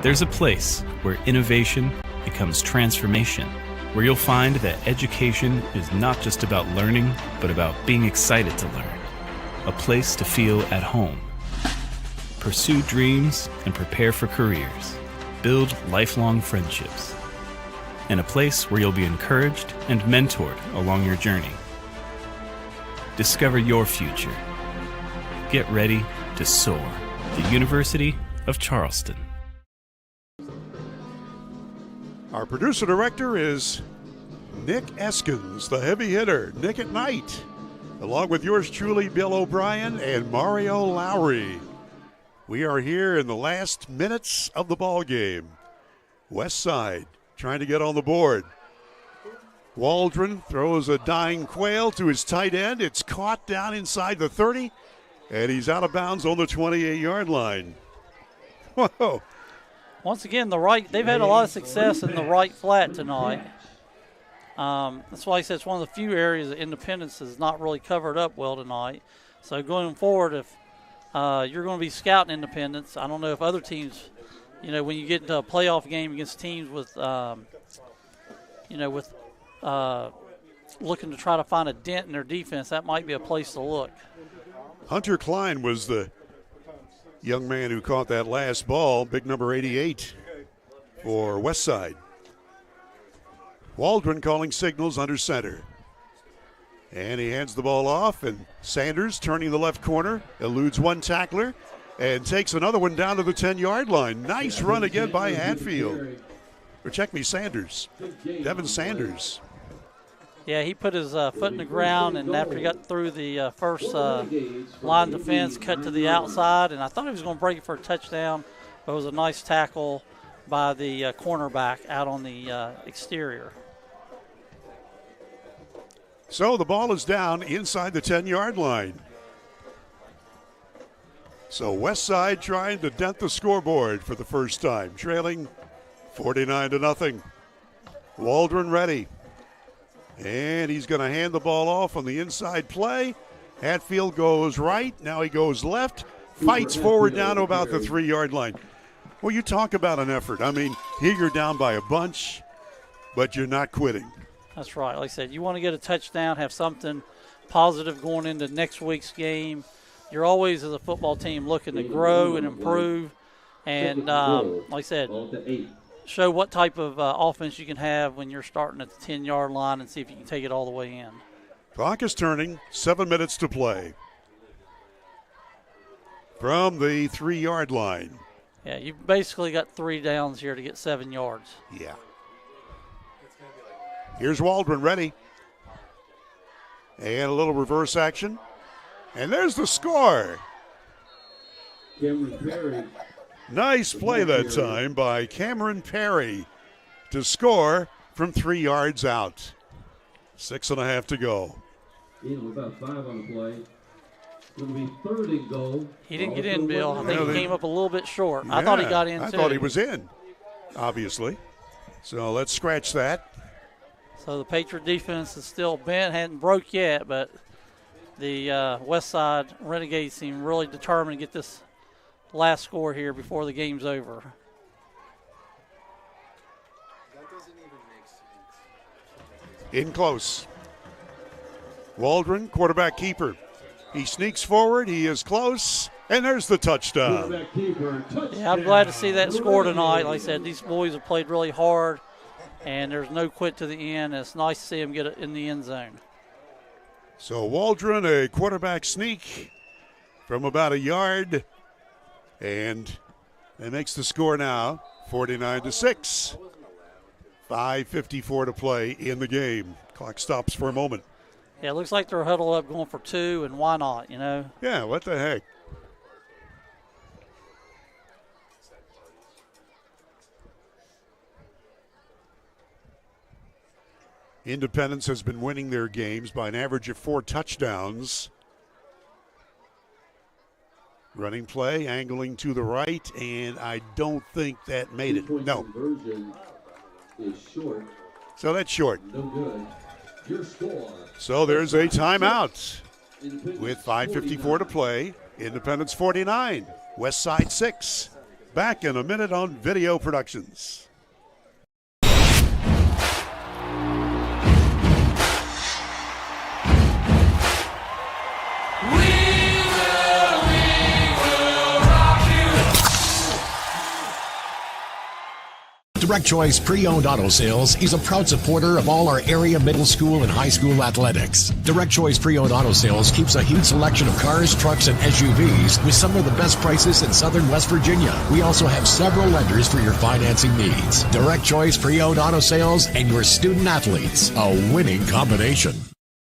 There's a place where innovation becomes transformation, where you'll find that education is not just about learning, but about being excited to learn. A place to feel at home. Pursue dreams and prepare for careers. Build lifelong friendships. And a place where you'll be encouraged and mentored along your journey. Discover your future. Get ready to soar. The University of Charleston. Our producer-director is Nick Eskins, the heavy hitter, Nick at Night, along with yours truly, Bill O'Brien and Mario Lowry. We are here in the last minutes of the ball game. Westside trying to get on the board. Waldron throws a dying quail to his tight end. It's caught down inside the 30, and he's out of bounds on the 28-yard line. Whoa. Once again, they've had a lot of success in the right flat tonight. That's why I said it's one of the few areas that Independence has not really covered up well tonight. So going forward, if you're going to be scouting Independence, I don't know if other teams, when you get into a playoff game against teams with, looking to try to find a dent in their defense, that might be a place to look. Hunter Klein was the young man who caught that last ball, big number 88 for Westside. Waldron calling signals under center. And he hands the ball off, and Sanders turning the left corner, eludes one tackler, and takes another one down to the 10-yard line. Nice run again by Hatfield. Or check me, Sanders. Devin Sanders. Yeah, he put his foot in the ground, and after he got through the first line defense, cut to the outside, and I thought he was going to break it for a touchdown, but it was a nice tackle by the cornerback out on the exterior. So the ball is down inside the 10-yard line. So Westside trying to dent the scoreboard for the first time, trailing 49-0. Waldron ready. And he's going to hand the ball off on the inside play. Hatfield goes right. Now he goes left. Fights forward down to about the 3-yard line. Well, you talk about an effort. I mean, here you're down by a bunch, but you're not quitting. That's right. Like I said, you want to get a touchdown, have something positive going into next week's game. You're always, as a football team, looking to grow and improve. And like I said, show what type of offense you can have when you're starting at the 10-yard line and see if you can take it all the way in. Clock is turning, 7 minutes to play. From the 3-yard line. Yeah, you've basically got 3 downs here to get 7 yards. Yeah. Here's Waldron ready. And a little reverse action. And there's the score. Cameron Perry. Nice play that time by Cameron Perry to score from 3 yards out. 6.5 to go. About 5 on the play. It'll be 3rd and goal. He didn't get in, Bill. I think he came up a little bit short. Yeah, I thought he got in, I too. thought he was in, obviously. So let's scratch that. So the Patriot defense is still bent, hadn't broke yet, but the Westside Renegades seem really determined to get this last score here before the game's over. In close. Waldron, quarterback keeper. He sneaks forward. He is close. And there's the touchdown. Yeah, I'm glad to see that score tonight. Like I said, these boys have played really hard, and there's no quit to the end. It's nice to see them get it in the end zone. So Waldron, a quarterback sneak from about a yard. And it makes the score now 49-6. 5:54 to play in the game. Clock stops for a moment. Yeah, it looks like they're huddled up going for 2, and why not, you know? Yeah, what the heck? Independence has been winning their games by an average of 4 touchdowns. Running play, angling to the right, and I don't think that made it. No. Is short. So that's short. No good. Your score. So there's a timeout with 5:54 to play. Independence 49, Westside 6. Back in a minute on Video Productions. Direct Choice Pre-Owned Auto Sales is a proud supporter of all our area middle school and high school athletics. Direct Choice Pre-Owned Auto Sales keeps a huge selection of cars, trucks, and SUVs with some of the best prices in southern West Virginia. We also have several lenders for your financing needs. Direct Choice Pre-Owned Auto Sales and your student athletes, a winning combination.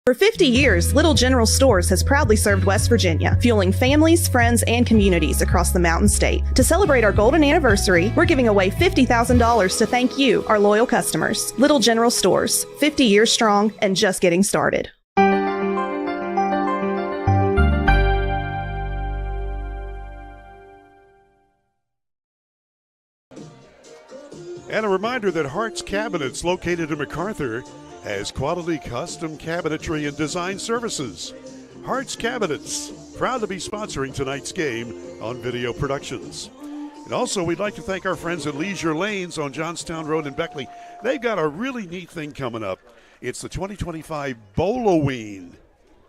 For 50 years, Little General Stores has proudly served West Virginia, fueling families, friends, and communities across the Mountain State. To celebrate our golden anniversary, we're giving away $50,000 to thank you, our loyal customers. Little General Stores, 50 years strong and just getting started. And a reminder that Hart's Cabinets, located in MacArthur, has quality custom cabinetry and design services. Hart's Cabinets, proud to be sponsoring tonight's game on Video Productions. And also, we'd like to thank our friends at Leisure Lanes on Johnstown Road in Beckley. They've got a really neat thing coming up. It's the 2025 Bowloween.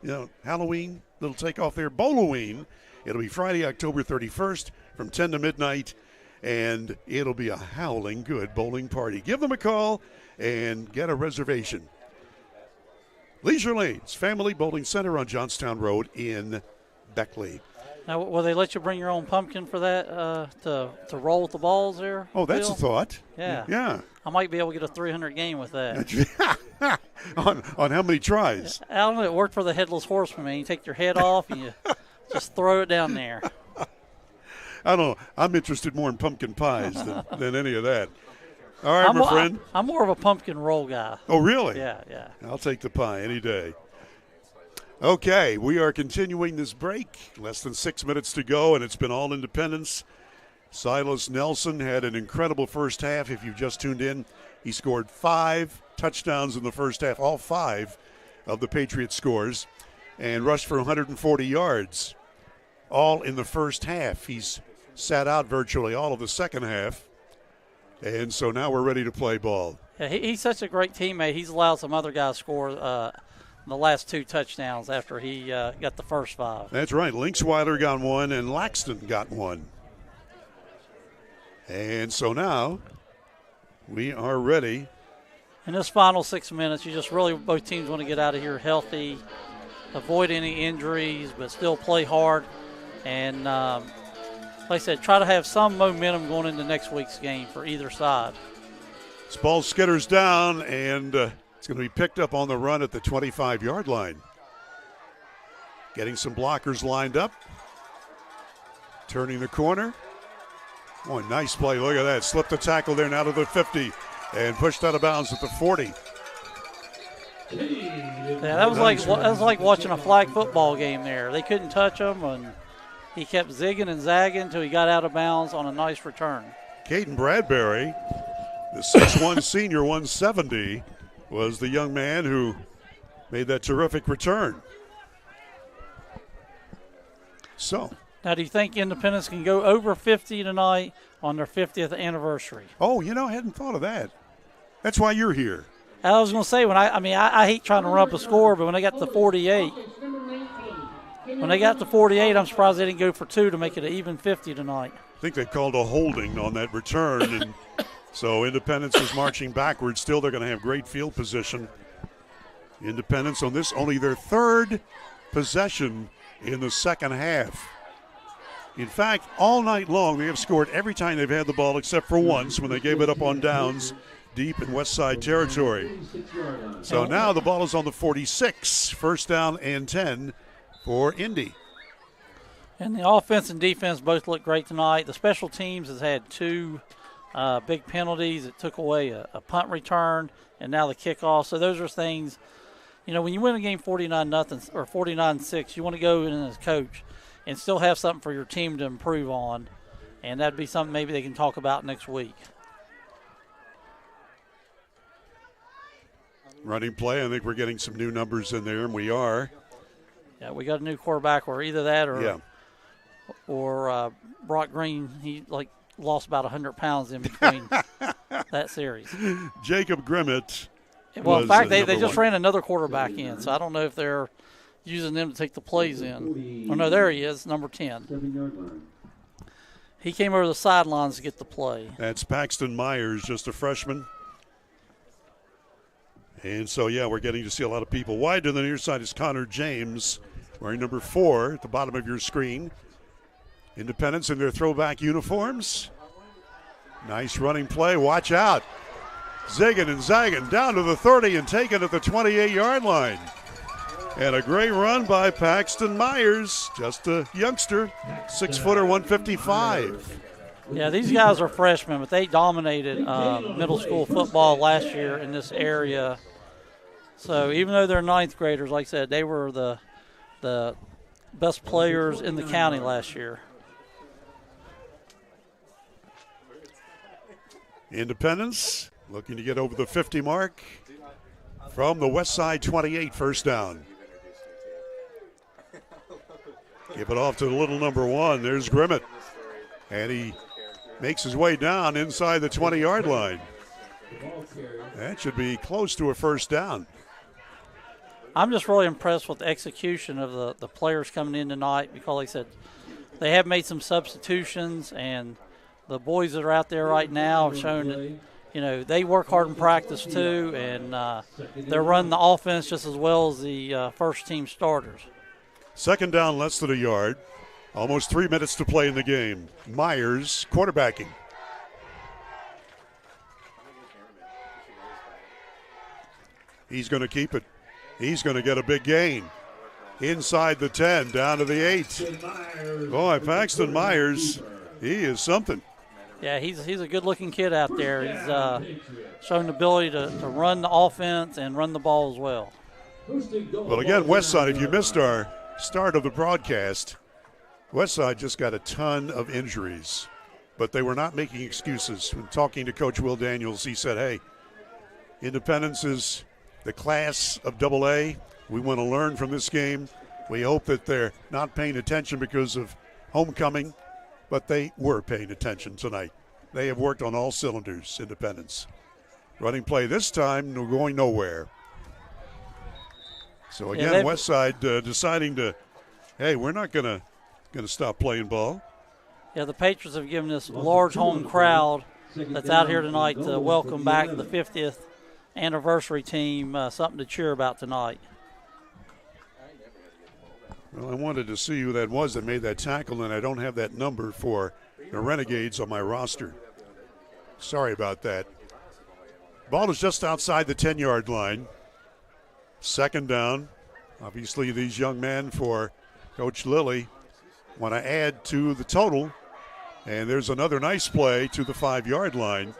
You know, Halloween, little takeoff there, Bowloween. It'll be Friday, October 31st from 10 to midnight, and it'll be a howling good bowling party. Give them a call and get a reservation. Leisure Lanes, Family Bowling Center on Johnstown Road in Beckley. Now, will they let you bring your own pumpkin for that to roll with the balls there? Oh, that's Bill? a thought. Yeah. Yeah. I might be able to get a 300 game with that. on how many tries? I don't know. It worked for the Headless Horseman, man. You take your head off and you just throw it down there. I don't know. I'm interested more in pumpkin pies than any of that. All right, my friend. I'm more of a pumpkin roll guy. Oh, really? Yeah, yeah. I'll take the pie any day. Okay, we are continuing this break. Less than 6 minutes to go, and it's been all Independence. Silas Nelson had an incredible first half. If you've just tuned in, he scored 5 touchdowns in the first half, all 5 of the Patriots scores, and rushed for 140 yards, all in the first half. He's sat out virtually all of the second half. And so now we're ready to play ball. Yeah, he's such a great teammate. He's allowed some other guys to score the last 2 touchdowns after he got the first 5. That's right. Linksweiler got 1 and Laxton got 1. And so now we are ready. In this final 6 minutes, you just really, both teams want to get out of here healthy, avoid any injuries, but still play hard. And like I said, try to have some momentum going into next week's game for either side. This ball skitters down, and it's going to be picked up on the run at the 25-yard line. Getting some blockers lined up. Turning the corner. Oh, nice play. Look at that. Slipped the tackle there now to the 50 and pushed out of bounds at the 40. Yeah, that was like watching a flag football game there. They couldn't touch him, and he kept zigging and zagging until he got out of bounds on a nice return. Caden Bradbury, the 6'1 senior, 170, was the young man who made that terrific return. So. Now, do you think Independence can go over 50 tonight on their 50th anniversary? Oh, I hadn't thought of that. That's why you're here. I was going to say, I hate trying to run up a score, but when they got to 48, I'm surprised they didn't go for 2 to make it an even 50 tonight. I think they called a holding on that return, and so Independence is marching backwards. Still, they're going to have great field position. Independence on this, only their third possession in the second half. In fact, all night long, they have scored every time they've had the ball except for once when they gave it up on downs deep in Westside territory. So now the ball is on the 46, first down and 10 for Indy. And the offense and defense both look great tonight. The special teams has had 2 big penalties. It took away a punt return and now the kickoff. So those are things, when you win a game 49-0 or 49-6, you want to go in as coach and still have something for your team to improve on. And that'd be something maybe they can talk about next week. Running play, I think we're getting some new numbers in there, and we are. Yeah, we got a new quarterback, or either that or Brock Green. He lost about 100 pounds in between that series. Jacob Grimmett. Well, in fact, they just ran another quarterback in, so I don't know if they're using them to take the plays in. Oh, no, there he is, number 10. He came over the sidelines to get the play. That's Paxton Myers, just a freshman. And so, we're getting to see a lot of people. Wide to the near side is Connor James, wearing number 4 at the bottom of your screen. Independence in their throwback uniforms. Nice running play. Watch out. Zigging and zagging down to the 30 and taken at the 28-yard line. And a great run by Paxton Myers, just a youngster, 6-footer, 155. Yeah, these guys are freshmen, but they dominated middle school football last year in this area. So even though they're 9th graders, like I said, they were the best players in the county last year. Independence looking to get over the 50 mark from the Westside 28, first down. Give it off to the little number 1. There's Grimmett. And he makes his way down inside the 20-yard line. That should be close to a first down. I'm just really impressed with the execution of the players coming in tonight because, like I said, they have made some substitutions, and the boys that are out there right now have shown that, they work hard in practice too, and they're running the offense just as well as the first-team starters. Second down, less than a yard. Almost 3 minutes to play in the game. Myers quarterbacking. He's going to keep it. He's going to get a big gain. Inside the 10, down to the 8. Boy, Paxton Myers, he is something. Yeah, he's a good-looking kid out there. He's shown the ability to run the offense and run the ball as well. Well, again, Westside, if you missed our start of the broadcast, Westside just got a ton of injuries, but they were not making excuses. When talking to Coach Will Daniels, he said, hey, Independence is the class of AA. We want to learn from this game. We hope that they're not paying attention because of homecoming, but they were paying attention tonight. They have worked on all cylinders, Independence. Running play this time, going nowhere. So again, Westside deciding to, hey, we're not going to stop playing ball. Yeah, the Patriots have given this large home crowd that's out here tonight to welcome back the 50th anniversary team, something to cheer about tonight. Well, I wanted to see who that was that made that tackle, and I don't have that number for the Renegades on my roster. Sorry about that. Ball is just outside the 10-yard line. Second down. Obviously, these young men for Coach Lilly want to add to the total. And there's another nice play to the 5-yard line.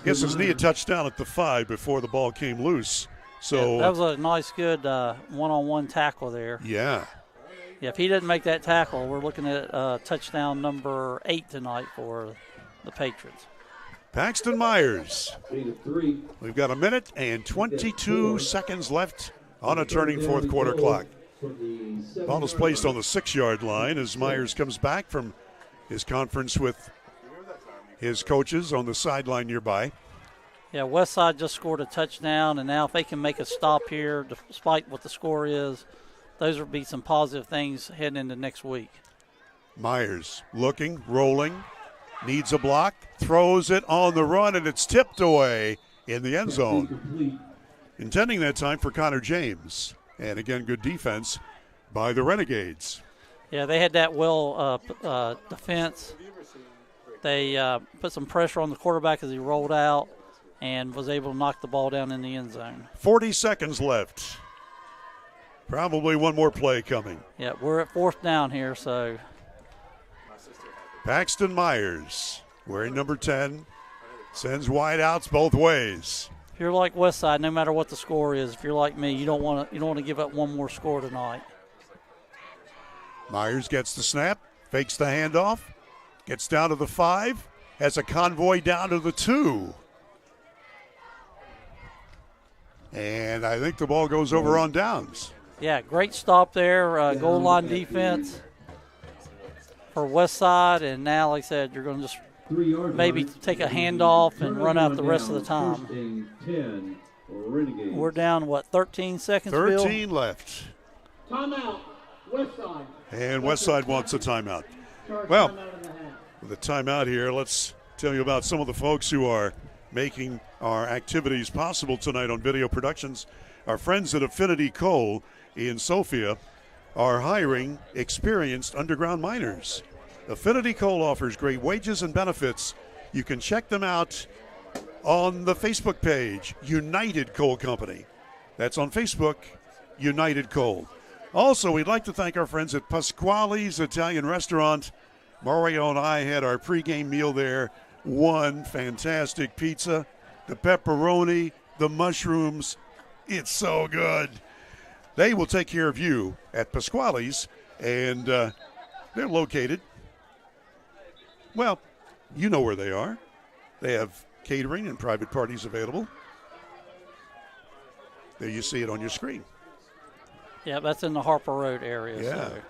Gets his knee a touchdown at the 5 before the ball came loose. So yeah, that was a nice, good one-on-one tackle there. Yeah. Yeah, if he didn't make that tackle, we're looking at touchdown number 8 tonight for the Patriots. Paxton Myers. We've got a minute and 22 seconds left on a turning fourth quarter clock. Ball is placed on the 6-yard line as Myers comes back from his conference with his coaches on the sideline nearby. Yeah, Westside just scored a touchdown, and now if they can make a stop here, despite what the score is, those would be some positive things heading into next week. Myers looking, rolling, needs a block, throws it on the run, and it's tipped away in the end zone. Intending that time for Connor James. And again, good defense by the Renegades. Yeah, they had that defense. They put some pressure on the quarterback as he rolled out and was able to knock the ball down in the end zone. 40 seconds left. Probably one more play coming. Yeah, we're at 4th down here, so. Paxton Myers, wearing number 10, sends wide outs both ways. If you're like Westside, no matter what the score is, if you're like me, you don't want to give up one more score tonight. Myers gets the snap, fakes the handoff, gets down to the 5, has a convoy down to the 2. And I think the ball goes over on downs. Yeah, great stop there. Goal line defense for Westside. And now, like I said, you're going to just maybe take a handoff and run out the rest of the time. We're down, 13 seconds, 13 Bill? left. Timeout, Westside. And Westside wants a timeout. Well, with a timeout here, let's tell you about some of the folks who are making our activities possible tonight on Video Productions. Our friends at Affinity Coal in Sofia are hiring experienced underground miners. Affinity Coal offers great wages and benefits. You can check them out on the Facebook page, United Coal Company. That's on Facebook, United Coal. Also, we'd like to thank our friends at Pasquale's Italian Restaurant. Mario and I had our pregame meal there. One fantastic pizza, the pepperoni, the mushrooms. It's so good. They will take care of you at Pasquale's, and they're located, well, you know where they are. They have catering and private parties available. There you see it on your screen. Yeah, that's in the Harper Road area. Yeah. So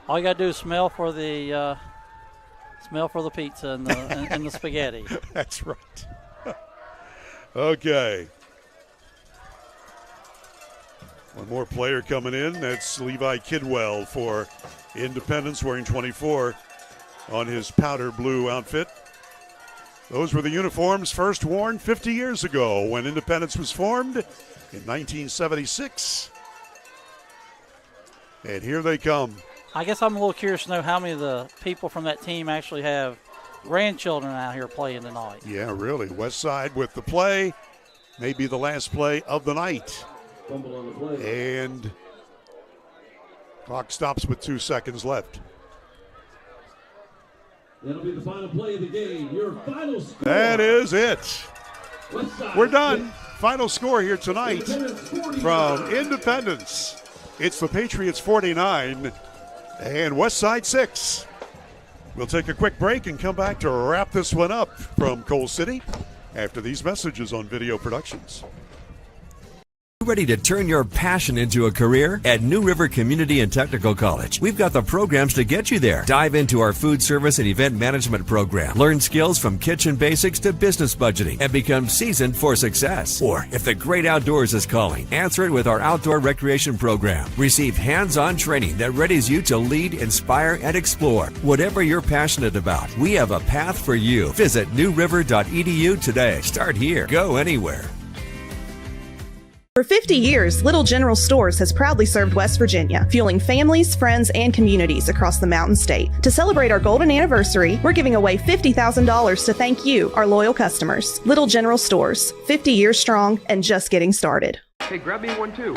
all you got to do is smell for the pizza and the and the spaghetti. That's right. Okay. One more player coming in. That's Levi Kidwell for Independence, wearing 24 on his powder blue outfit. Those were the uniforms first worn 50 years ago when Independence was formed in 1976. And here they come. I guess I'm a little curious to know how many of the people from that team actually have grandchildren out here playing tonight. Yeah, really. Westside with the play. Maybe the last play of the night. And clock stops with 2 seconds left. That'll be the final play of the game. Your final score. That is it. Westside. We're done. Final score here tonight from Independence. It's the Patriots 49 and Westside 6. We'll take a quick break and come back to wrap this one up from Coal City after these messages on Video Productions. Ready to turn your passion into a career? At New River Community and Technical College, we've got the programs to get you there. Dive into our food service and event management program. Learn skills from kitchen basics to business budgeting and become seasoned for success. Or if the great outdoors is calling, answer it with our outdoor recreation program. Receive hands-on training that readies you to lead, inspire, and explore. Whatever you're passionate about, we have a path for you. Visit newriver.edu today. Start here. Go anywhere. For 50 years, Little General Stores has proudly served West Virginia, fueling families, friends, and communities across the Mountain State. To celebrate our golden anniversary, we're giving away $50,000 to thank you, our loyal customers. Little General Stores, 50 years strong and just getting started. Hey, grab me one too.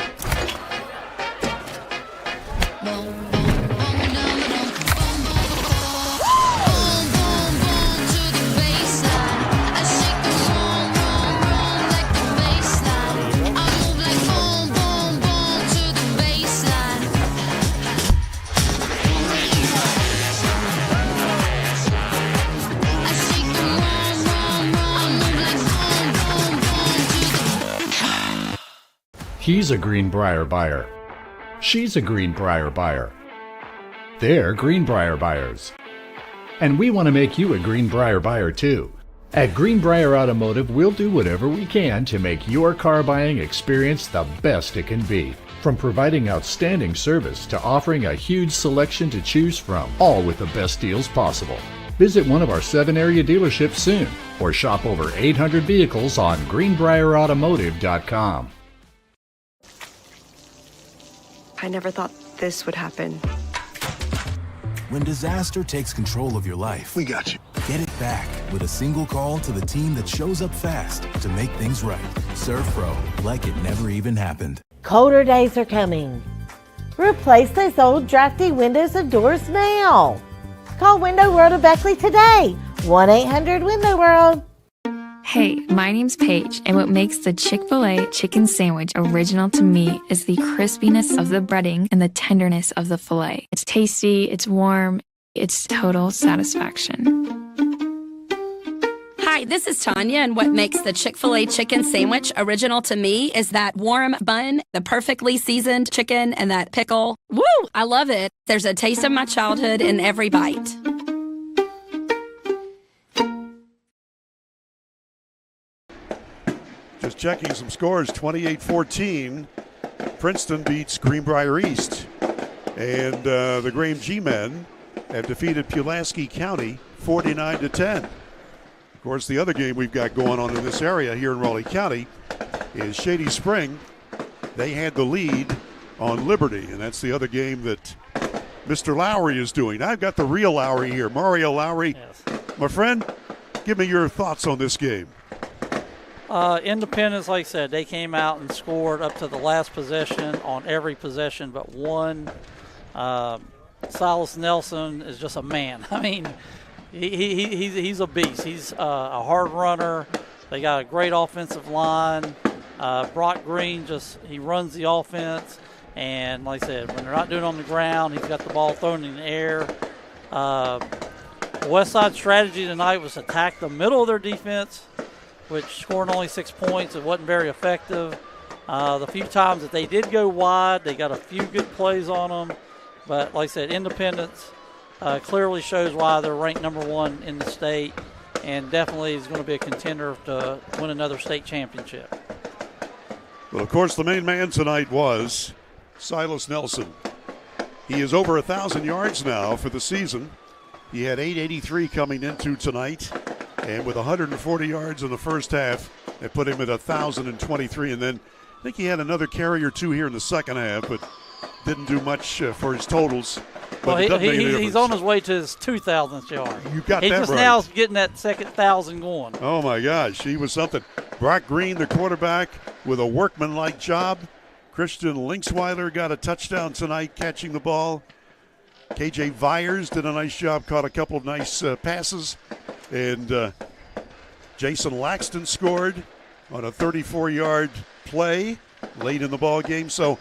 He's a Greenbrier buyer. She's a Greenbrier buyer. They're Greenbrier buyers. And we want to make you a Greenbrier buyer too. At Greenbrier Automotive, we'll do whatever we can to make your car buying experience the best it can be. From providing outstanding service to offering a huge selection to choose from, all with the best deals possible. Visit one of our 7 area dealerships soon or shop over 800 vehicles on greenbrierautomotive.com. I never thought this would happen. When disaster takes control of your life, we got you. Get it back with a single call to the team that shows up fast to make things right. Serve Pro like it never even happened. Colder days are coming. Replace those old drafty windows and doors now. Call Window World of Beckley today. 1-800-WINDOW WORLD. Hey, my name's Paige, and what makes the Chick-fil-A chicken sandwich original to me is the crispiness of the breading and the tenderness of the filet. It's tasty, it's warm, it's total satisfaction. Hi, this is Tanya, and what makes the Chick-fil-A chicken sandwich original to me is that warm bun, the perfectly seasoned chicken, and that pickle. Woo! I love it. There's a taste of my childhood in every bite. Just checking some scores, 28-14. Princeton beats Greenbrier East. And the Graham G-men have defeated Pulaski County 49-10. Of course, the other game we've got going on in this area here in Raleigh County is Shady Spring. They had the lead on Liberty, and that's the other game that Mr. Lowry is doing. I've got the real Lowry here, Mario Lowry. Yes. My friend, give me your thoughts on this game. Independence, like I said, they came out and scored up to the last possession on every possession but one. Silas Nelson is just a man. I mean, he's a beast. He's a hard runner. They got a great offensive line. Brock Green he runs the offense. And like I said, when they're not doing it on the ground, he's got the ball thrown in the air. Westside's strategy tonight was to attack the middle of their defense, which scored only 6 points. It wasn't very effective. The few times that they did go wide, they got a few good plays on them. But like I said, Independence clearly shows why they're ranked number 1 in the state and definitely is going to be a contender to win another state championship. Well, of course, the main man tonight was Silas Nelson. He is over 1,000 yards now for the season. He had 883 coming into tonight, and with 140 yards in the first half, it put him at 1,023. And then I think he had another carry or two here in the second half, but didn't do much for his totals. But well, he's on his way to his 2,000th yard. You got he's that just right. now getting that second 1,000 going. Oh, my gosh. He was something. Brock Green, the quarterback, with a workmanlike job. Christian Linksweiler got a touchdown tonight catching the ball. KJ Vyers did a nice job, caught a couple of nice passes. And Jason Laxton scored on a 34-yard play late in the ball game. So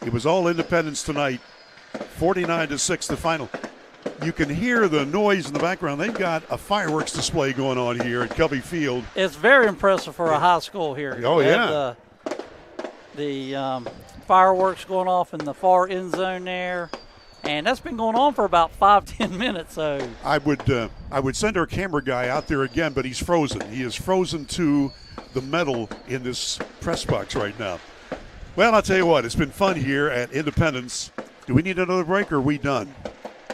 it was all Independence tonight. 49-6 the final. You can hear the noise in the background. They've got a fireworks display going on here at Covey Field. It's very impressive for a high school here. Oh, yeah. The fireworks going off in the far end zone there. And that's been going on for about 5-10 minutes. So I would send our camera guy out there again, but he's frozen. He is frozen to the metal in this press box right now. Well, I'll tell you what, it's been fun here at Independence. Do we need another break or are we done?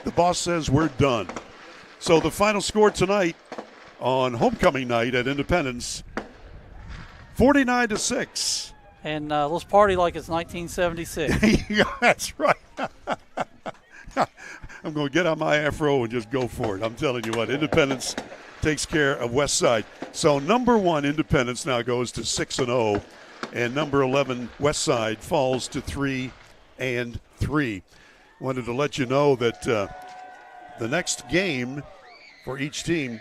The boss says we're done. So the final score tonight on homecoming night at Independence, 49-6. And let's party like it's 1976. Yeah, that's right. I'm going to get on my afro and just go for it. I'm telling you what, Independence takes care of Westside. So number 1, Independence now goes to 6-0, and number 11, Westside, falls to 3-3. Wanted to let you know that the next game for each team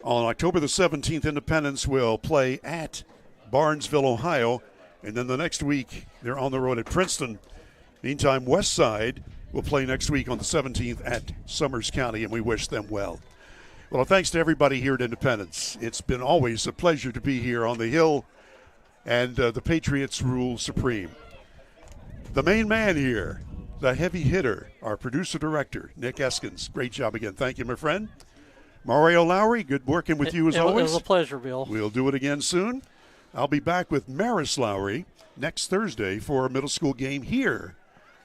on October the 17th, Independence will play at Barnesville, Ohio, and then the next week they're on the road at Princeton. Meantime, Westside will play next week on the 17th at Summers County, and we wish them well. Well, thanks to everybody here at Independence. It's been always a pleasure to be here on the Hill and the Patriots rule supreme. The main man here, the heavy hitter, our producer-director, Nick Eskins. Great job again. Thank you, my friend. Mario Lowry, good working with you as always. It was a pleasure, Bill. We'll do it again soon. I'll be back with Maris Lowry next Thursday for a middle school game here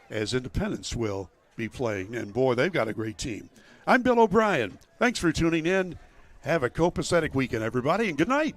as Independence will be playing. And, boy, they've got a great team. I'm Bill O'Brien. Thanks for tuning in. Have a copacetic weekend, everybody, and good night.